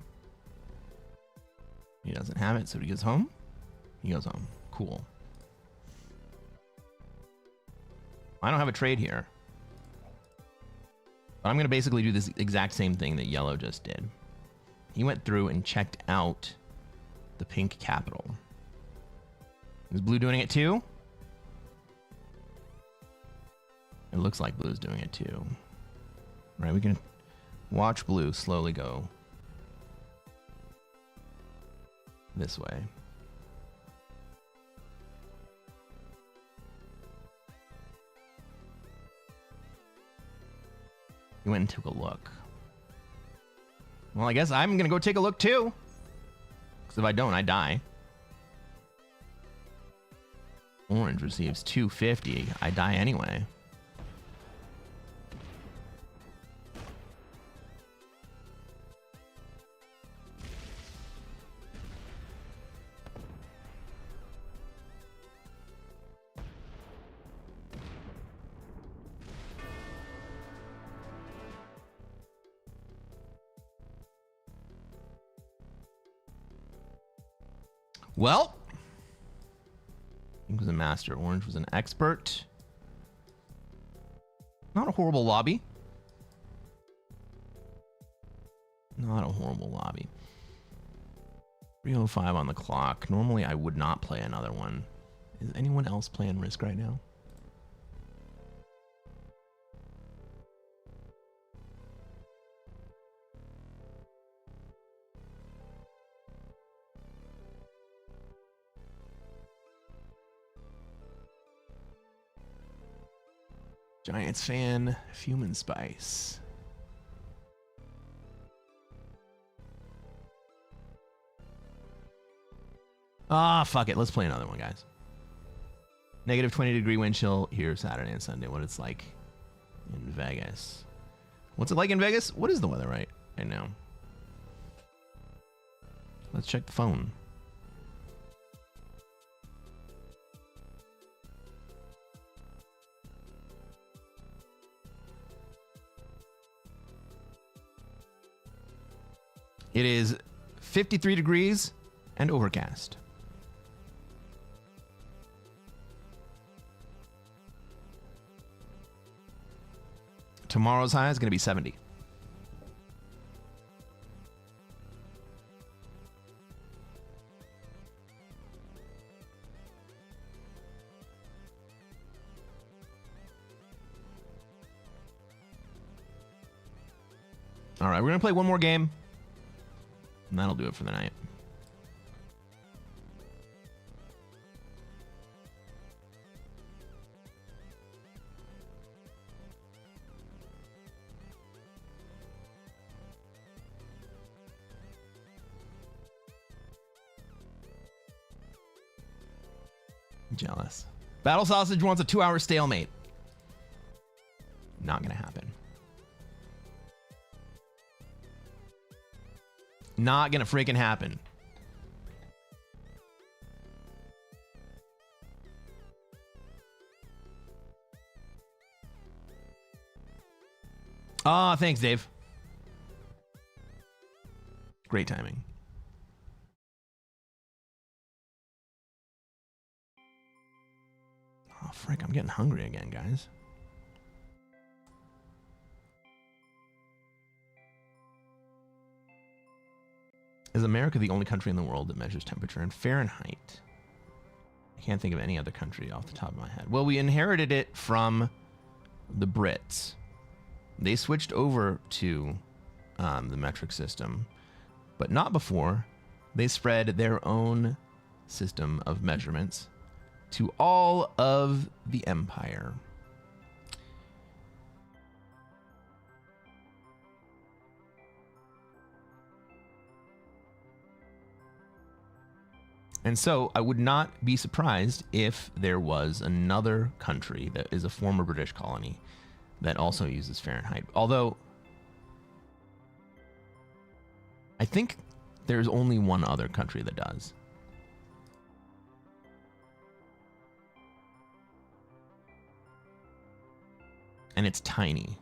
He doesn't have it, so he goes home. He goes home. Cool. I don't have a trade here. But I'm going to basically do this exact same thing that yellow just did. He went through and checked out the pink capital. Is blue doing it too? It looks like blue's doing it too. Right, we can watch blue slowly go this way. He went and took a look. Well, I guess I'm going to go take a look too. Because if I don't, I die. Orange receives 250. I die anyway. Well, pink was a master. Orange was an expert. Not a horrible lobby. Not a horrible lobby. 3:05 on the clock. Normally, I would not play another one. Is anyone else playing Risk right now? Giants fan, Human Spice. Ah, fuck it. Let's play another one, guys. Negative 20-degree wind chill here Saturday and Sunday. What it's like in Vegas. What's it like in Vegas? What is the weather right now? Let's check the phone. It is 53 degrees and overcast. Tomorrow's high is going to be 70. All right, we're going to play one more game. And that'll do it for the night. Jealous. Battle Sausage wants a 2-hour stalemate. Not gonna happen. Not gonna freaking happen. Ah, thanks, Dave. Great timing. Oh, frick, I'm getting hungry again, guys. Is America the only country in the world that measures temperature in Fahrenheit? I can't think of any other country off the top of my head. Well, we inherited it from the Brits. They switched over to the metric system, but not before they spread their own system of measurements to all of the empire. And so I would not be surprised if there was another country that is a former British colony that also uses Fahrenheit. Although I think there's only one other country that does. And it's tiny.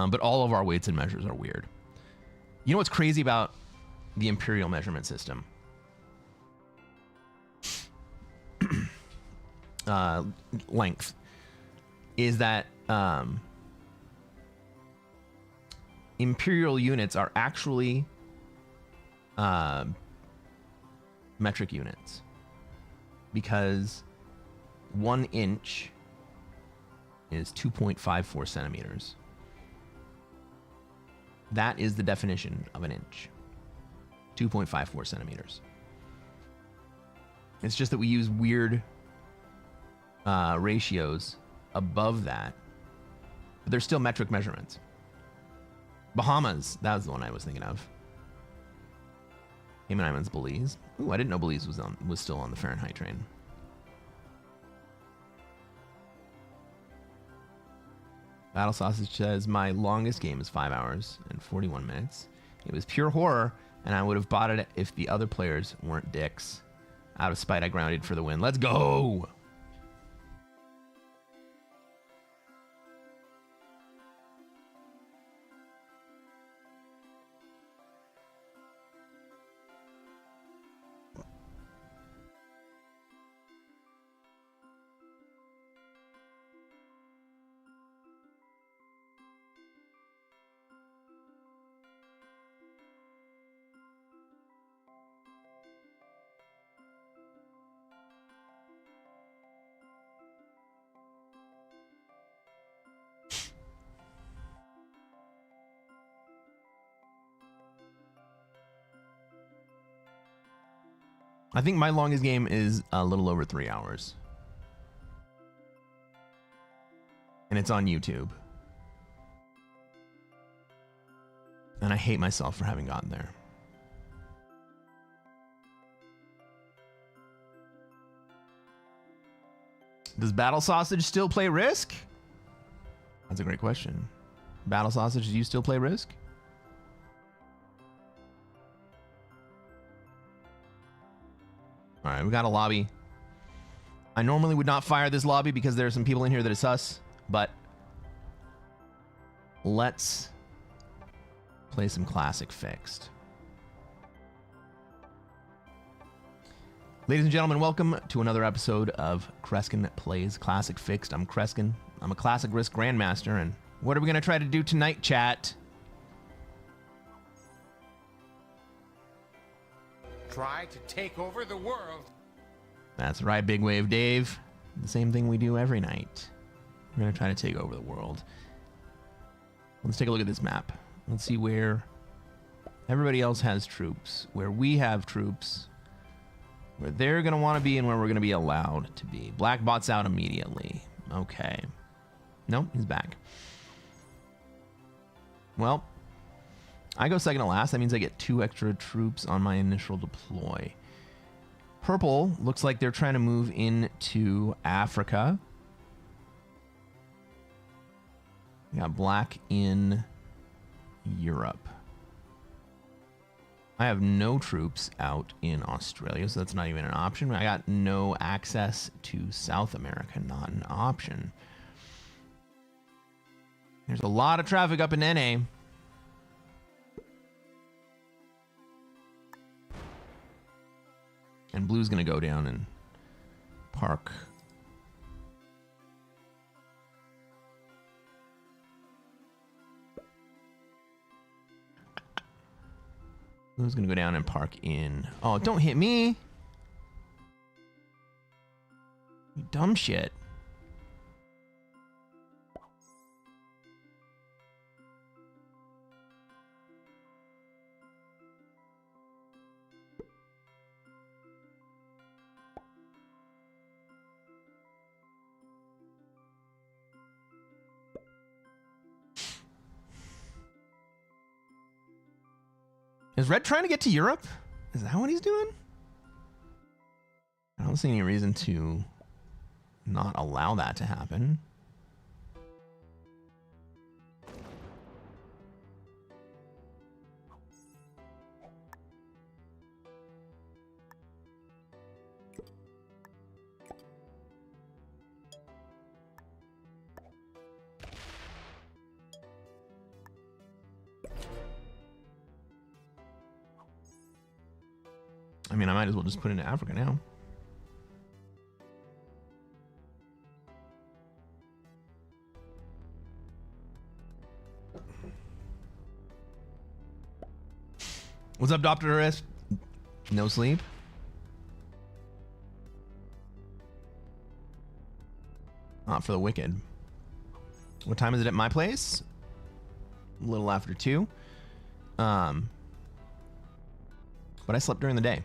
But all of our weights and measures are weird. You know what's crazy about the imperial measurement system? Length. Is that imperial units are actually metric units. Because 1 inch is 2.54 centimeters. That is the definition of an inch. 2.54 centimeters. It's just that we use weird ratios above that. But they're still metric measurements. Bahamas, that was the one I was thinking of. Cayman Islands, Belize. Ooh, I didn't know Belize was still on the Fahrenheit train. Battle Sausage says, my longest game is 5 hours and 41 minutes. It was pure horror, and I would have bought it if the other players weren't dicks. Out of spite, I grounded for the win. Let's go! I think my longest game is a little over 3 hours. And it's on YouTube. And I hate myself for having gotten there. Does Battle Sausage still play Risk? That's a great question. Battle Sausage, do you still play Risk? All right, we got a lobby. I normally would not fire this lobby because there are some people in here that are sus, but let's play some Classic Fixed. Ladies and gentlemen, welcome to another episode of Cresquin Plays Classic Fixed. I'm Cresquin. I'm a Classic Risk Grandmaster, and what are we going to try to do tonight, chat? Try to take over the world. That's right, Big Wave Dave. The same thing we do every night. We're going to try to take over the world. Let's take a look at this map. Let's see where everybody else has troops, where we have troops, where they're going to want to be, and where we're going to be allowed to be. Black bot's out immediately. Okay. Nope, he's back. Well, I go second to last. That means I get 2 extra troops on my initial deploy. Purple looks like they're trying to move into Africa. We got black in Europe. I have no troops out in Australia, so that's not even an option. I got no access to South America, not an option. There's a lot of traffic up in NA. And blue's going to go down and park. Blue's going to go down and park in. Oh, don't hit me. You dumb shit. Is Red trying to get to Europe? Is that what he's doing? I don't see any reason to not allow that to happen. mean, I might as well just put it into Africa now. What's up, Dr. S? No sleep? Not for the wicked. What time is it at my place? A little after 2. But I slept during the day.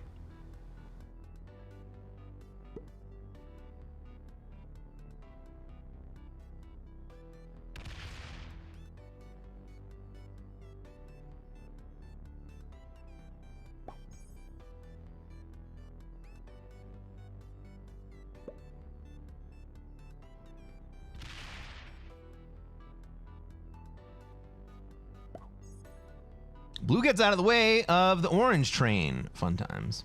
Blue gets out of the way of the orange train. Fun times.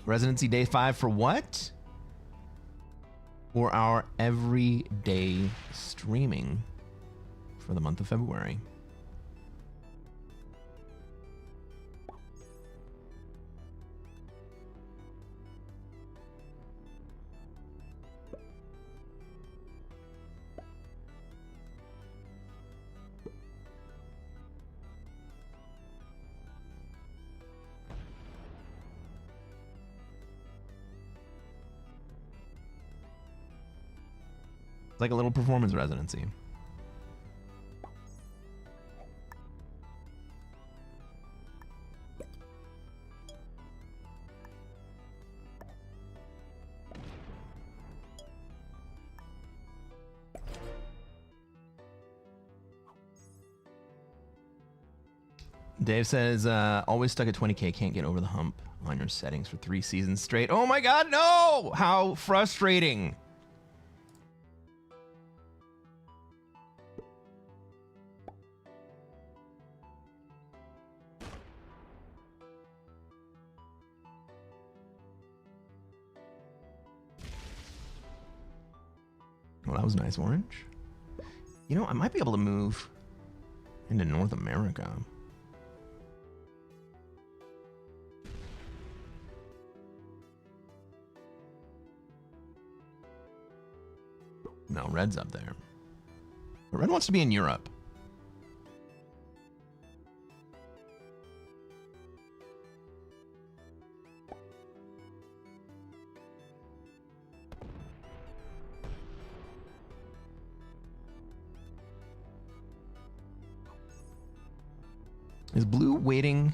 Residency day 5 for what? For our everyday streaming for the month of February. Like a little performance residency. Dave says, always stuck at 20K, can't get over the hump on your settings for 3 seasons straight. Oh my God, no! How frustrating. Well, that was nice, orange. You know, I might be able to move into North America. No, red's up there. But red wants to be in Europe. Is blue waiting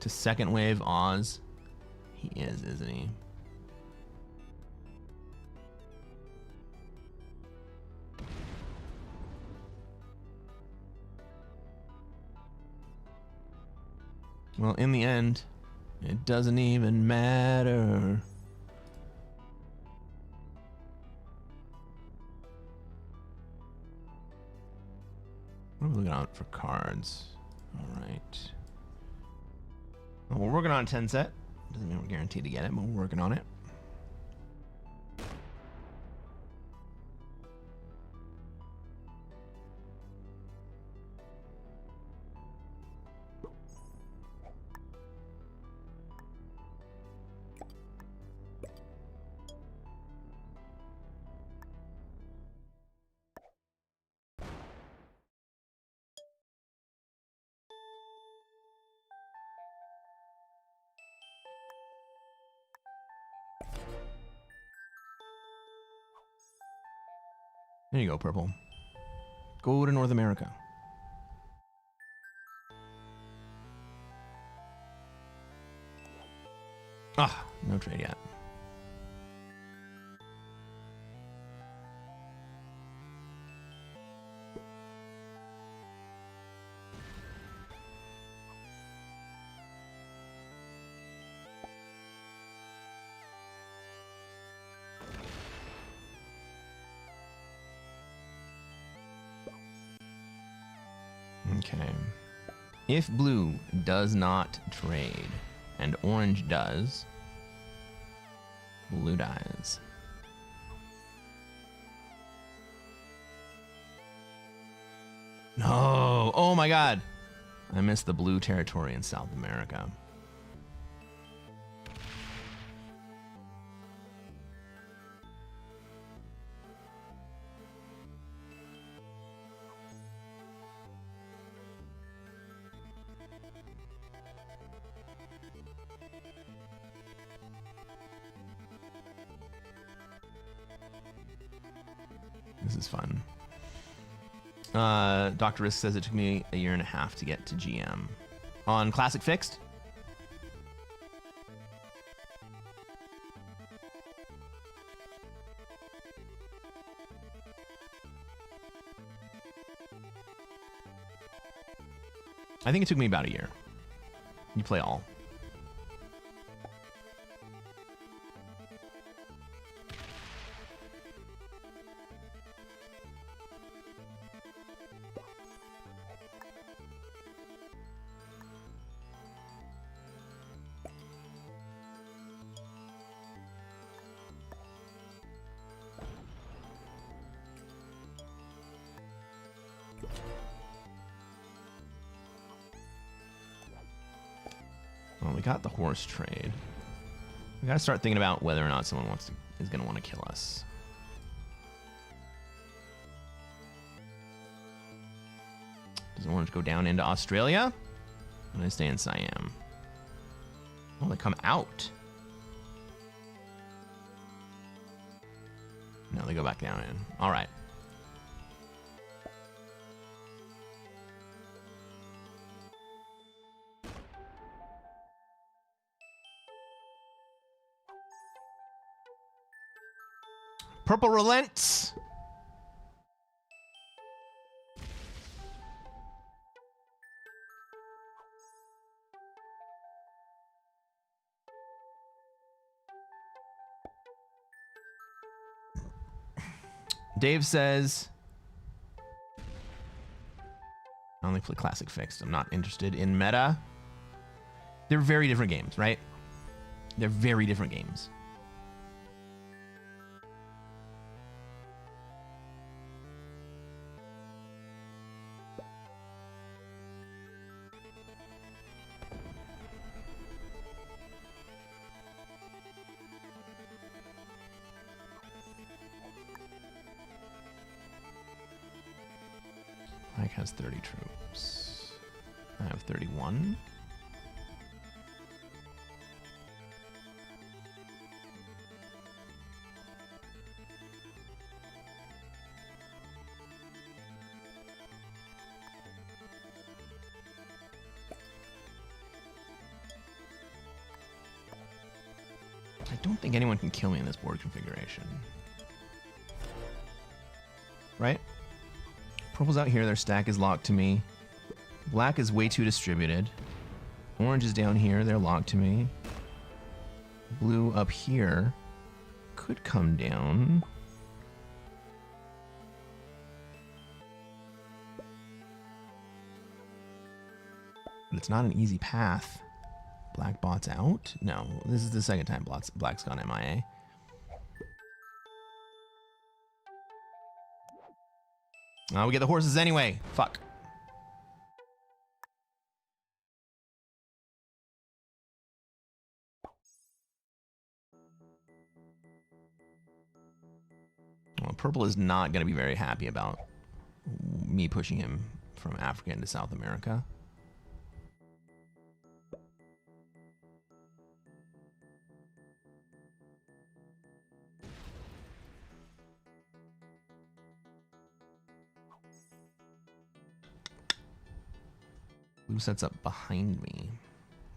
to second wave Oz? He is, isn't he? Well, in the end, it doesn't even matter. What are we looking out for cards? All right. Well, we're working on a 10 set. Doesn't mean we're guaranteed to get it, but we're working on it. There you go, purple. Go to North America. Ah, no trade yet. Okay. If blue does not trade and orange does, blue dies. No! Oh my God! I missed the blue territory in South America. This is fun. Dr. Risk says it took me a year and a half to get to GM. On Classic Fixed? I think it took me about a year. You play all. Well, we got the horse trade. We gotta start thinking about whether or not someone is gonna want to kill us. Does Orange go down into Australia? I'm gonna stay in Siam. Oh, they come out. No, they go back down in. All right. Purple relents. Dave says, I only play Classic Fixed. I'm not interested in meta. They're very different games, right? They're very different games. Black has 30 troops. I have 31. I don't think anyone can kill me in this board configuration. Right? Purple's out here, their stack is locked to me. Black is way too distributed. Orange is down here, they're locked to me. Blue up here could come down. But it's not an easy path. Black bot's out? No, this is the second time Black's gone MIA. We get the horses anyway. Fuck. Well, Purple is not going to be very happy about me pushing him from Africa into South America. Blue sets up behind me.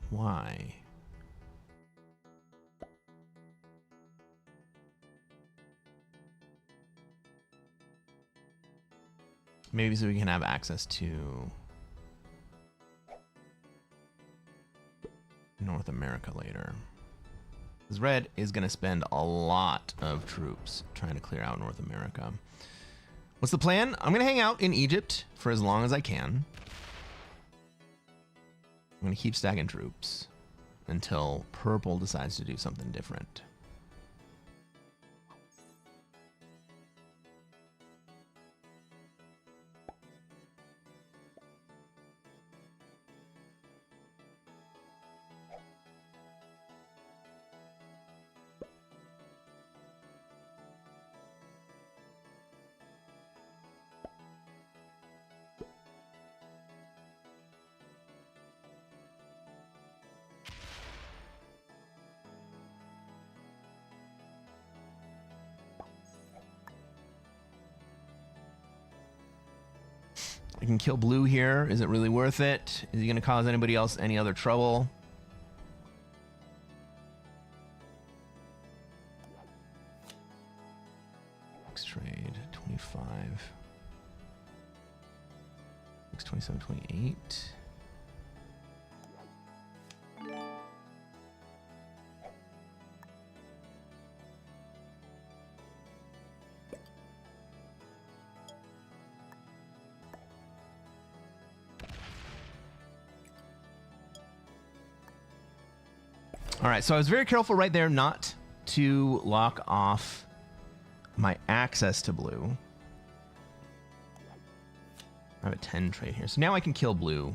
Why? Maybe so we can have access to North America later. Because Red is going to spend a lot of troops trying to clear out North America. What's the plan? I'm going to hang out in Egypt for as long as I can. I'm going to keep stacking troops until Purple decides to do something different. I can kill blue here. Is it really worth it? Is he going to cause anybody else any other trouble? Next trade, 25. 27, 28. All right, so I was very careful right there not to lock off my access to blue. I have a 10 trade here. So now I can kill blue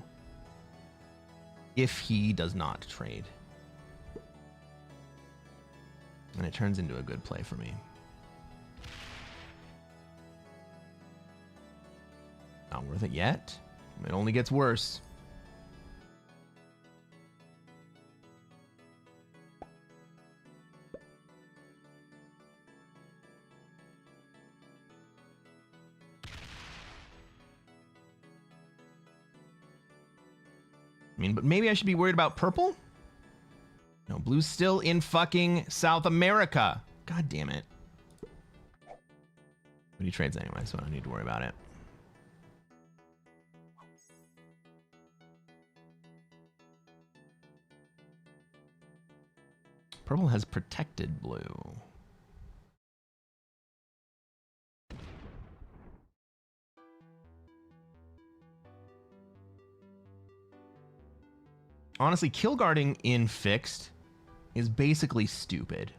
if he does not trade. And it turns into a good play for me. Not worth it yet. It only gets worse. I mean, but maybe I should be worried about purple? No, blue's still in fucking South America. God damn it. But he trades anyway, so I don't need to worry about it. Purple has protected blue. Honestly, kill guarding in fixed is basically stupid.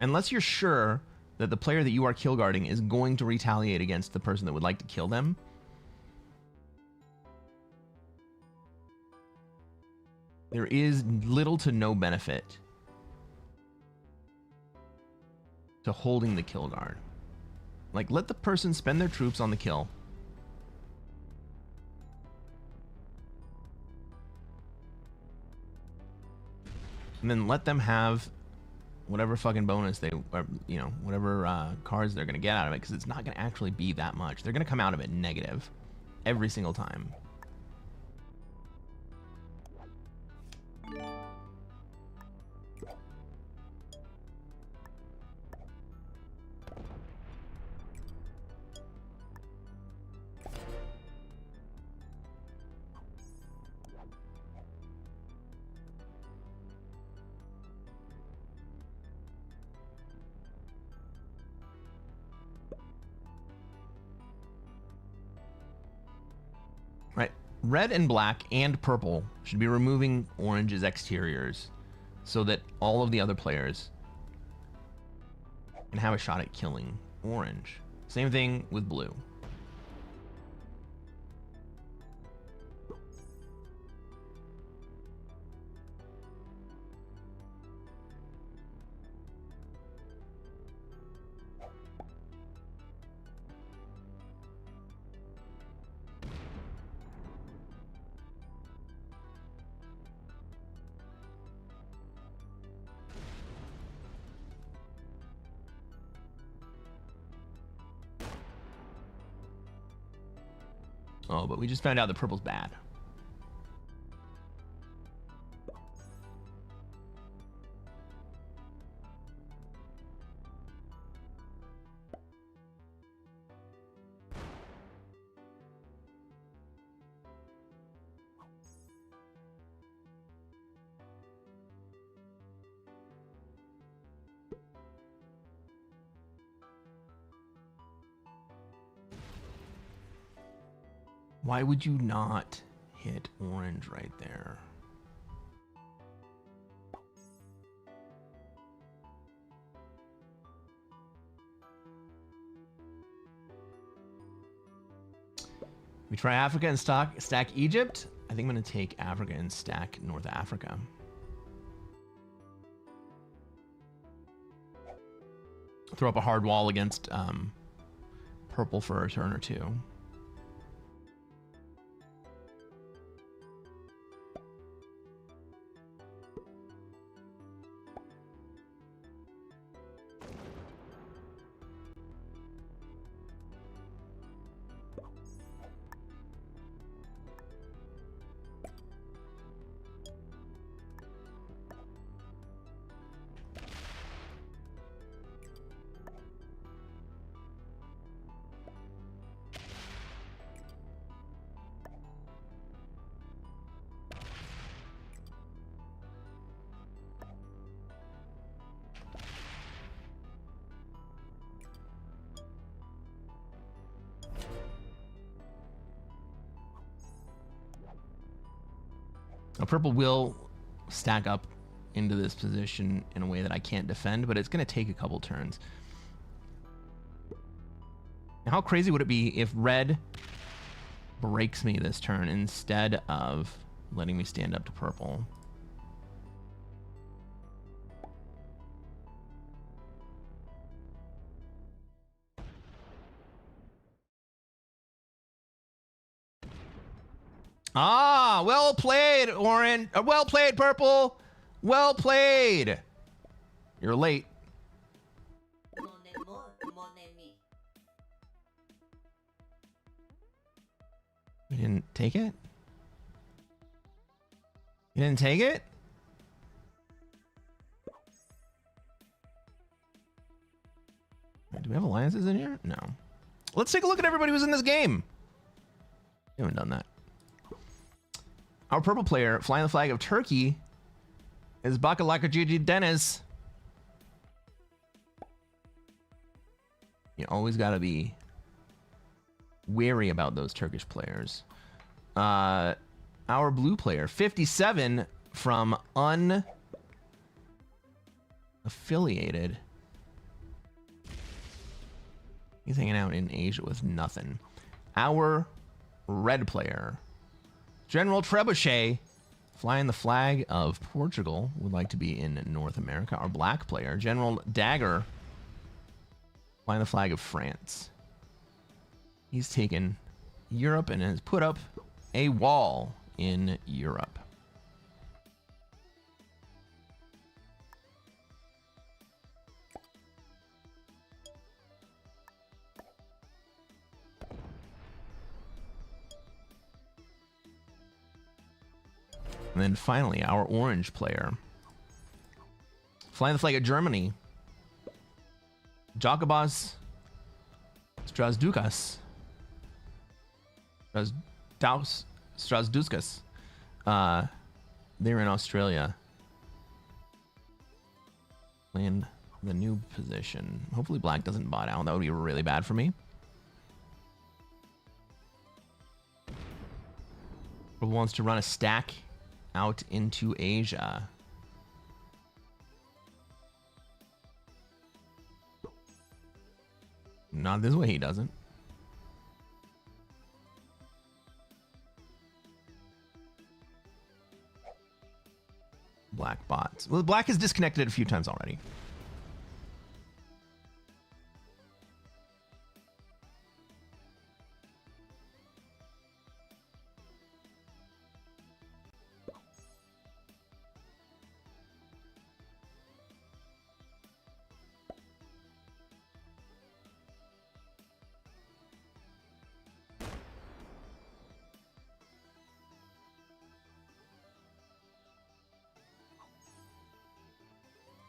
Unless you're sure that the player that you are kill guarding is going to retaliate against the person that would like to kill them. There is little to no benefit to holding the kill guard. Like, let the person spend their troops on the kill. And then let them have whatever fucking bonus they, or, you know, whatever cards they're going to get out of it, because it's not going to actually be that much. They're going to come out of it negative every single time. Right, red and black and purple should be removing orange's exteriors so that all of the other players can have a shot at killing orange. Same thing with blue. Oh, but we just found out that purple's bad. Why would you not hit orange right there? We try Africa and stack Egypt. I think I'm going to take Africa and stack North Africa. Throw up a hard wall against purple for a turn or two. A purple will stack up into this position in a way that I can't defend, but it's going to take a couple turns. Now, how crazy would it be if red breaks me this turn instead of letting me stand up to purple? Ah, well played, orange. Well played, purple. Well played. You're late. You didn't take it? You didn't take it? Wait, do we have alliances in here? No. Let's take a look at everybody who's in this game. We haven't done that. Our purple player flying the flag of Turkey is Bakalakajiji Deniz. You always got to be wary about those Turkish players. Our blue player, 57 from unaffiliated. He's hanging out in Asia with nothing. Our red player, General Trebuchet, flying the flag of Portugal, would like to be in North America. Our black player, General Dagger, flying the flag of France. He's taken Europe and has put up a wall in Europe. And then finally, our orange player, flying the flag of Germany, Jakobas Strasdukas. Strasduskas. They're in Australia. Playing the new position. Hopefully black doesn't bot out. That would be really bad for me. Purple wants to run a stack out into Asia. Not this way, he doesn't. Black bots. Well, black has disconnected a few times already.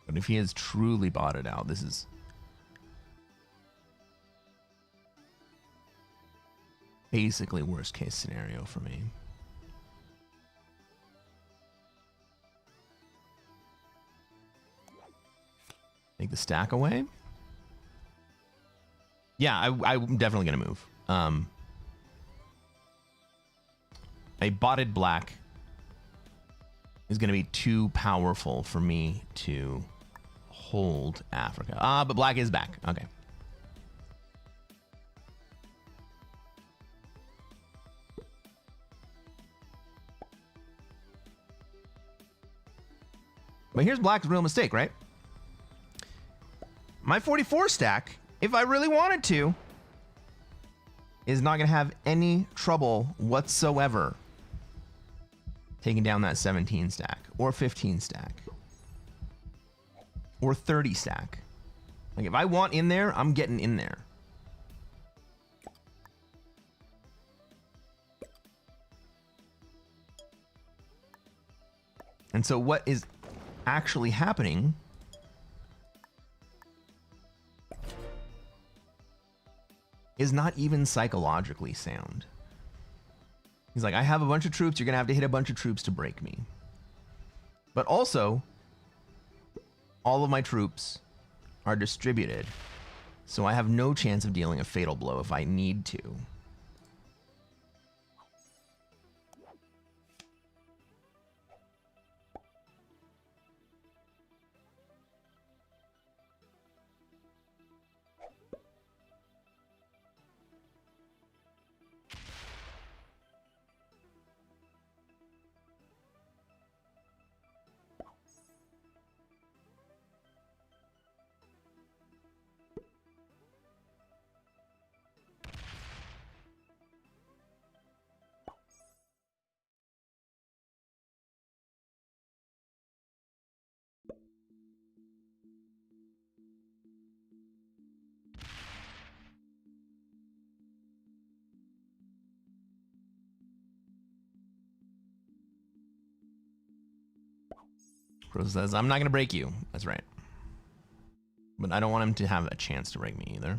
But if he has truly bought it out, this is basically worst case scenario for me. Take the stack away. Yeah, I'm definitely gonna move. A botted black is gonna be too powerful for me to hold Africa. But black is back. Okay. But here's black's real mistake, right? My 44 stack, if I really wanted to, is not going to have any trouble whatsoever taking down that 17 stack or 15 stack or 30 stack. Like, if I want in there, I'm getting in there. And so what is actually happening is not even psychologically sound. He's like, I have a bunch of troops, you're gonna have to hit a bunch of troops to break me. But also, all of my troops are distributed, so I have no chance of dealing a fatal blow if I need to. Crow says, I'm not going to break you. That's right. But I don't want him to have a chance to break me either.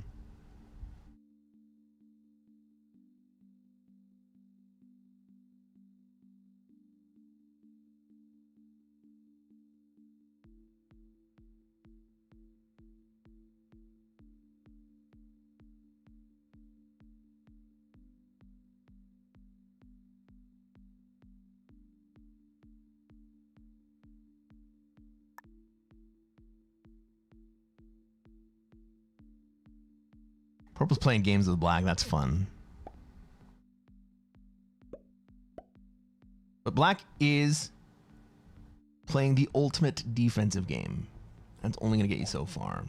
Purple's playing games with black. That's fun. But black is playing the ultimate defensive game. That's only going to get you so far.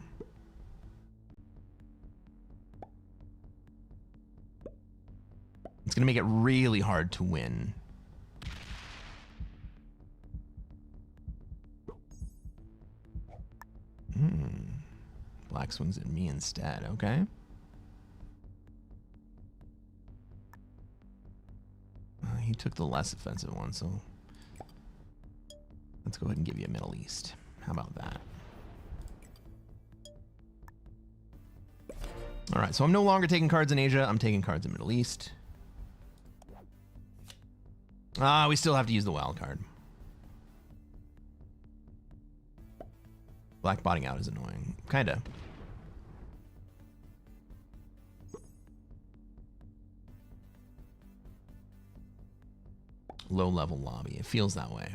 It's going to make it really hard to win. Black swings at me instead. Okay. He took the less offensive one, so let's go ahead and give you a Middle East. How about that? All right, so I'm no longer taking cards in Asia. I'm taking cards in Middle East. We still have to use the wild card. Black botting out is annoying. Kinda. Low-level lobby. It feels that way.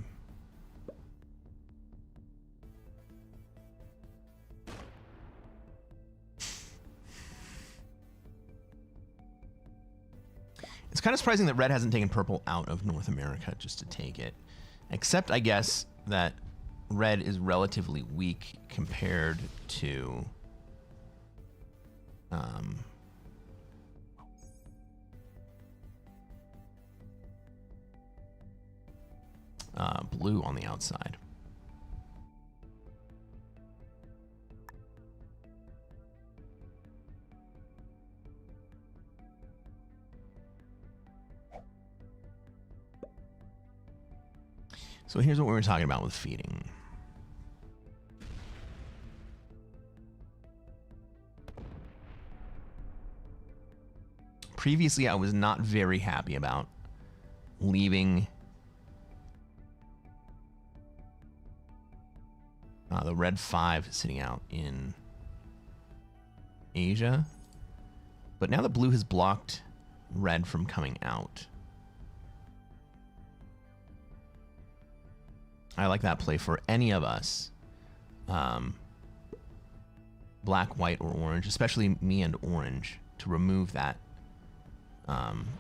It's kind of surprising that red hasn't taken purple out of North America just to take it. Except, I guess, that red is relatively weak compared to blue on the outside. So here's what we were talking about with feeding. Previously, I was not very happy about leaving the red 5 sitting out in Asia. But now that blue has blocked red from coming out, I like that play for any of us. Black, white, or orange, especially me and orange, to remove that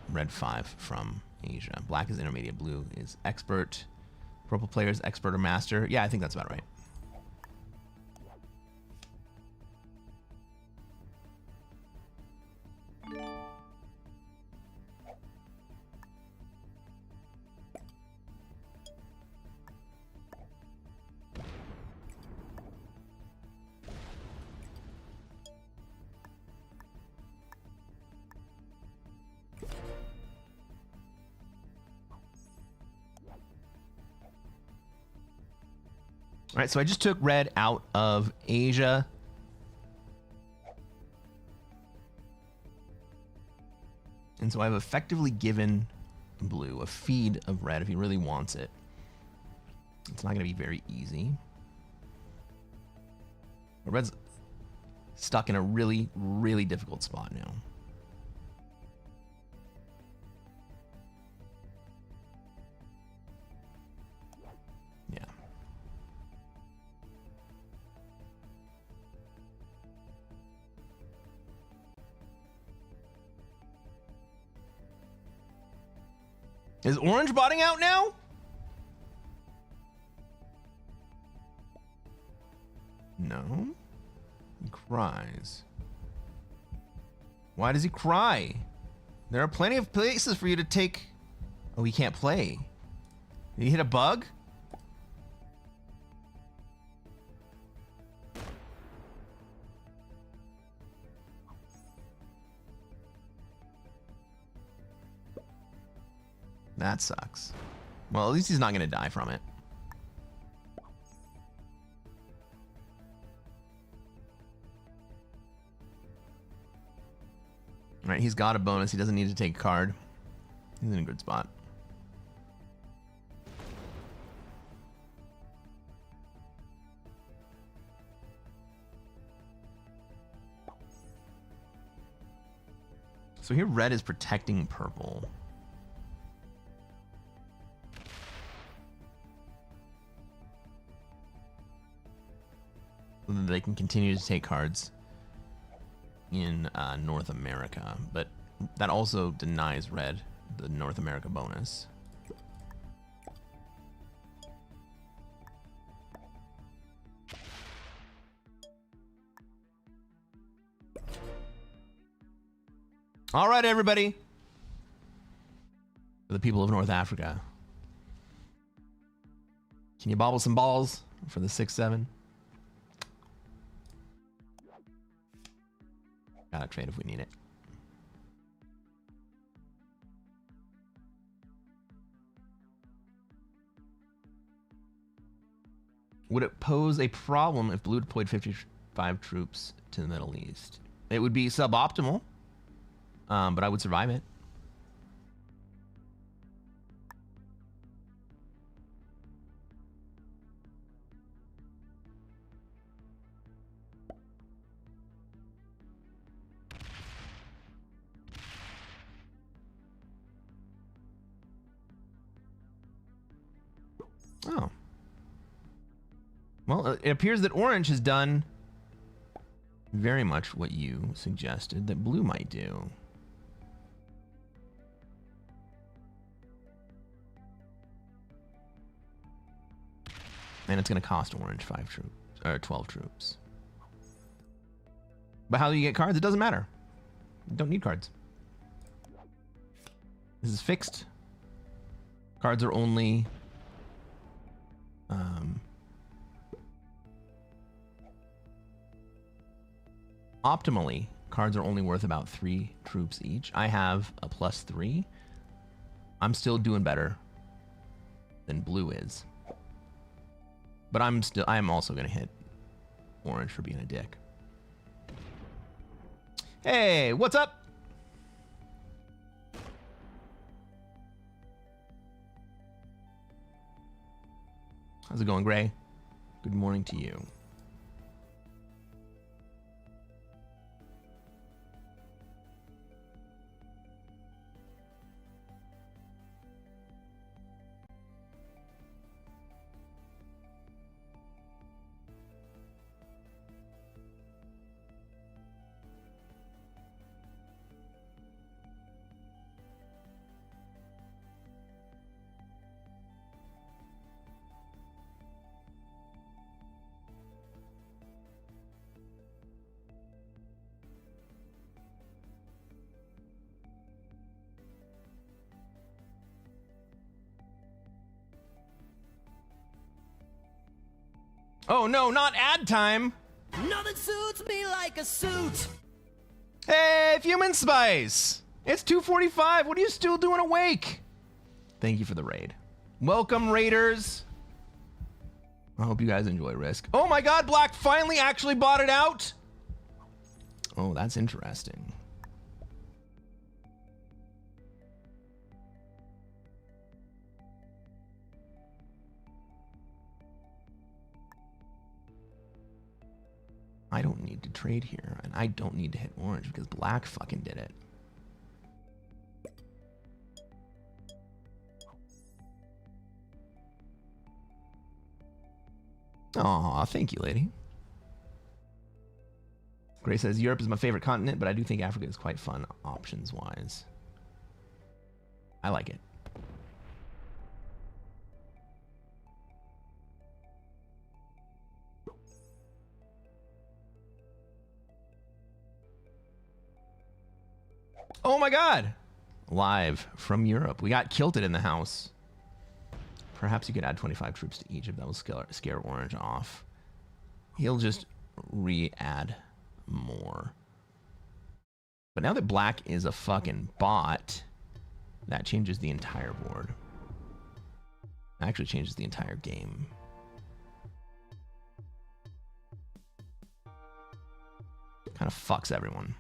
red 5 from Asia. Black is intermediate, blue is expert. Purple player is expert or master. Yeah, I think that's about right. All right, so I just took red out of Asia. And so I've effectively given blue a feed of red if he really wants it. It's not going to be very easy. But red's stuck in a really, really difficult spot now. Yeah. Is orange botting out now? No. He cries. Why does he cry? There are plenty of places for you to take. Oh, he can't play. Did he hit a bug? That sucks. Well, at least he's not going to die from it. All right, he's got a bonus. He doesn't need to take a card. He's in a good spot. So here red is protecting purple. So that they can continue to take cards in North America, but that also denies red the North America bonus. All right, everybody. For the people of North Africa. Can you bobble some balls for the 6-7? Gotta trade if we need it. Would it pose a problem if blue deployed 55 troops to the Middle East? It would be suboptimal. But I would survive it. Oh. Well, it appears that orange has done very much what you suggested that blue might do. And it's going to cost orange 5 troops, or 12 troops. But how do you get cards? It doesn't matter. You don't need cards. This is fixed. Cards are only... optimally, cards are only worth about 3 troops each. I have a +3. I'm still doing better than blue is. But I am also going to hit orange for being a dick. Hey, what's up? How's it going, Gray? Good morning to you. Oh no, not ad time! Nothing suits me like a suit. Hey, Human Spice! It's 2:45. What are you still doing awake? Thank you for the raid. Welcome, raiders. I hope you guys enjoy Risk. Oh my god, Black finally actually bought it out? Oh, that's interesting. I don't need to trade here, and I don't need to hit orange because black fucking did it. Aw, thank you, lady. Gray says, Europe is my favorite continent, but I do think Africa is quite fun options-wise. I like it. Oh my god! Live from Europe. We got Kilted in the house. Perhaps you could add 25 troops to each if that will scare orange off. He'll just re-add more. But now that black is a fucking bot, that changes the entire board. Actually changes the entire game. Kind of fucks everyone.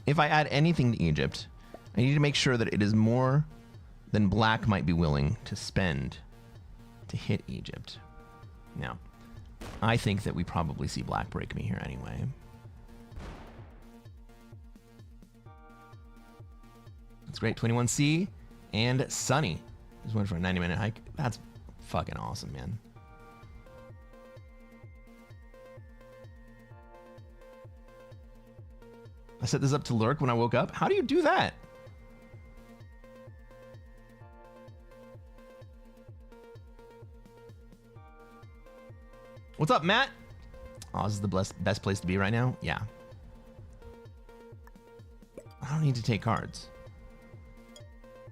if I add anything to Egypt, I need to make sure that it is more than black might be willing to spend to hit Egypt. Now, I think that we probably see black break me here anyway. That's great. 21C and Sunny. Just went for a 90-minute hike. That's fucking awesome, man. I set this up to lurk when I woke up. How do you do that? What's up, Matt? Oh, this is the best place to be right now? Yeah. I don't need to take cards.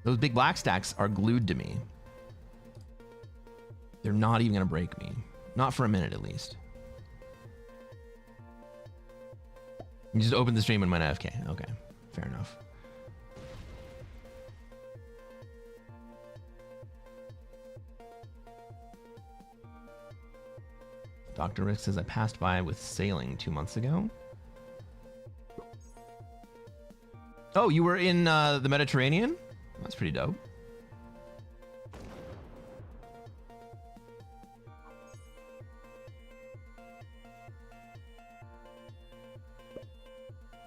Those big black stacks are glued to me. They're not even going to break me. Not for a minute, at least. You just opened the stream and went AFK. Okay, fair enough. Dr. Rick says I passed by with sailing 2 months ago. Oh, you were in the Mediterranean? That's pretty dope.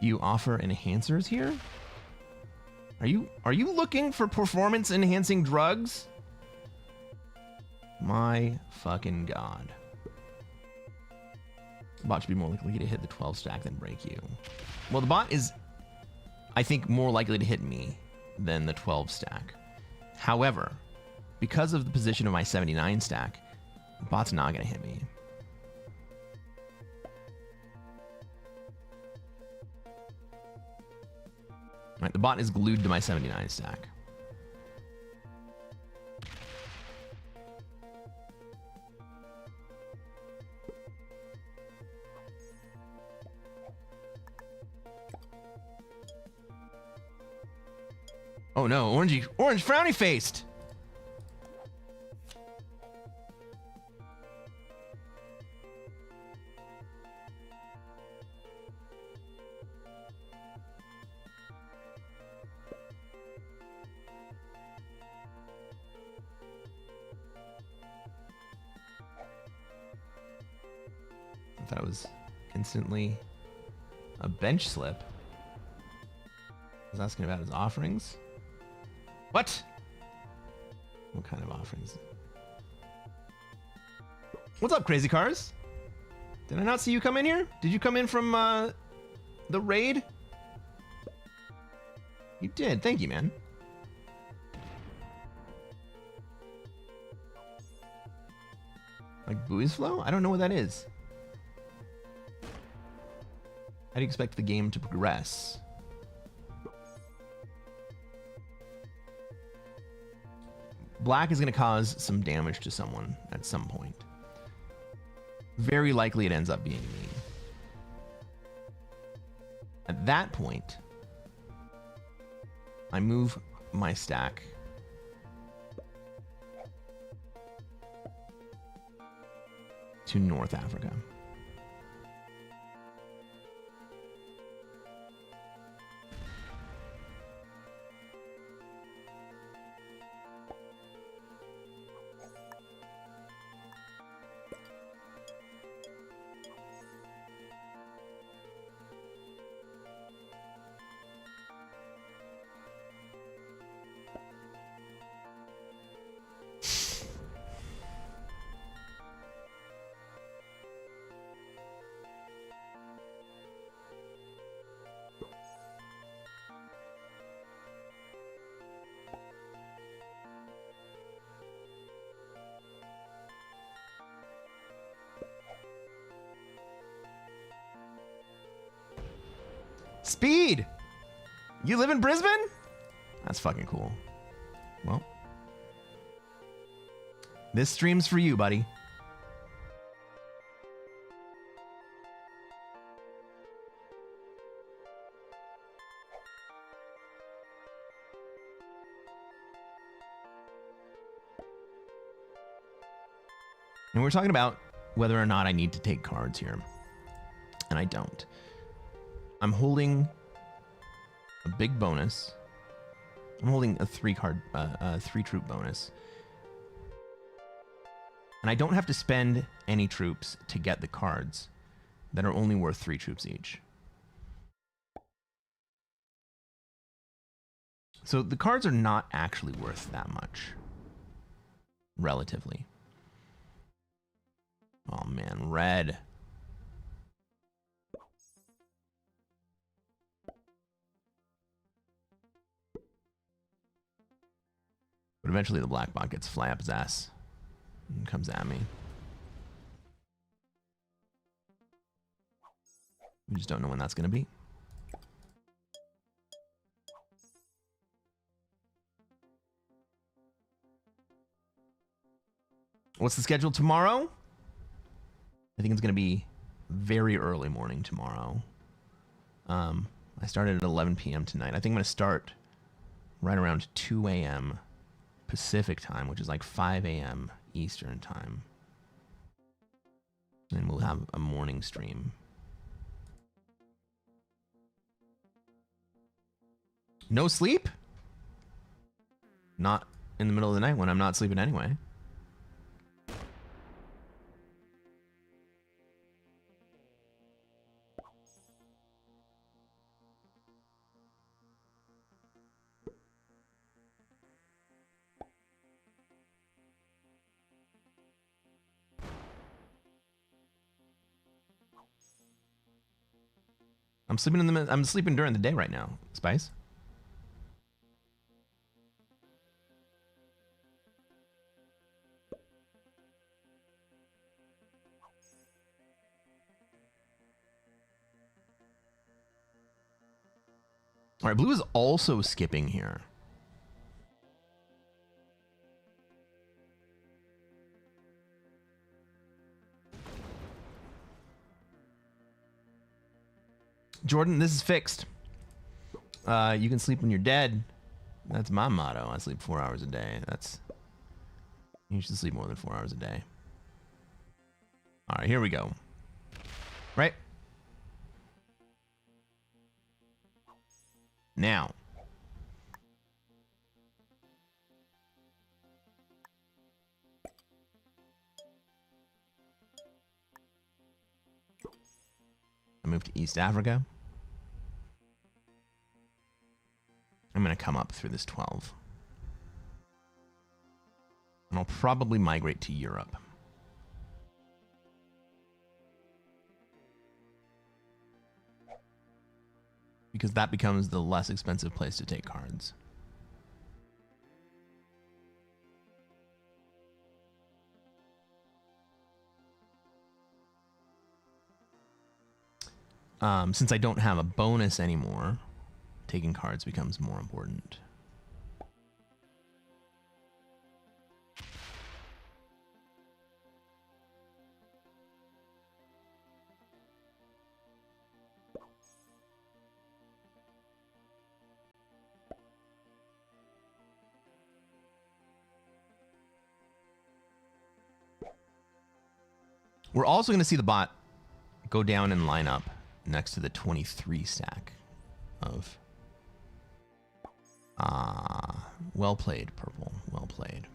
You offer enhancers here? Are you looking for performance enhancing drugs? My fucking god. The bot should be more likely to hit the 12 stack than break you. Well, the bot is, I think, more likely to hit me than the 12 stack. However, because of the position of my 79 stack, the bot's not going to hit me. Right, the bot is glued to my 79 stack. Oh no, orange frowny faced. I thought it was instantly a bench slip. I was asking about his offerings. What? What kind of offerings? What's up, Crazy Cars? Did I not see you come in here? Did you come in from the raid? You did. Thank you, man. Like Buoy's Flow? I don't know what that is. How do you expect the game to progress? Black is going to cause some damage to someone at some point. Very likely it ends up being me. At that point, I move my stack to North Africa. Speed! You live in Brisbane? That's fucking cool. Well, this stream's for you, buddy. And we're talking about whether or not I need to take cards here. And I don't. I'm holding a big bonus. I'm holding a 3-troop bonus. And I don't have to spend any troops to get the cards that are only worth 3 troops each. So the cards are not actually worth that much, relatively. Oh man, red. But eventually the black bot gets fly up his ass and comes at me. We just don't know when that's going to be. What's the schedule tomorrow? I think it's going to be very early morning tomorrow. I started at 11 p.m. tonight. I think I'm going to start right around 2 a.m. Pacific time, which is like 5 a.m. Eastern time. And we'll have a morning stream. No sleep? Not in the middle of the night when I'm not sleeping anyway. I'm sleeping during the day right now, Spice. All right, blue is also skipping here. Jordan, this is fixed. You can sleep when you're dead. That's my motto. I sleep 4 hours a day. You should sleep more than 4 hours a day. All right, here we go. Right? Now. I moved to East Africa. I'm going to come up through this 12. And I'll probably migrate to Europe. Because that becomes the less expensive place to take cards. Since I don't have a bonus anymore, taking cards becomes more important. We're also going to see the bot go down and line up next to the 23 stack of... well played, purple. Well played.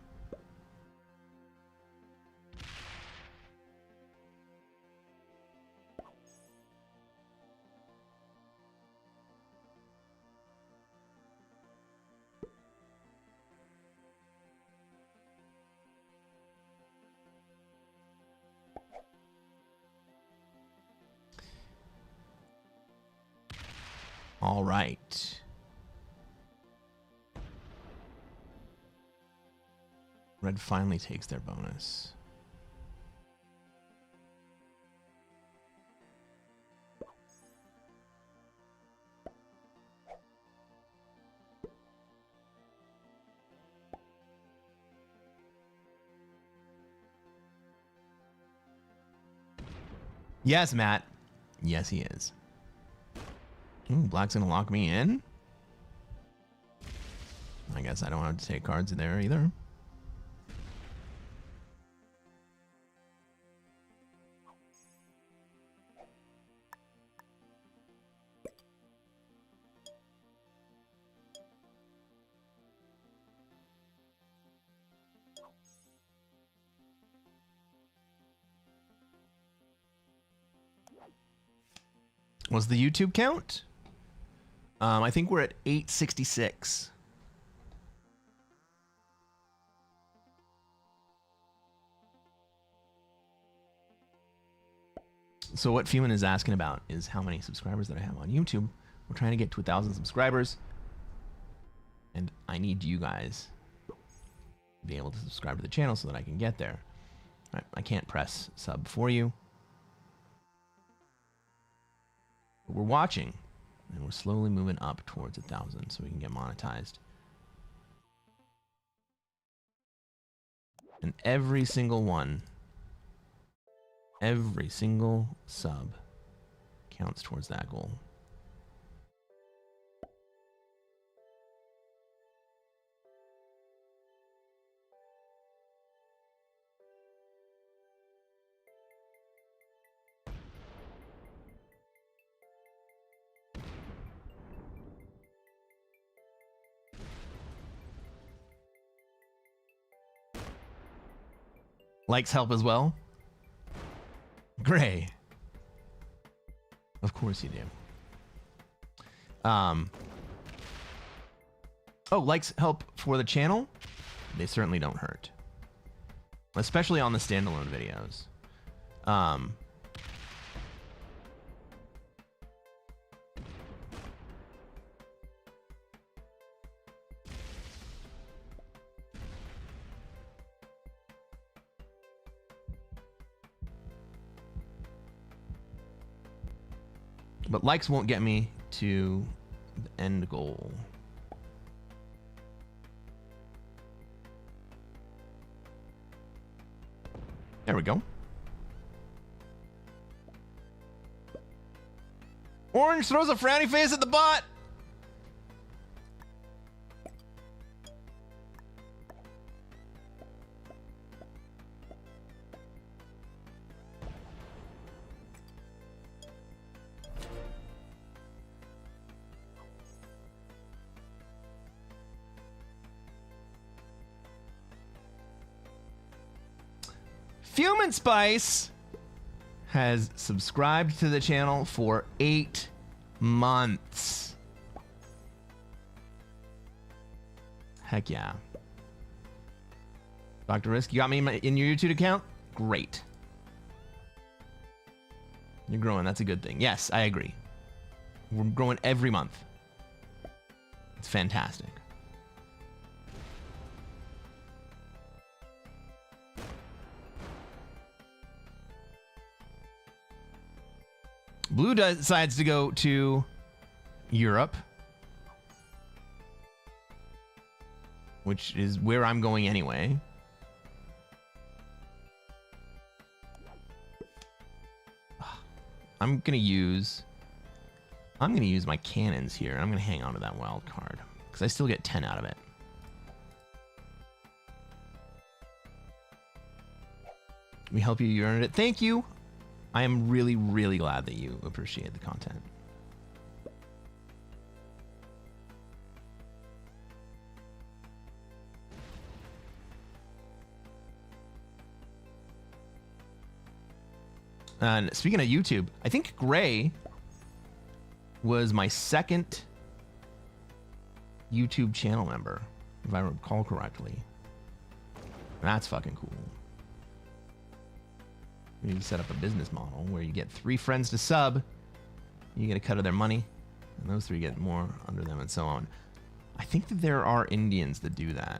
All right. Red finally takes their bonus. Yes, Matt. Yes, he is. Ooh, black's gonna lock me in. I guess I don't have to take cards there either. Was the YouTube count? I think we're at 866. So what Fuman is asking about is how many subscribers that I have on YouTube. We're trying to get to 1,000 subscribers. And I need you guys to be able to subscribe to the channel so that I can get there. All right, I can't press sub for you. But we're watching. And we're slowly moving up towards 1,000 so we can get monetized. And every single one, every single sub counts towards that goal. Likes help as well. Gray. Of course you do. Oh, likes help for the channel? They certainly don't hurt. Especially on the standalone videos. But likes won't get me to the end goal. There we go. Orange throws a frowny face at the bot. Human Spice has subscribed to the channel for 8 months. Heck yeah. Dr. Risk, you got me in your YouTube account? Great. You're growing. That's a good thing. Yes, I agree. We're growing every month. It's fantastic. Blue decides to go to Europe, which is where I'm going anyway. I'm gonna use my cannons here. I'm gonna hang on to that wild card because I still get 10 out of it. We help you, you earned it. Thank you. I am really, really glad that you appreciate the content. And speaking of YouTube, I think Gray was my second YouTube channel member, if I recall correctly. That's fucking cool. We need to set up a business model where you get 3 friends to sub, you get a cut of their money, and those 3 get more under them, and so on. I think that there are Indians that do that.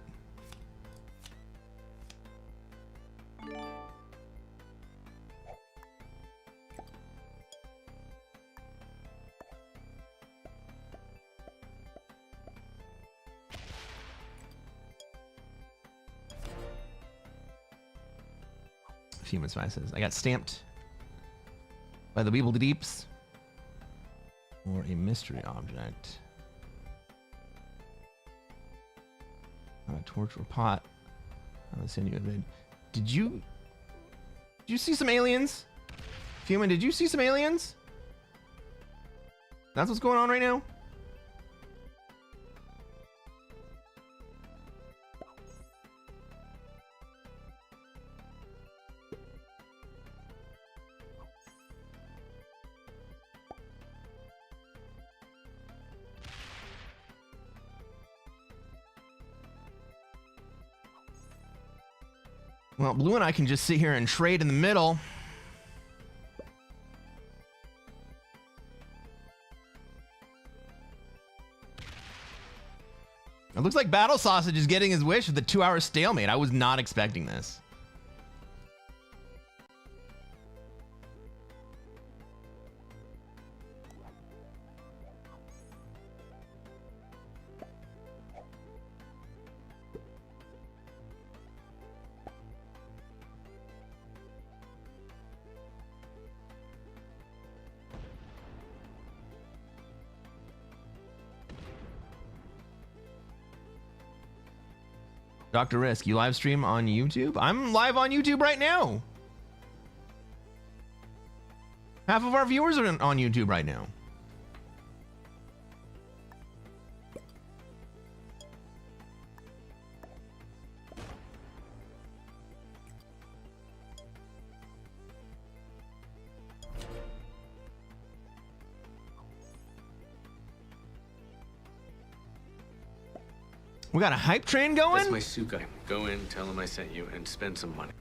Human Spy says, I got stamped by the Weeble Deeps or a mystery object. On a torch or pot. I'm gonna send you a vid. Did you see some aliens? Human, did you see some aliens? That's what's going on right now? Well, Blue and I can just sit here and trade in the middle. It looks like Battle Sausage is getting his wish with the 2-hour stalemate. I was not expecting this. Dr. Risk, you live stream on YouTube? I'm live on YouTube right now. Half of our viewers are on YouTube right now. We got a hype train going? That's my suit guy. Go in, tell him I sent you, and spend some money.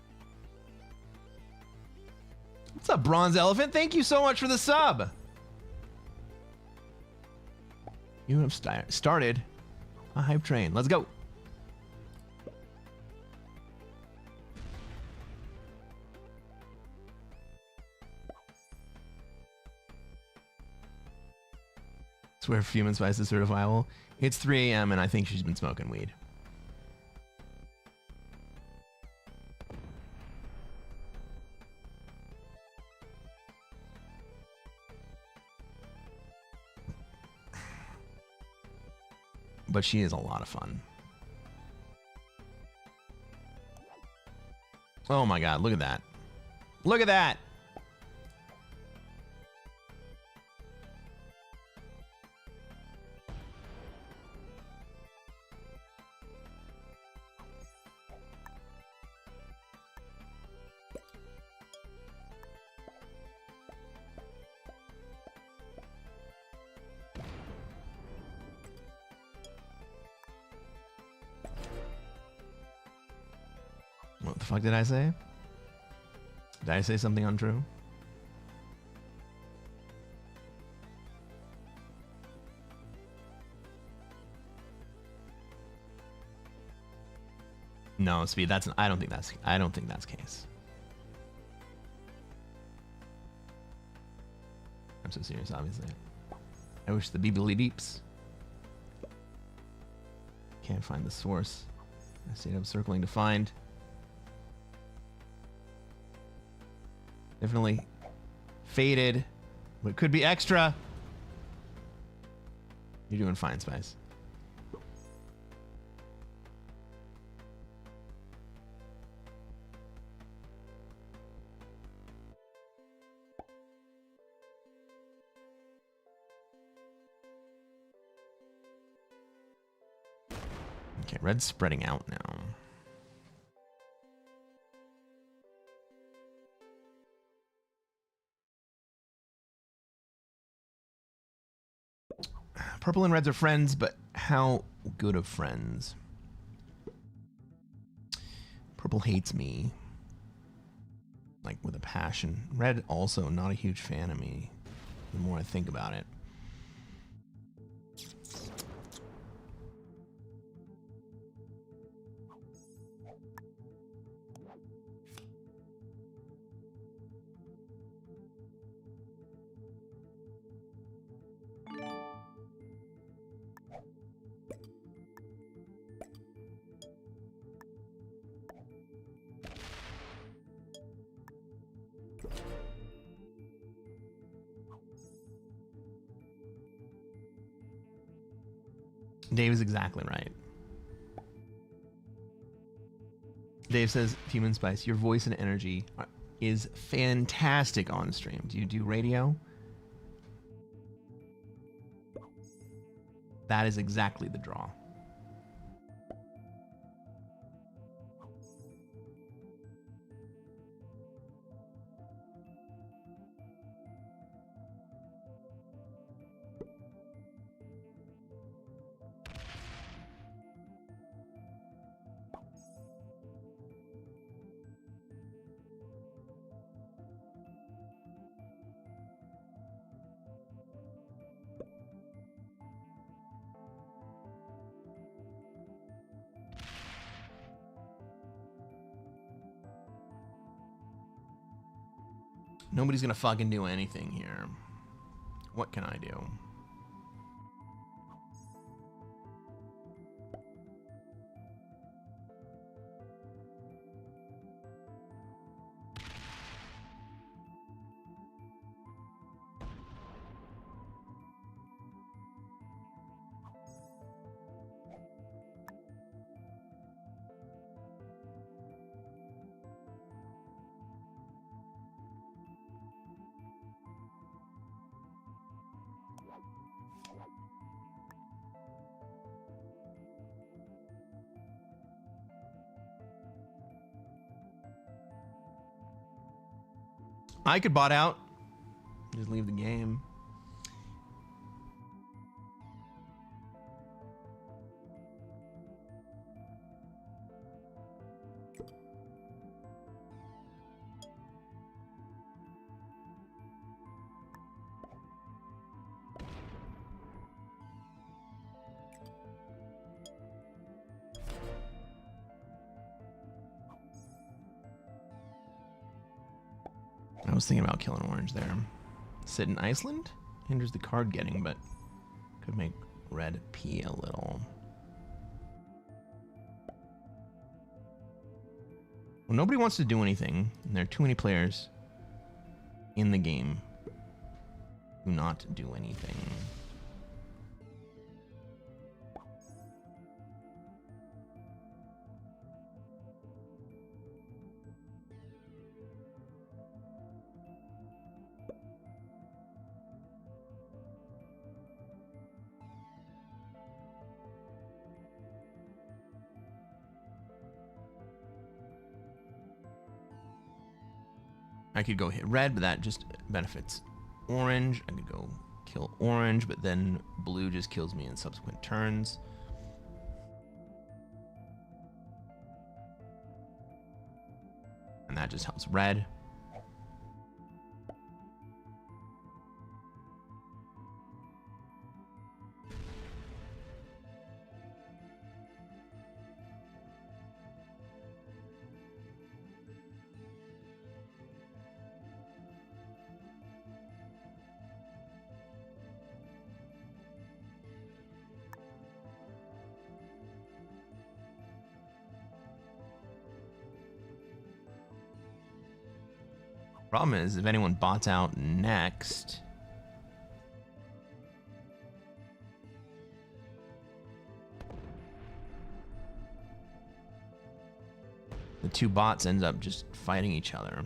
What's up, Bronze Elephant? Thank you so much for the sub. You have started a hype train. Let's go. Swear Human Spice is certifiable. It's 3 a.m. and I think she's been smoking weed. But she is a lot of fun. Oh my god, look at that. Look at that! What the fuck did I say? Did I say something untrue? No, Speed, I don't think that's the case. I'm so serious, obviously. I wish the beebly deeps. Can't find the source. I stayed up circling to find. Definitely faded, but could be extra. You're doing fine, Spice. Okay, red's spreading out now. Purple and reds are friends, but how good of friends? Purple hates me. Like, with a passion. Red also not a huge fan of me, the more I think about it. Dave is exactly right. Dave says, Human Spice, your voice and energy is fantastic on stream. Do you do radio? That is exactly the draw. Nobody's gonna fucking do anything here. What can I do? I could bot out. Just leave the game. I was thinking about killing orange there. Sit in Iceland? Hinders the card getting, but could make red pee a little. Well, nobody wants to do anything, and there are too many players in the game who not do anything. I could go hit red, but that just benefits orange. I could go kill orange, but then blue just kills me in subsequent turns. And that just helps red. Problem is, if anyone bots out next, the two bots end up just fighting each other.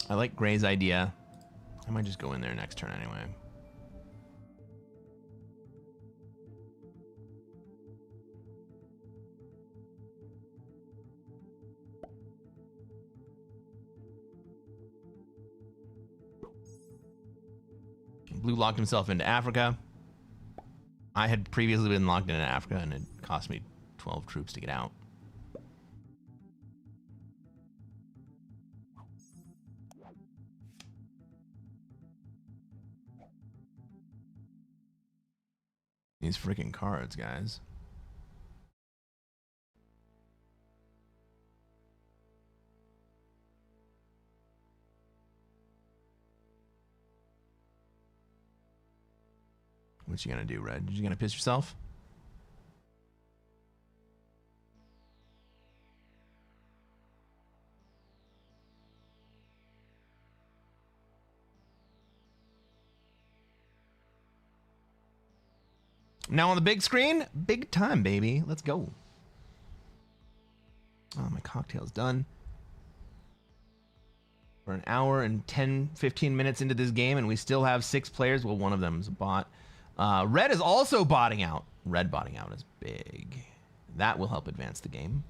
I like Gray's idea. I might just go in there next turn anyway. Blue locked himself into Africa. I had previously been locked into Africa, and it cost me 12 troops to get out. These freaking cards, guys. What you gonna do, Red? You gonna piss yourself? Now on the big screen, big time, baby. Let's go. Oh, my cocktail's done. We're an hour and 10, 15 minutes into this game, and we still have 6 players. Well, one of them is a bot. Red is also botting out. Red botting out is big. That will help advance the game.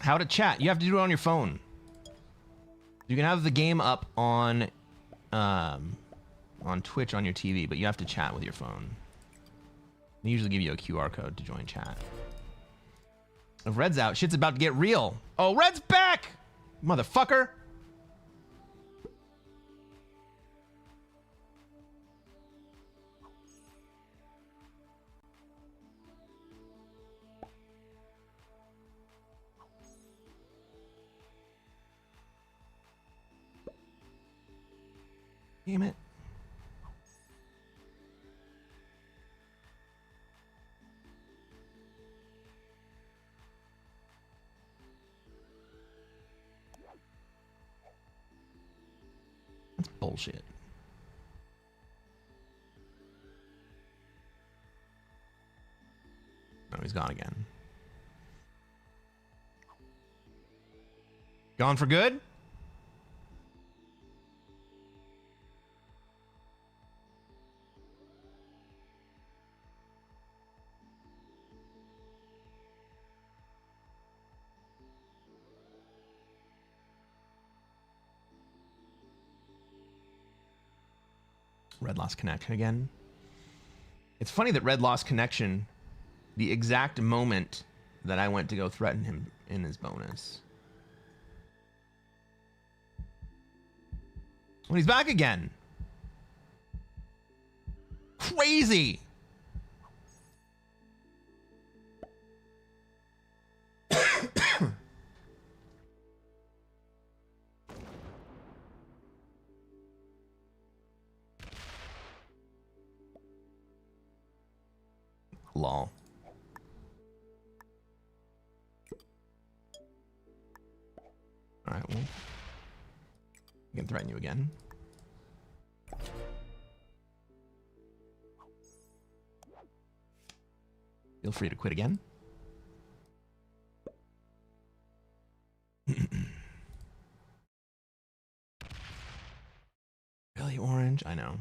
How to chat. You have to do it on your phone. You can have the game up on Twitch on your TV, but you have to chat with your phone. They usually give you a QR code to join chat. If Red's out, shit's about to get real. Oh, Red's back! Motherfucker! Damn it. That's bullshit. Oh, he's gone again. Gone for good? Red lost connection again. It's funny that Red lost connection the exact moment that I went to go threaten him in his bonus. When he's back again. Crazy. Lol. Alright, well. I can threaten you again. Feel free to quit again. Really, Orange? I know.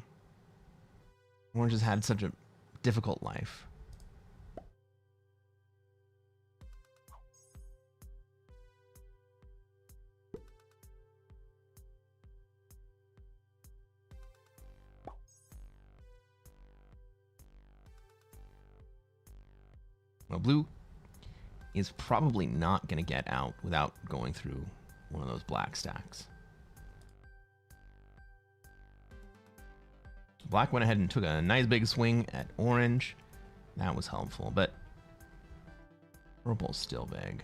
Orange has had such a difficult life. Well, Blue is probably not going to get out without going through one of those black stacks. Black went ahead and took a nice big swing at Orange. That was helpful, but Purple's still big.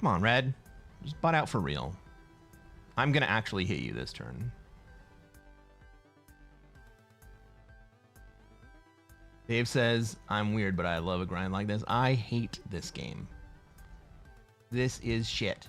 Come on, Red. Just butt out for real. I'm gonna actually hit you this turn. Dave says, I'm weird, but I love a grind like this. I hate this game. This is shit.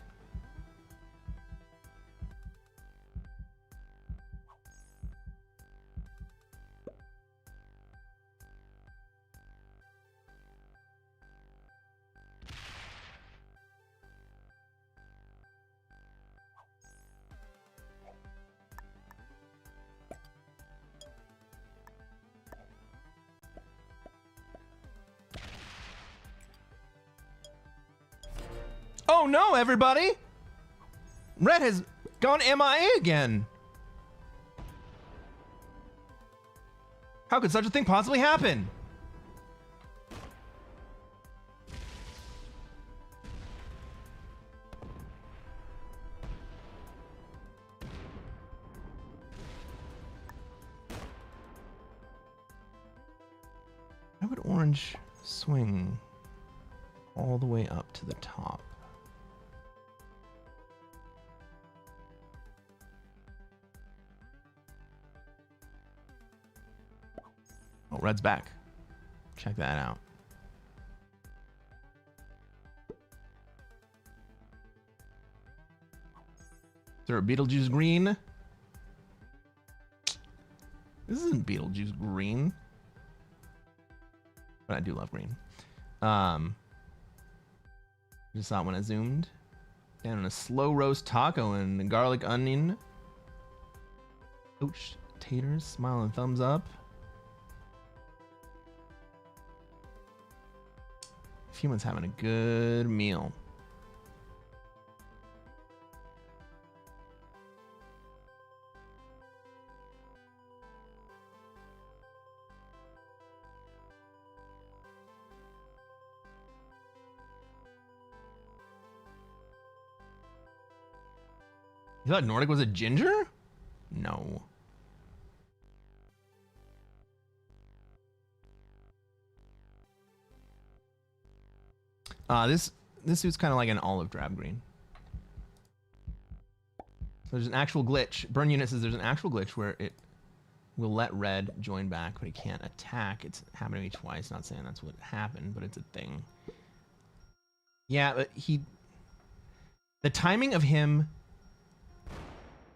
Oh no, everybody! Red has gone MIA again. How could such a thing possibly happen? How would Orange swing all the way up to the top? Oh, Red's back. Check that out. Is there a Beetlejuice green? This isn't Beetlejuice green. But I do love green. Just saw it when I zoomed. Down on a slow roast taco and a garlic onion. Poached taters, smiling thumbs up. Human's having a good meal. You thought Nordic was a ginger? No. This suit's kind of like an olive drab green. So there's an actual glitch. Burn Unit says there's an actual glitch where it will let red join back, but it can't attack. It's happened to me twice. Not saying that's what happened, but it's a thing. Yeah, but the timing of him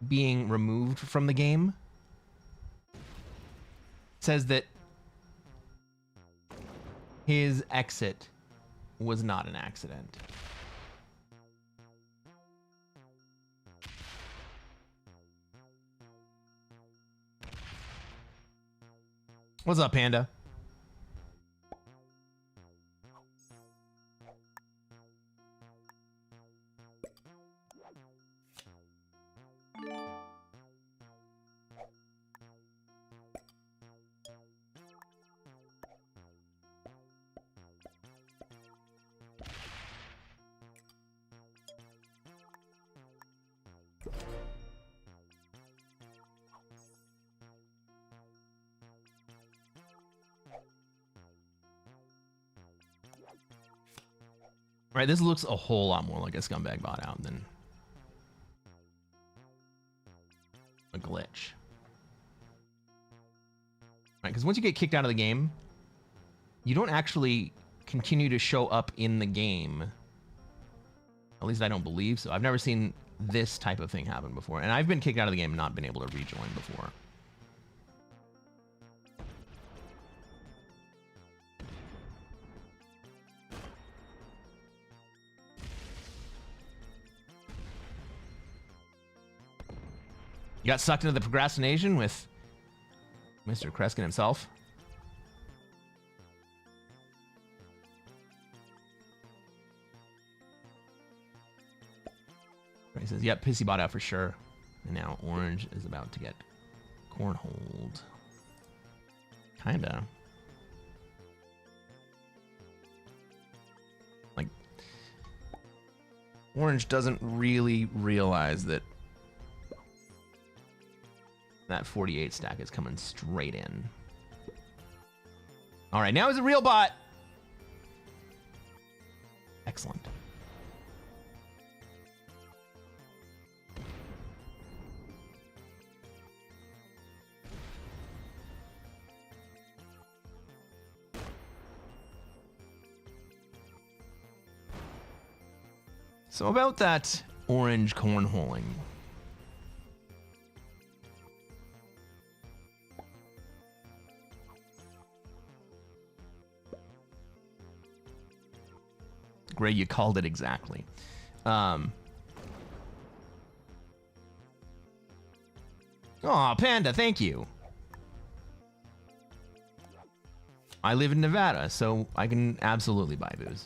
being removed from the game says that his exit was not an accident. What's up, Panda? Right, this looks a whole lot more like a scumbag bot out than a glitch. Right, because once you get kicked out of the game, you don't actually continue to show up in the game. At least I don't believe so. I've never seen this type of thing happen before. And I've been kicked out of the game and not been able to rejoin before. You got sucked into the procrastination with Mr. Cresquin himself. He says, yep, Pissy bought out for sure. And now Orange is about to get cornholed. Kinda. Like, Orange doesn't really realize that that 48 stack is coming straight in. All right, now he's a real bot. Excellent. So about that orange cornholing. Gray, you called it exactly. Aw, Panda, thank you. I live in Nevada, so I can absolutely buy booze.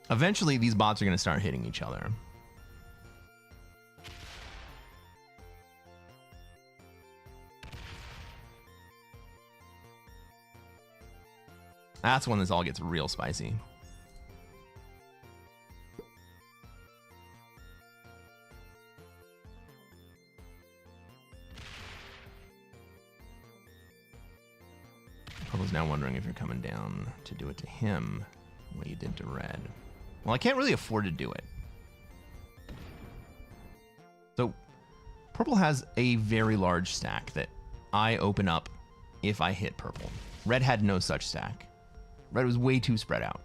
Eventually, these bots are going to start hitting each other. That's when this all gets real spicy. Purple's now wondering if you're coming down to do it to him what you did to red. Well, I can't really afford to do it. So, purple has a very large stack that I open up if I hit purple. Red had no such stack. Red was way too spread out.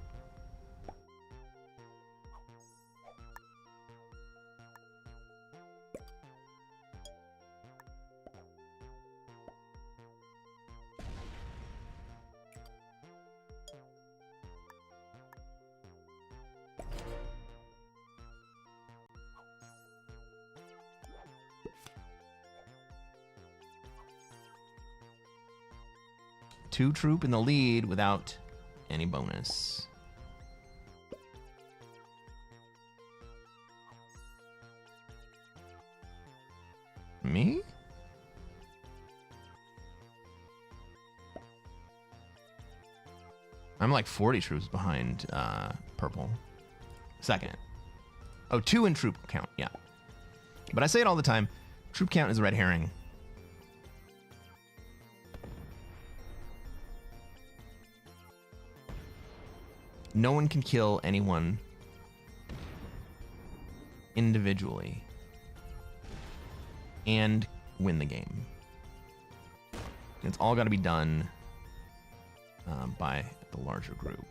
Two troop in the lead without any bonus. Me? I'm like 40 troops behind purple. Second. Oh, 2 in troop count, yeah. But I say it all the time. Troop count is a red herring. No one can kill anyone individually and win the game. It's all got to be done by the larger group.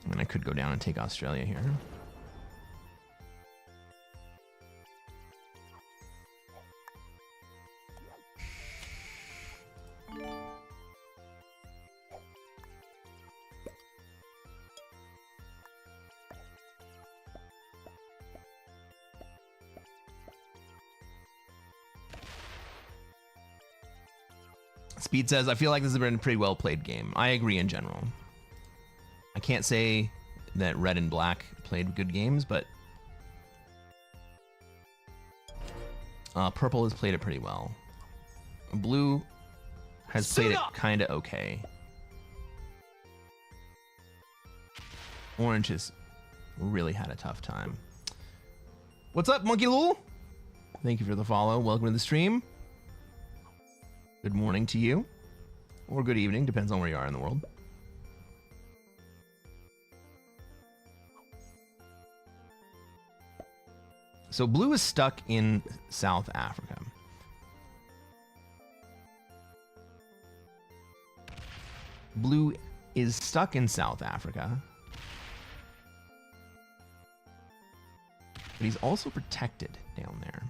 And I could go down and take Australia here. Speed says, I feel like this has been a pretty well played game. I agree in general. I can't say that red and black played good games, but purple has played it pretty well. Blue has played it kind of okay. Orange has really had a tough time. What's up, Monkey Lul? Thank you for the follow. Welcome to the stream. Good morning to you. Or good evening, depends on where you are in the world. So blue is stuck in South Africa. Blue is stuck in South Africa. But he's also protected down there.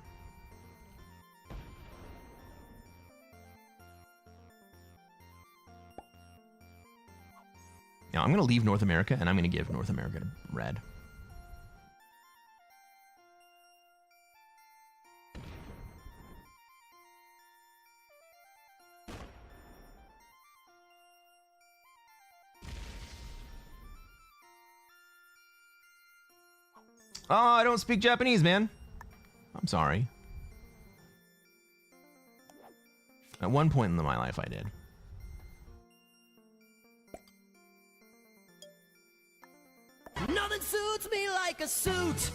Now I'm going to leave North America and I'm going to give North America to red. Oh, I don't speak Japanese, man. I'm sorry. At one point in my life, I did. Nothing suits me like a suit.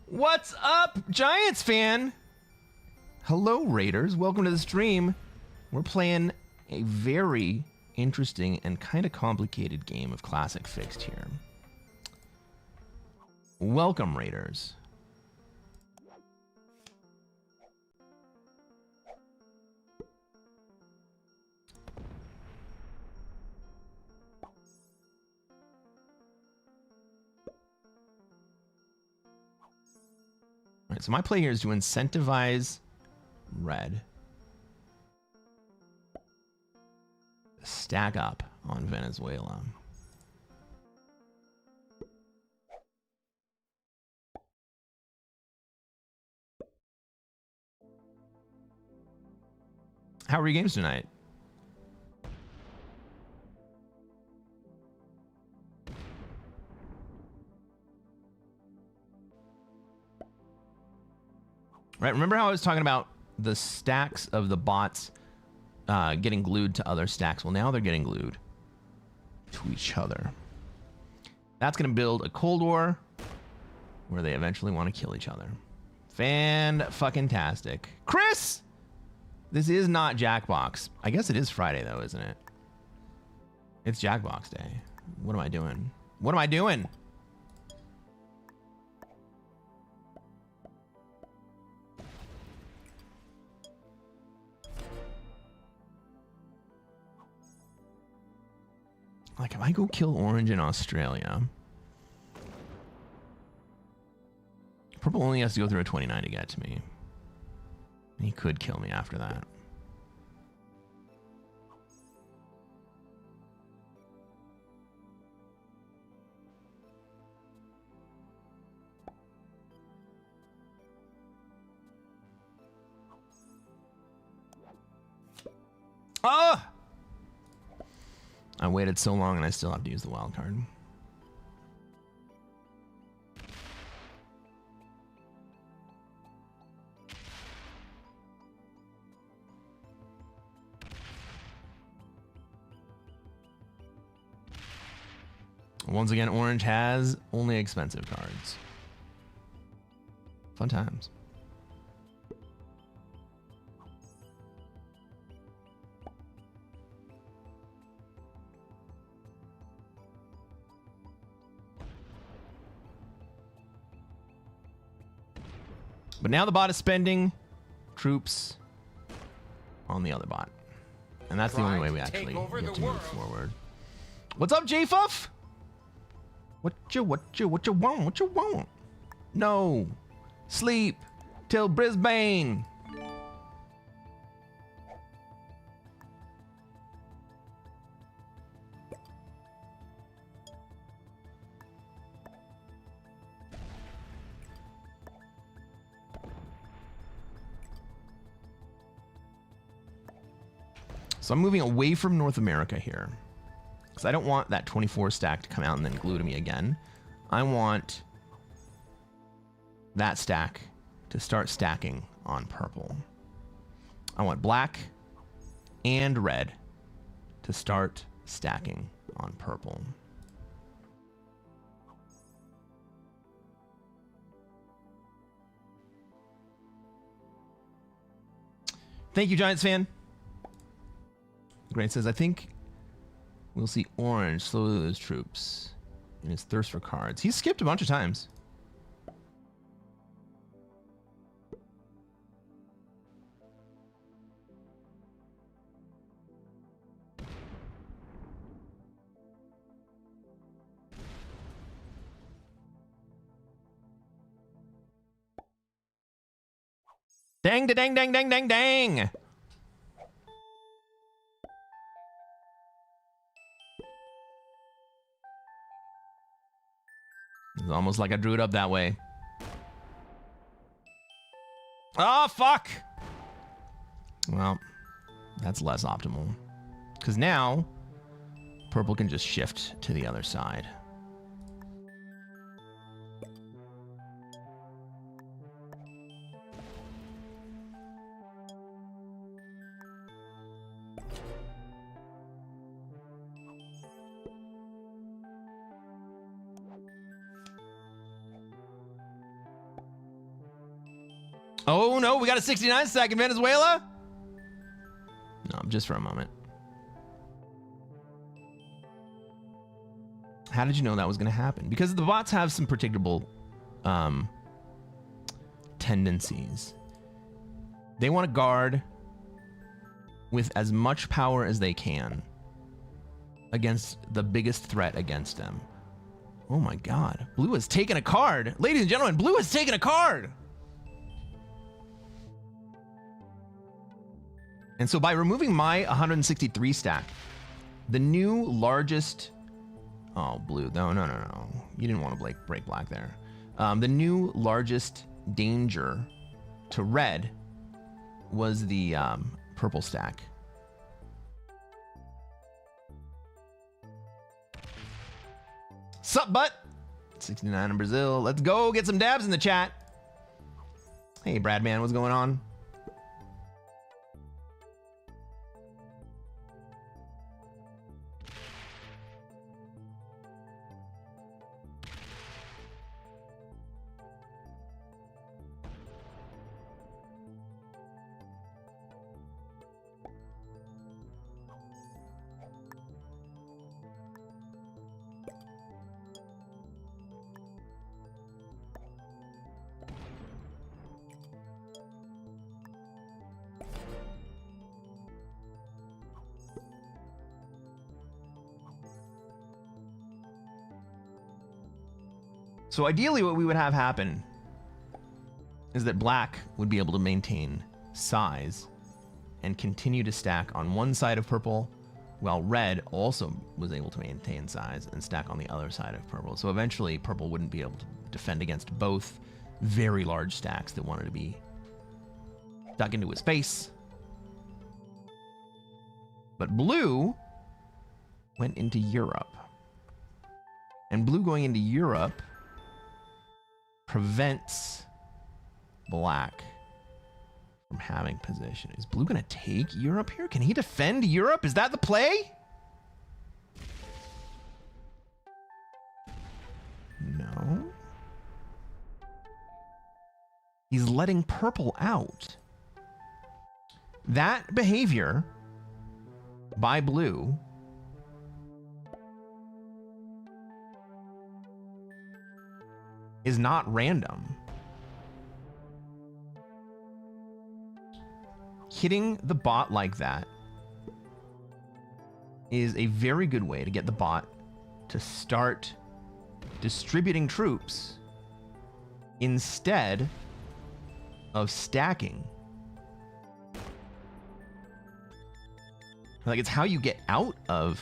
What's up, Giants fan? Hello, Raiders. Welcome to the stream. We're playing a very interesting and kind of complicated game of Classic Fixed here. Welcome, Raiders. All right, so my play here is to incentivize red. stack up on Venezuela. How were your games tonight? Right, remember how I was talking about the stacks of the bots getting glued to other stacks? Well, now they're getting glued to each other. That's going to build a Cold War where they eventually want to kill each other. Fan-fucking-tastic. Chris! This is not Jackbox. I guess it is Friday, though, isn't it? It's Jackbox Day. What am I doing? What am I doing? Like, if I go kill Orange in Australia, Purple only has to go through a 29 to get to me. He could kill me after that. Ah! I waited so long and I still have to use the wild card. Once again, Orange has only expensive cards. Fun times. But now the bot is spending troops on the other bot. And that's the only way we actually get to move forward. What's up, J-Fuff? What you want? No. Sleep till Brisbane. So I'm moving away from North America here, because I don't want that 24 stack to come out and then glue to me again. I want that stack to start stacking on purple. I want black and red to start stacking on purple. Thank you, Giants fan. Grant says, I think we'll see Orange slowly lose troops in his thirst for cards. He's skipped a bunch of times. Dang, dang, dang, dang, dang, dang. It's almost like I drew it up that way. Oh, fuck! Well, that's less optimal. Because now, purple can just shift to the other side. Oh no, we got a 69 stack in Venezuela? No, just for a moment. How did you know that was going to happen? Because the bots have some predictable tendencies. They want to guard with as much power as they can against the biggest threat against them. Oh my god. Blue has taken a card. Ladies and gentlemen, blue has taken a card. And so by removing my 163 stack, The new largest... Oh, blue. No. You didn't want to break black there. The new largest danger to red was the purple stack. Sup, butt? 69 in Brazil. Let's go get some dabs in the chat. Hey, Bradman, what's going on? So ideally what we would have happen is that black would be able to maintain size and continue to stack on one side of purple, while red also was able to maintain size and stack on the other side of purple. So eventually purple wouldn't be able to defend against both very large stacks that wanted to be stuck into his face. But blue went into Europe. And blue going into Europe prevents black from having position. Is blue gonna take Europe here? Can he defend Europe? Is that the play? No. He's letting purple out. That behavior by blue is not random. Hitting the bot like that is a very good way to get the bot to start distributing troops instead of stacking. Like, it's how you get out of...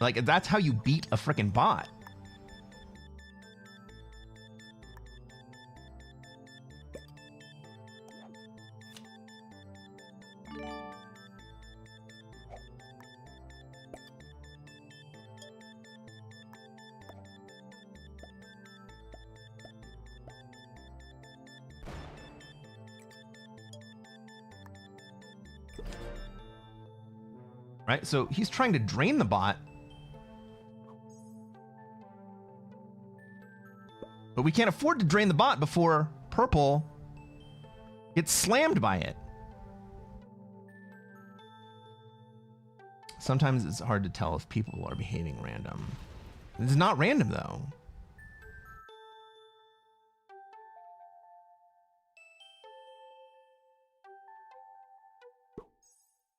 Like, that's how you beat a frickin' bot. Right? So he's trying to drain the bot. But we can't afford to drain the bot before purple gets slammed by it. Sometimes it's hard to tell if people are behaving random. It's not random, though.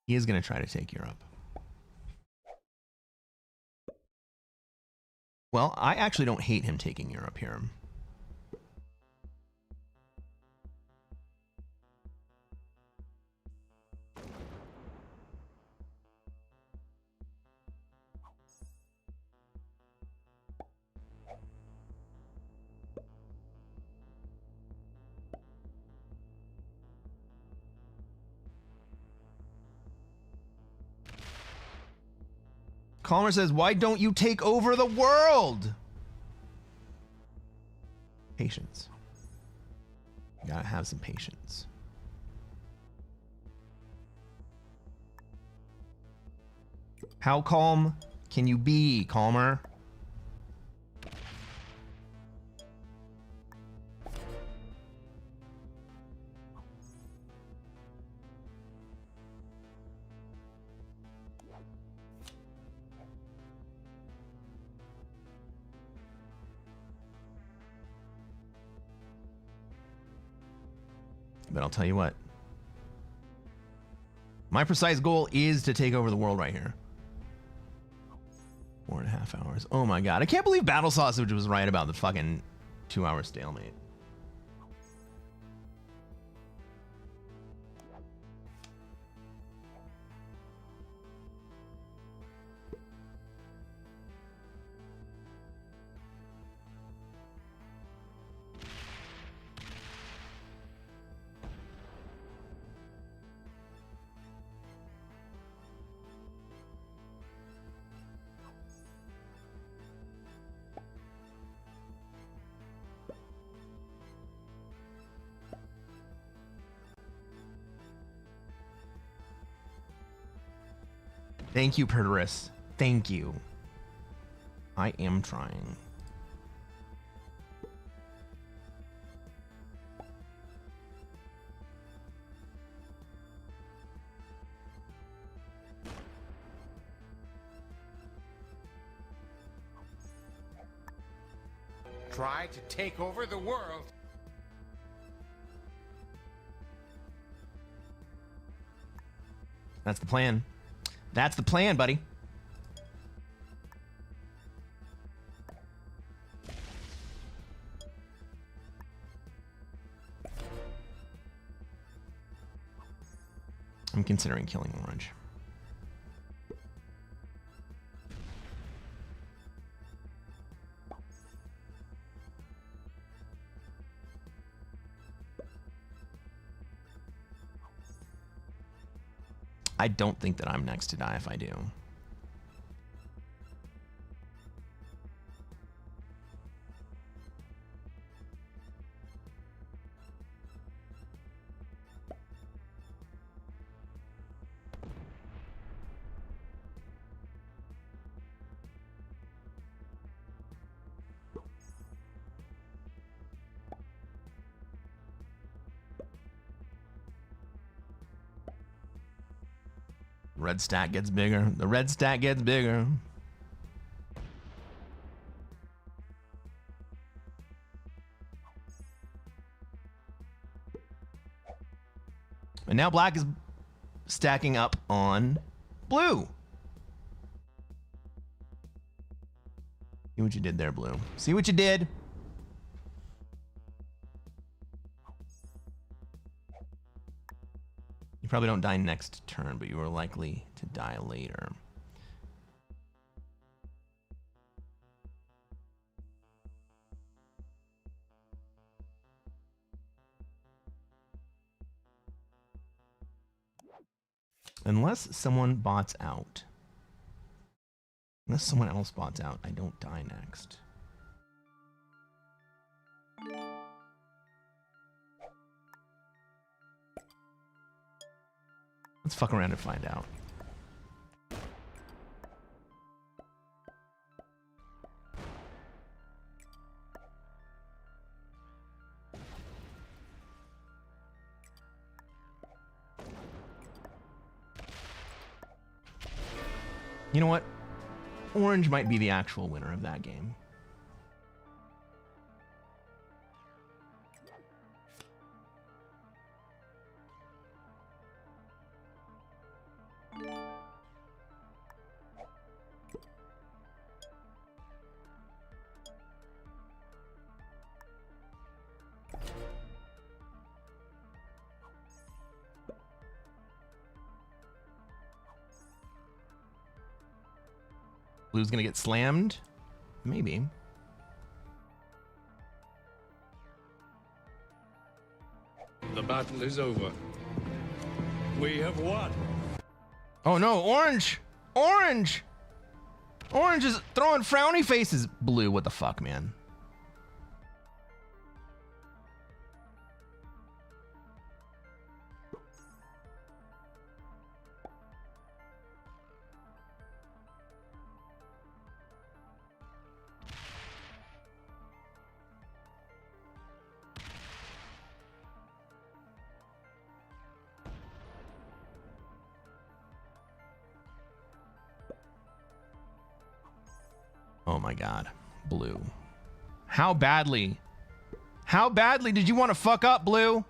He is going to try to take Europe. Well, I actually don't hate him taking Europe here. Calmer says, why don't you take over the world? Patience. You gotta have some patience. How calm can you be, Calmer? But I'll tell you what. My precise goal is to take over the world right here. 4.5 hours. Oh my god. I can't believe Battle Sausage was right about the fucking 2-hour stalemate. Thank you, Perderus. Thank you. I am trying. Try to take over the world. That's the plan. That's the plan, buddy. I'm considering killing Orange. I don't think that I'm next to die if I do. Red stack gets bigger. The red stack gets bigger. And now black is stacking up on blue. See what you did there, blue. See what you did? You probably don't die next turn, but you are likely to die later. Unless someone bots out. Unless someone else bots out, I don't die next. Let's fuck around and find out. You know what? Orange might be the actual winner of that game. Blue's gonna get slammed? Maybe. The battle is over. We have won. Oh no, Orange! Orange! Orange is throwing frowny faces. Blue, what the fuck, man? Oh my god. Blue. How badly? How badly did you want to fuck up, Blue?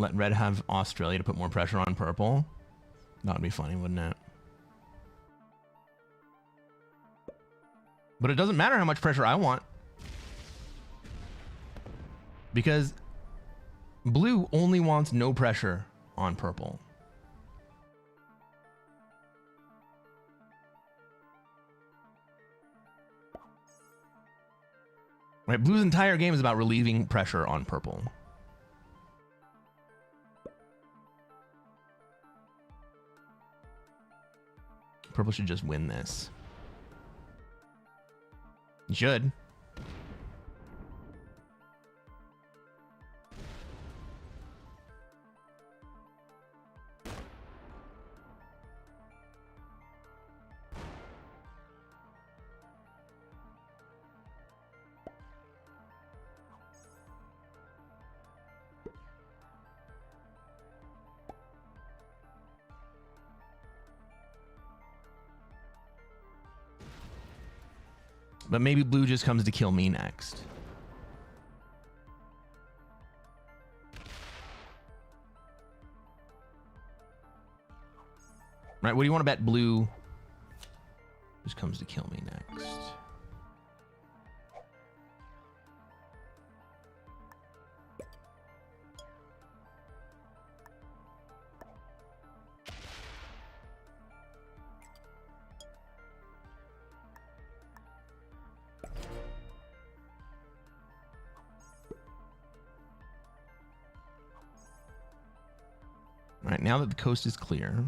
Let red have Australia to put more pressure on purple. That would be funny, wouldn't it? But it doesn't matter how much pressure I want. Because Blue only wants no pressure on purple. Right, blue's entire game is about relieving pressure on purple. Purple should just win this. You should. But maybe blue just comes to kill me next. Right, what do you want to bet blue just comes to kill me next? All right, now that the coast is clear,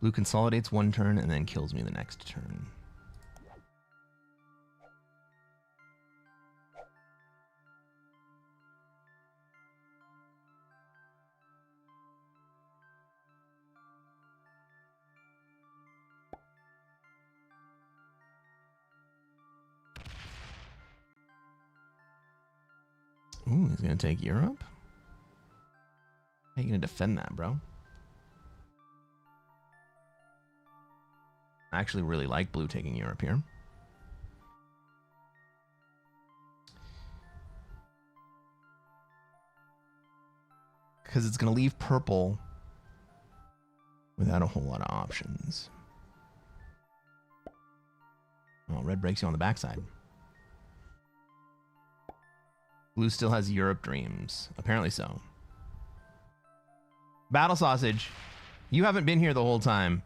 blue consolidates one turn and then kills me the next turn. Ooh, he's going to take Europe? How are you going to defend that, bro? I actually really like blue taking Europe here. Because it's going to leave purple without a whole lot of options. Oh, red breaks you on the backside. Blue still has Europe dreams. Apparently so. Battle Sausage, you haven't been here the whole time.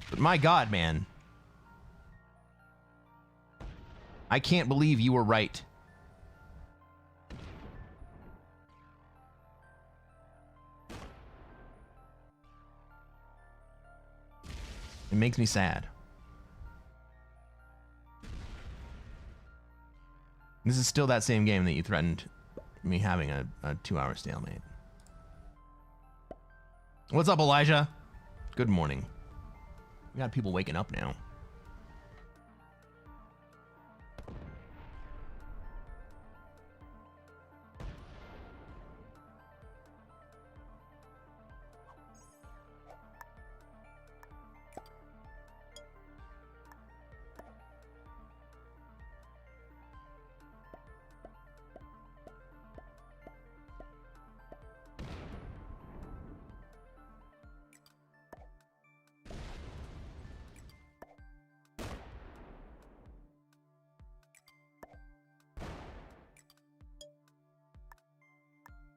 But my God, man. I can't believe you were right. It makes me sad. This is still that same game that you threatened me having a 2-hour stalemate. What's up, Elijah? Good morning. We got people waking up now.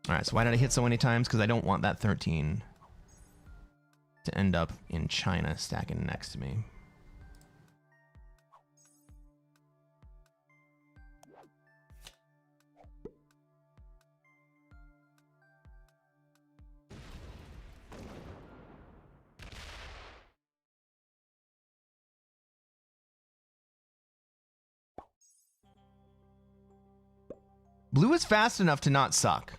All right, so why did I hit so many times? Because I don't want that 13 to end up in China stacking next to me. Blue is fast enough to not suck.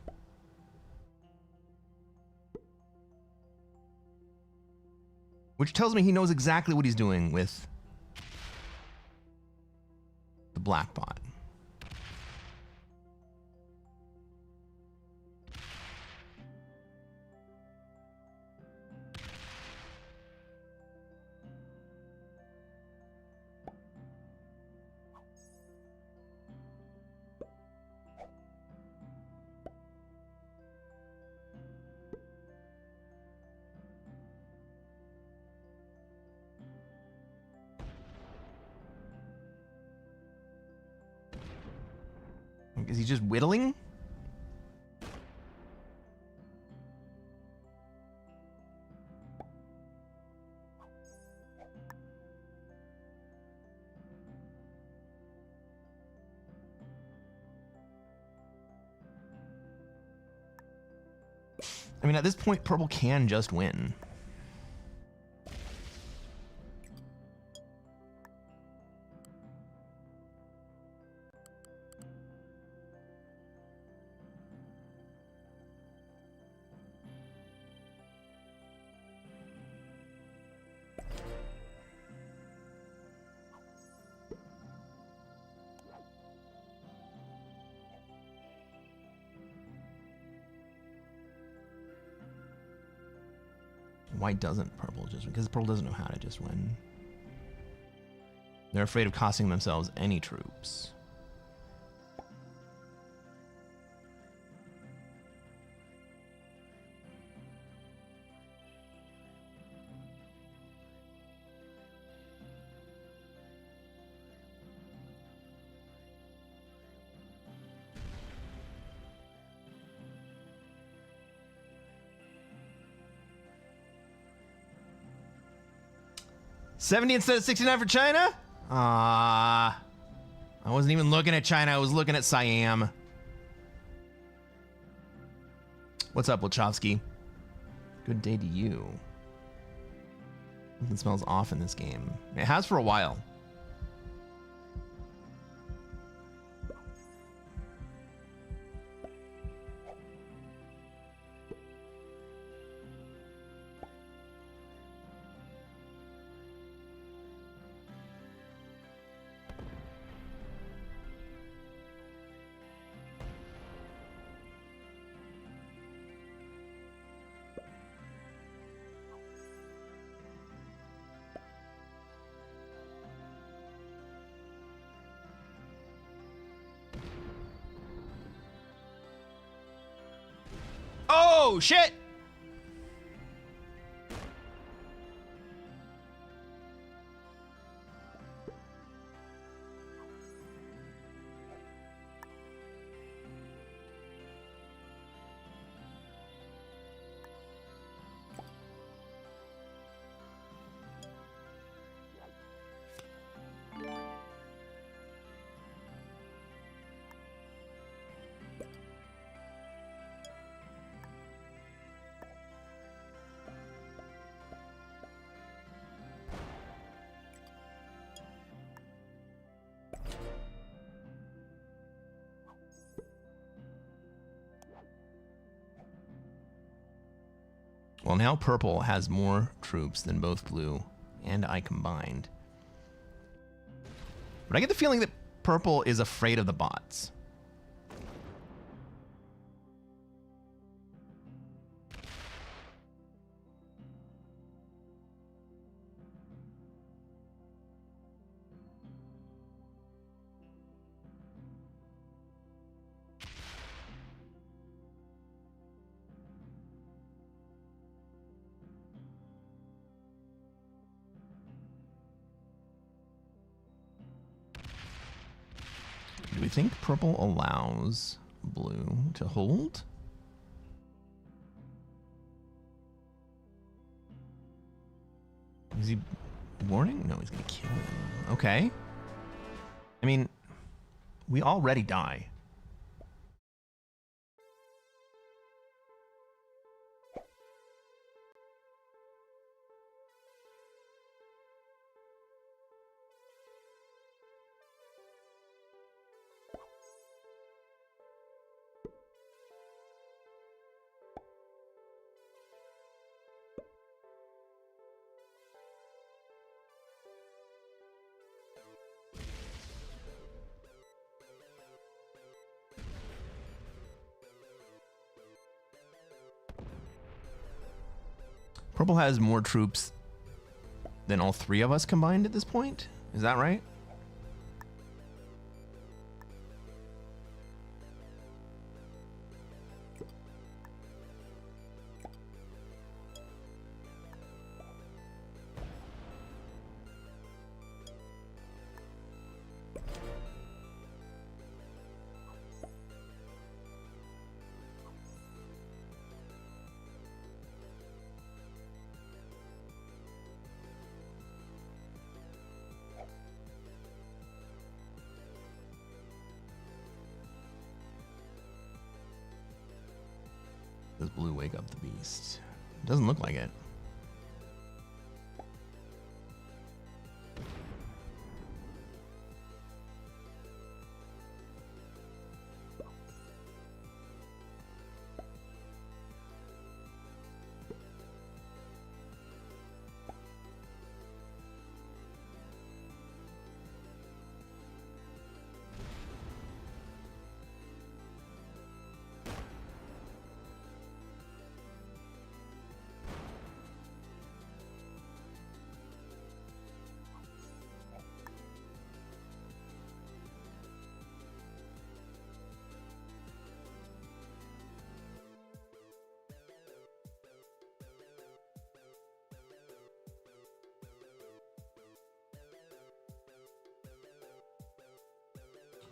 Which tells me he knows exactly what he's doing with the black bot. Is he just whittling? I mean, at this point, purple can just win. Why doesn't purple just win? Because purple doesn't know how to just win. They're afraid of costing themselves any troops. $70 instead of $69 for China? Ah, I wasn't even looking at China. I was looking at Siam. What's up, Wachowski? Good day to you. Something smells off in this game. It has for a while. Oh, shit! Well, now purple has more troops than both blue and I combined. But I get the feeling that purple is afraid of the bots. Do we think purple allows blue to hold? Is he warning? No, he's gonna kill him. Okay. I mean, we already die. Purple has more troops than all three of us combined at this point. Is that right? Does blue wake up the beast? Doesn't look like it.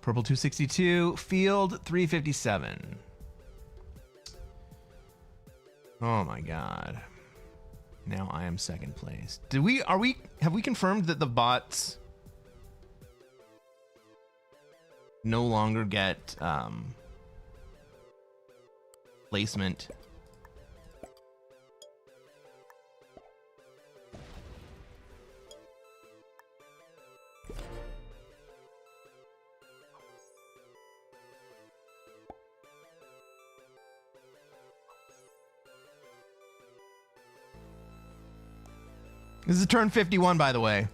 Purple 262, field 357. Oh my god. Now I am second place. Have we confirmed that the bots no longer get placement? This is turn 51, by the way.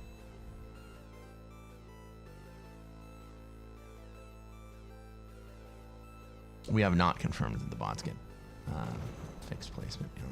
We have not confirmed that the bots get fixed placement. You know?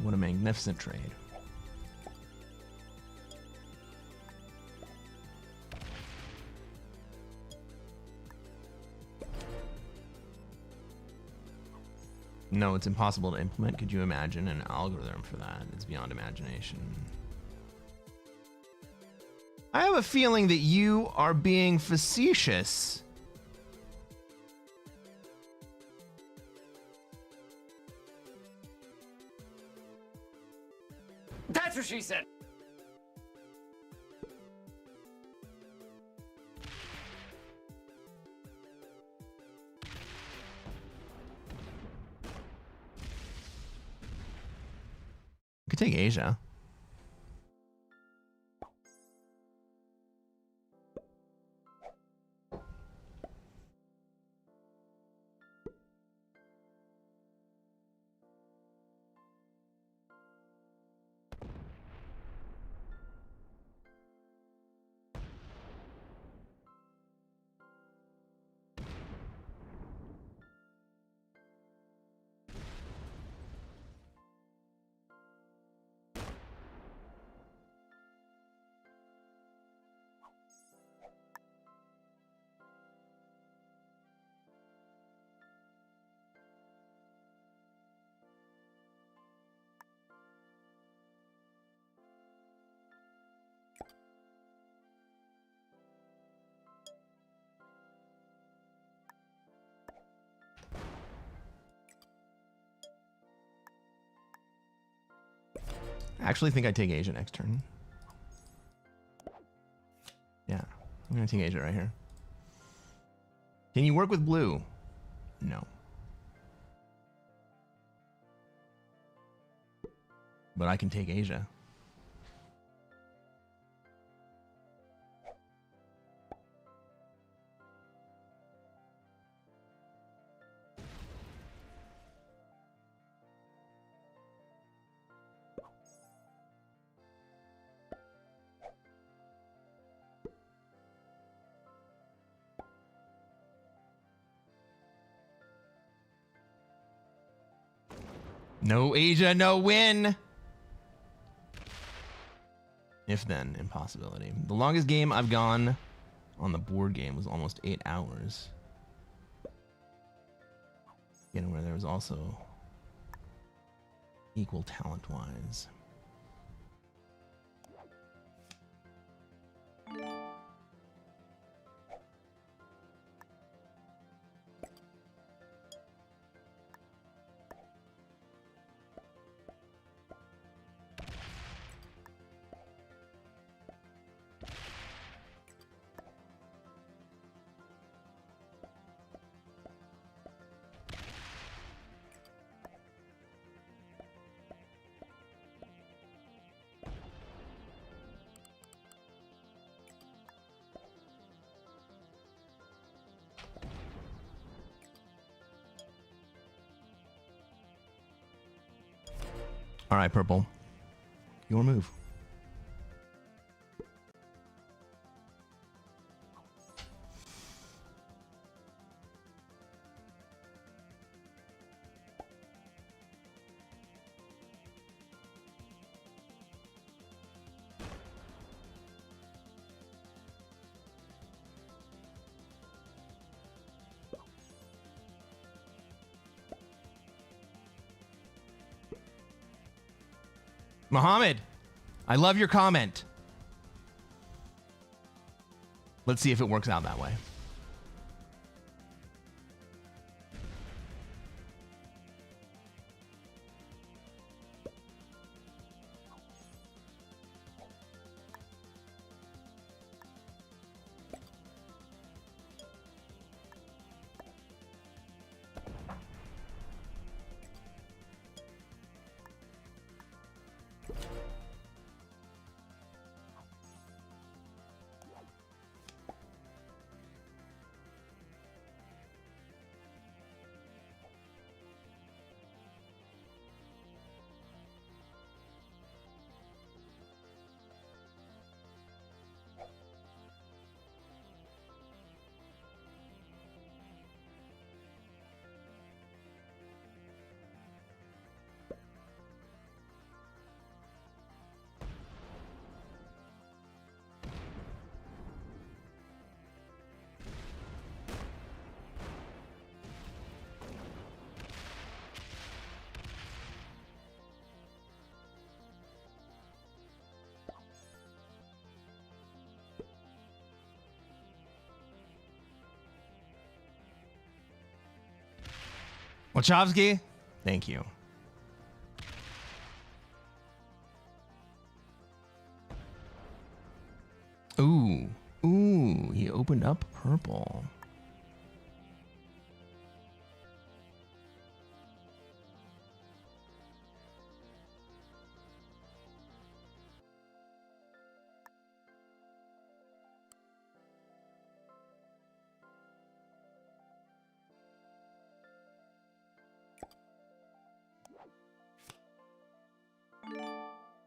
What a magnificent trade. No, it's impossible to implement. Could you imagine an algorithm for that? It's beyond imagination. I have a feeling that you are being facetious. That's what she said. We could take Asia. I actually think I take Asia next turn. Yeah, I'm gonna take Asia right here. Can you work with blue? No. But I can take Asia. No Asia, no win. If then impossibility. The longest game I've gone on the board game was almost 8 hours. Again, where there was also equal talent-wise. All right, Purple. Your move. Mohammed, I love your comment. Let's see if it works out that way. Wachowski, thank you. Ooh, he opened up purple.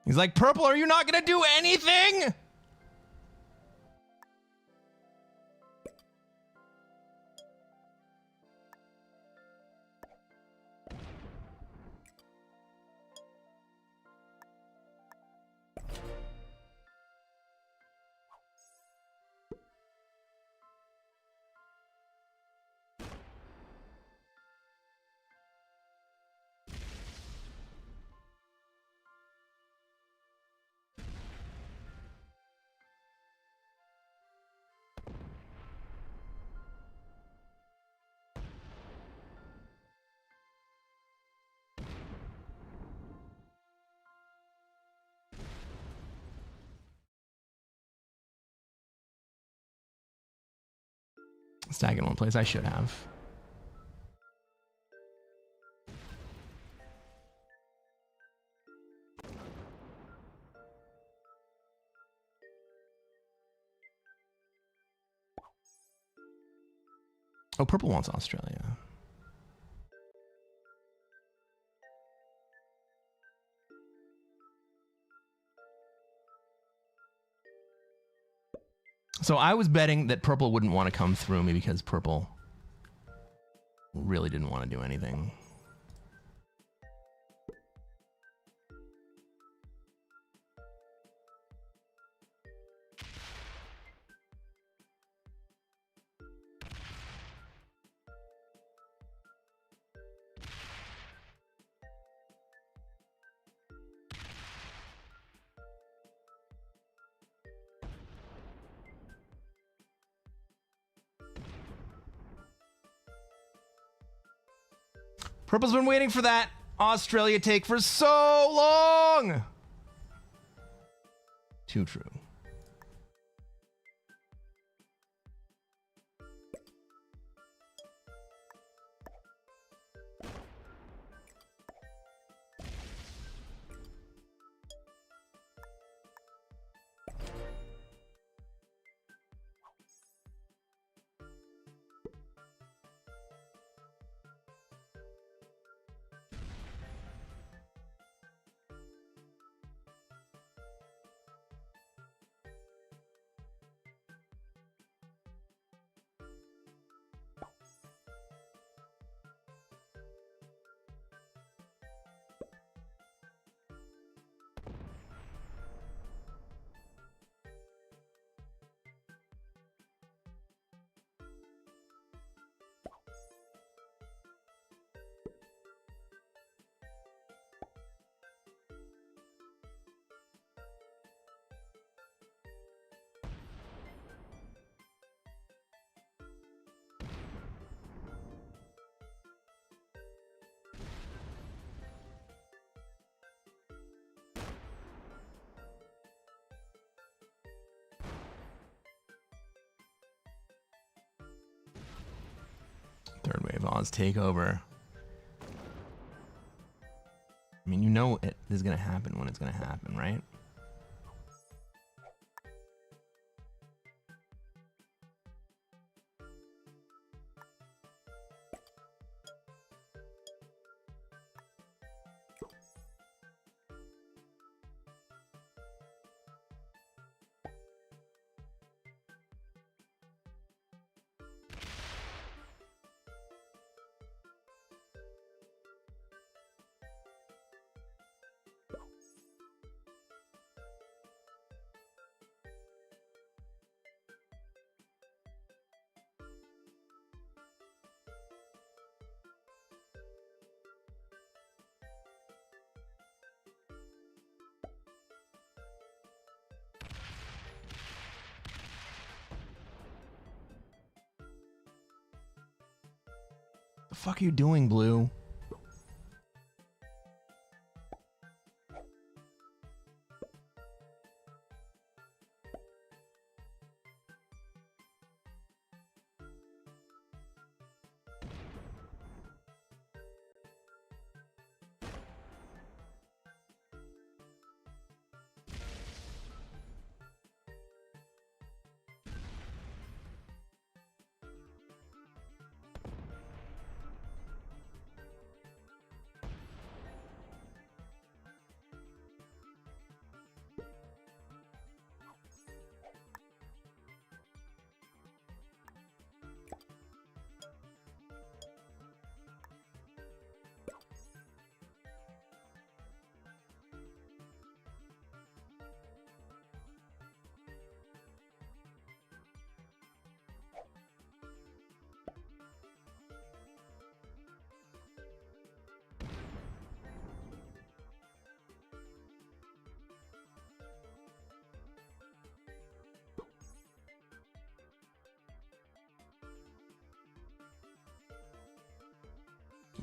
He's like, Purple, are you not gonna do anything? Stag in one place. I should have. Oh, purple wants Australia. So I was betting that purple wouldn't want to come through me because purple really didn't want to do anything. Purple's been waiting for that Australia take for so long. Too true. Third wave Oz takeover. I mean, you know it is going to happen when it's going to happen, right? The fuck are you doing, Blue?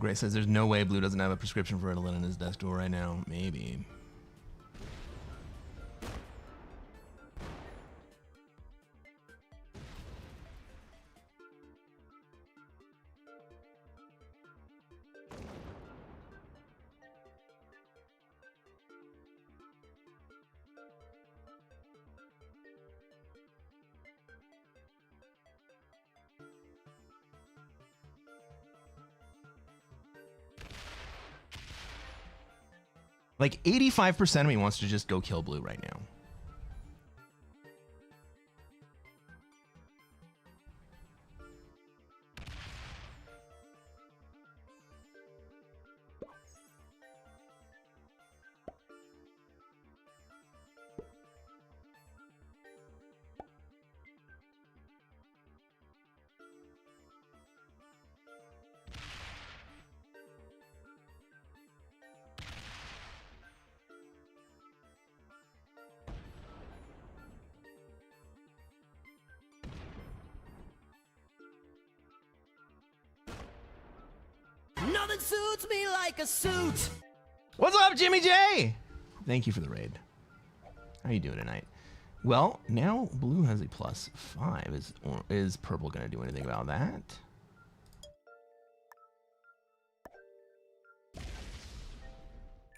Gray says there's no way Blue doesn't have a prescription for Ritalin in his desk drawer right now. Maybe. Like 85% of me wants to just go kill Blue right now. Nothing suits me like a suit. What's up, Jimmy J? Thank you for the raid. How you doing tonight? Well, now blue has a +5. Is purple gonna do anything about that?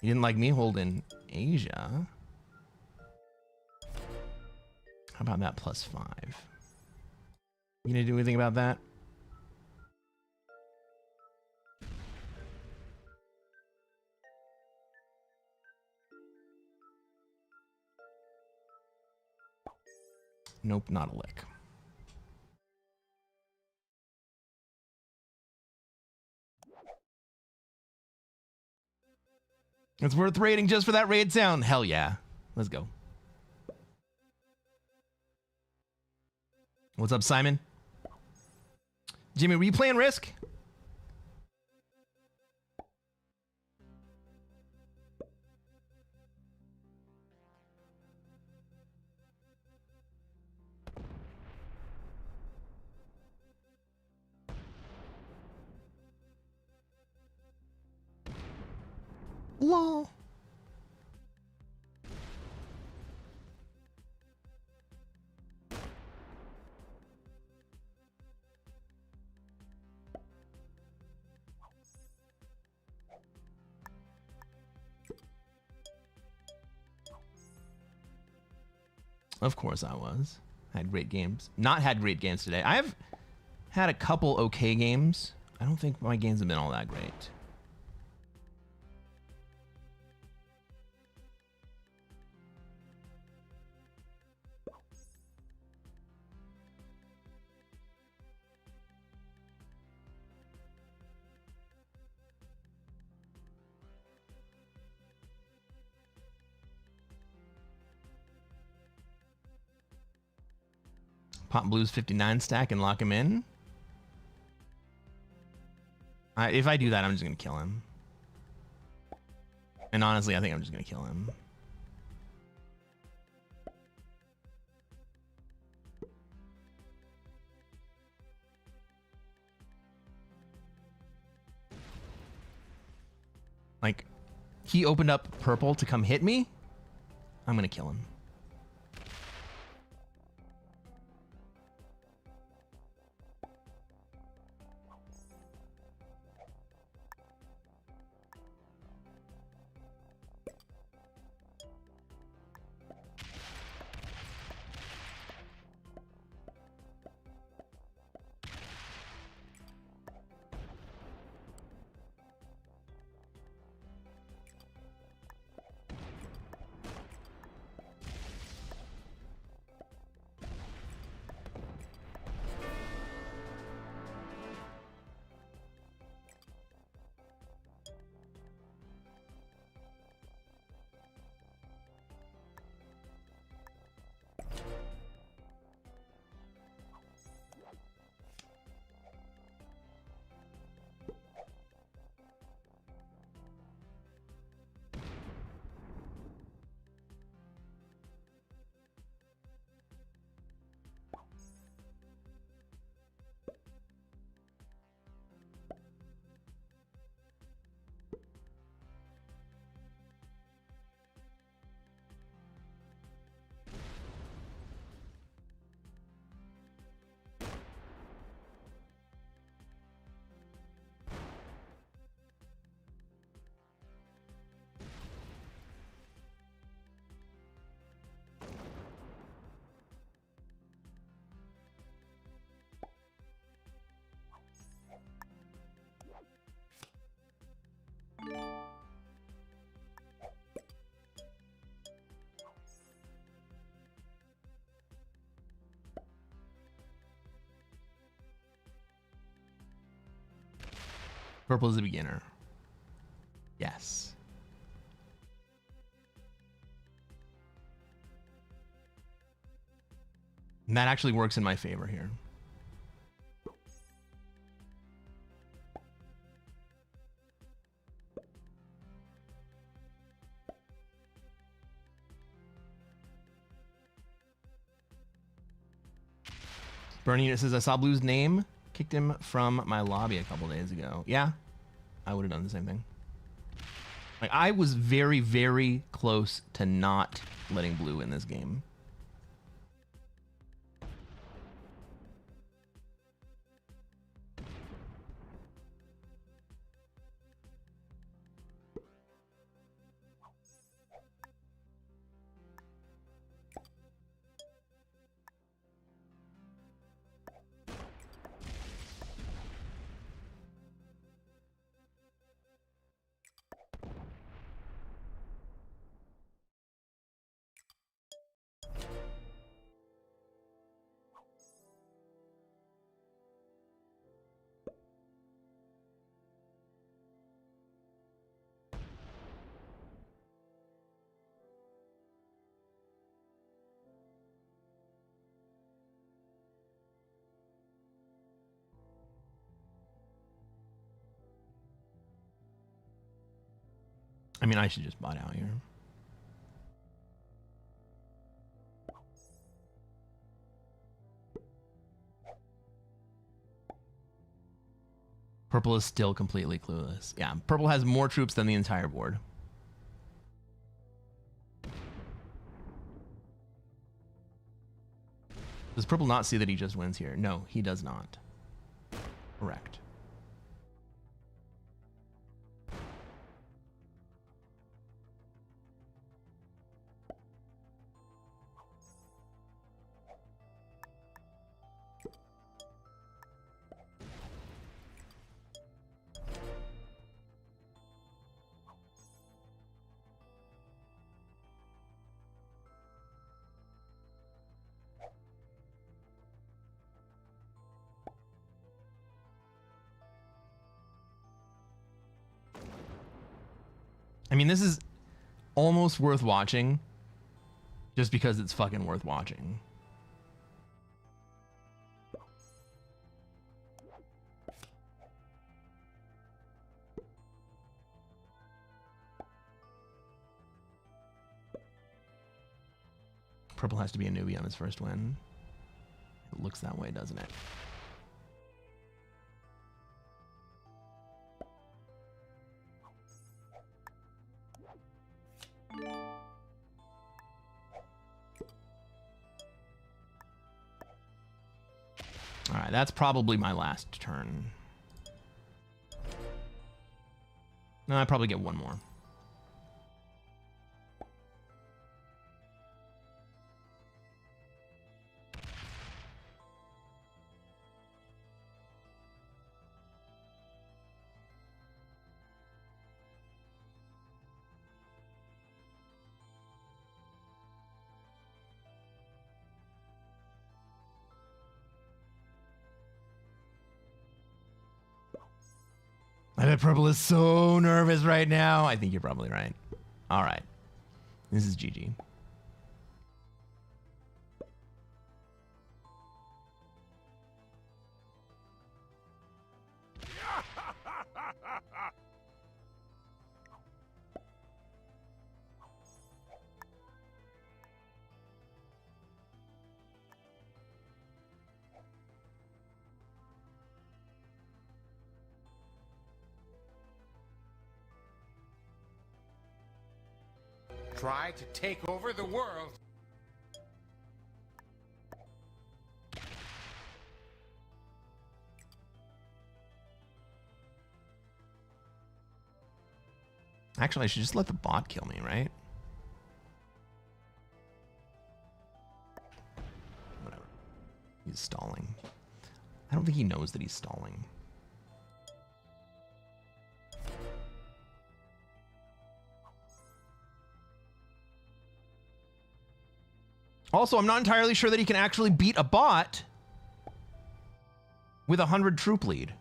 You didn't like me holding Asia. How about that +5? You gonna do anything about that? Nope, not a lick. It's worth raiding just for that raid sound. Hell yeah. Let's go. What's up, Simon? Jimmy, were you playing Risk? Lol. Of course I was. Had great games. Not had great games today. I've had a couple okay games. I don't think my games have been all that great. Pop Blues 59 stack and lock him in. If I do that, I'm just going to kill him. And honestly, I think I'm just going to kill him. Like, he opened up purple to come hit me. I'm going to kill him. Purple is a beginner. Yes. And that actually works in my favor here. Bernie says, I saw Blue's name. Kicked him from my lobby a couple days ago. Yeah. I would have done the same thing. Like, I was very, very close to not letting blue in this game. I mean, I should just bot out here. Purple is still completely clueless. Yeah, purple has more troops than the entire board. Does purple not see that he just wins here? No, he does not. Correct. I mean, this is almost worth watching just because it's fucking worth watching. Purple has to be a newbie on his first win. It looks that way, doesn't it? All right, that's probably my last turn. No, I probably get one more. I bet purple is so nervous right now. I think you're probably right. All right. This is GG. Try to take over the world. Actually, I should just let the bot kill me, right? Whatever. He's stalling. I don't think he knows that he's stalling. Also, I'm not entirely sure that he can actually beat a bot with a 100 troop lead.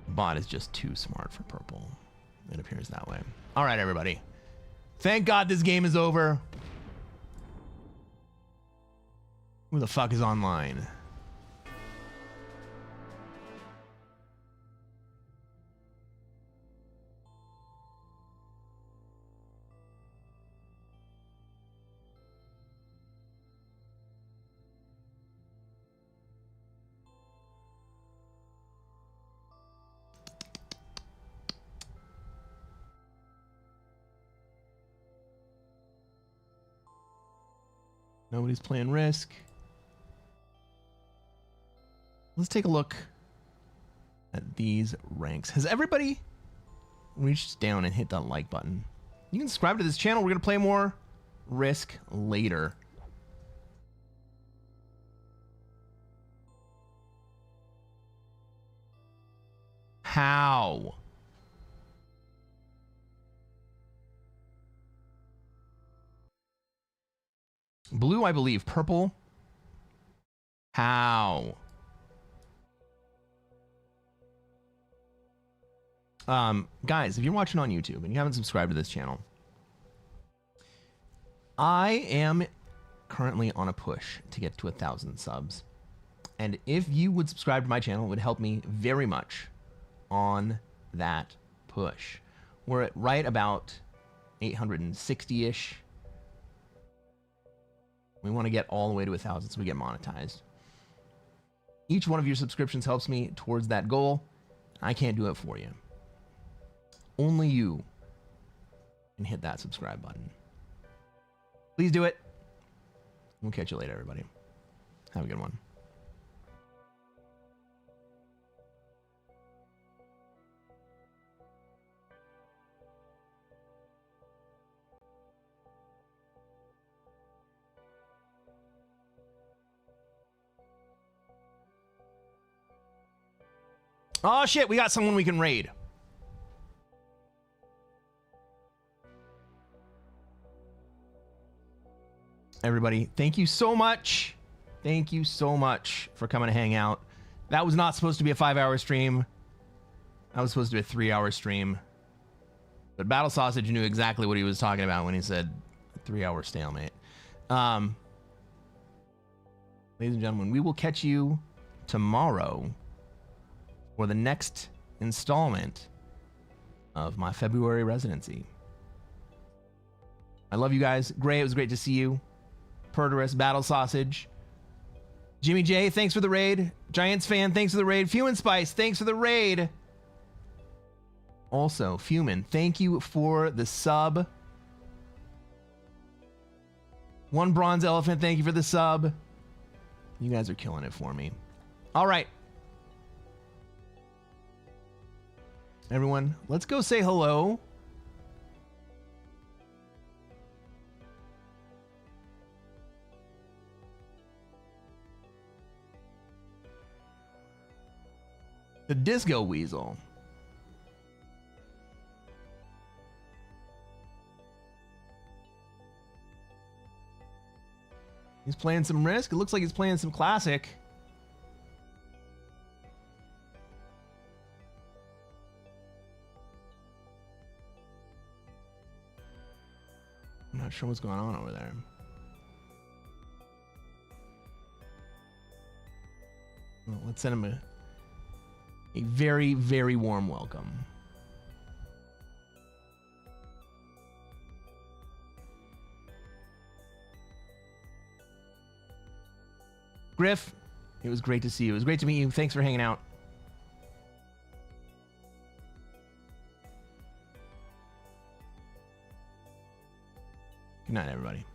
Bot is just too smart for purple. It appears that way. All right, everybody. Thank God this game is over. Who the fuck is online? Nobody's playing Risk. Let's take a look at these ranks. Has everybody reached down and hit that like button? You can subscribe to this channel. We're going to play more Risk later. How? Blue, I believe. Purple. How? Guys, if you're watching on YouTube and you haven't subscribed to this channel, I am currently on a push to get to 1,000 subs. And if you would subscribe to my channel, it would help me very much on that push. We're at right about 860-ish. We want to get all the way to 1,000 so we get monetized. Each one of your subscriptions helps me towards that goal. I can't do it for you. Only you can hit that subscribe button. Please do it. We'll catch you later, everybody. Have a good one. Oh shit, we got someone we can raid. Everybody, thank you so much. Thank you so much for coming to hang out. That was not supposed to be a 5-hour stream. That was supposed to be a 3-hour stream. But Battle Sausage knew exactly what he was talking about when he said 3-hour stalemate. Ladies and gentlemen, we will catch you tomorrow for the next installment of my February residency. I love you guys. Gray, it was great to see you. Perderus, Battle Sausage. Jimmy J, thanks for the raid. Giants fan, thanks for the raid. Fumin Spice, thanks for the raid. Also, Fumin, thank you for the sub. One Bronze Elephant, thank you for the sub. You guys are killing it for me. All right. Everyone, let's go say hello. The Disco Weasel. He's playing some Risk. It looks like he's playing some Classic. I'm not sure what's going on over there. Well, let's send him a very, very warm welcome. Griff, it was great to see you. It was great to meet you. Thanks for hanging out. Good night, everybody.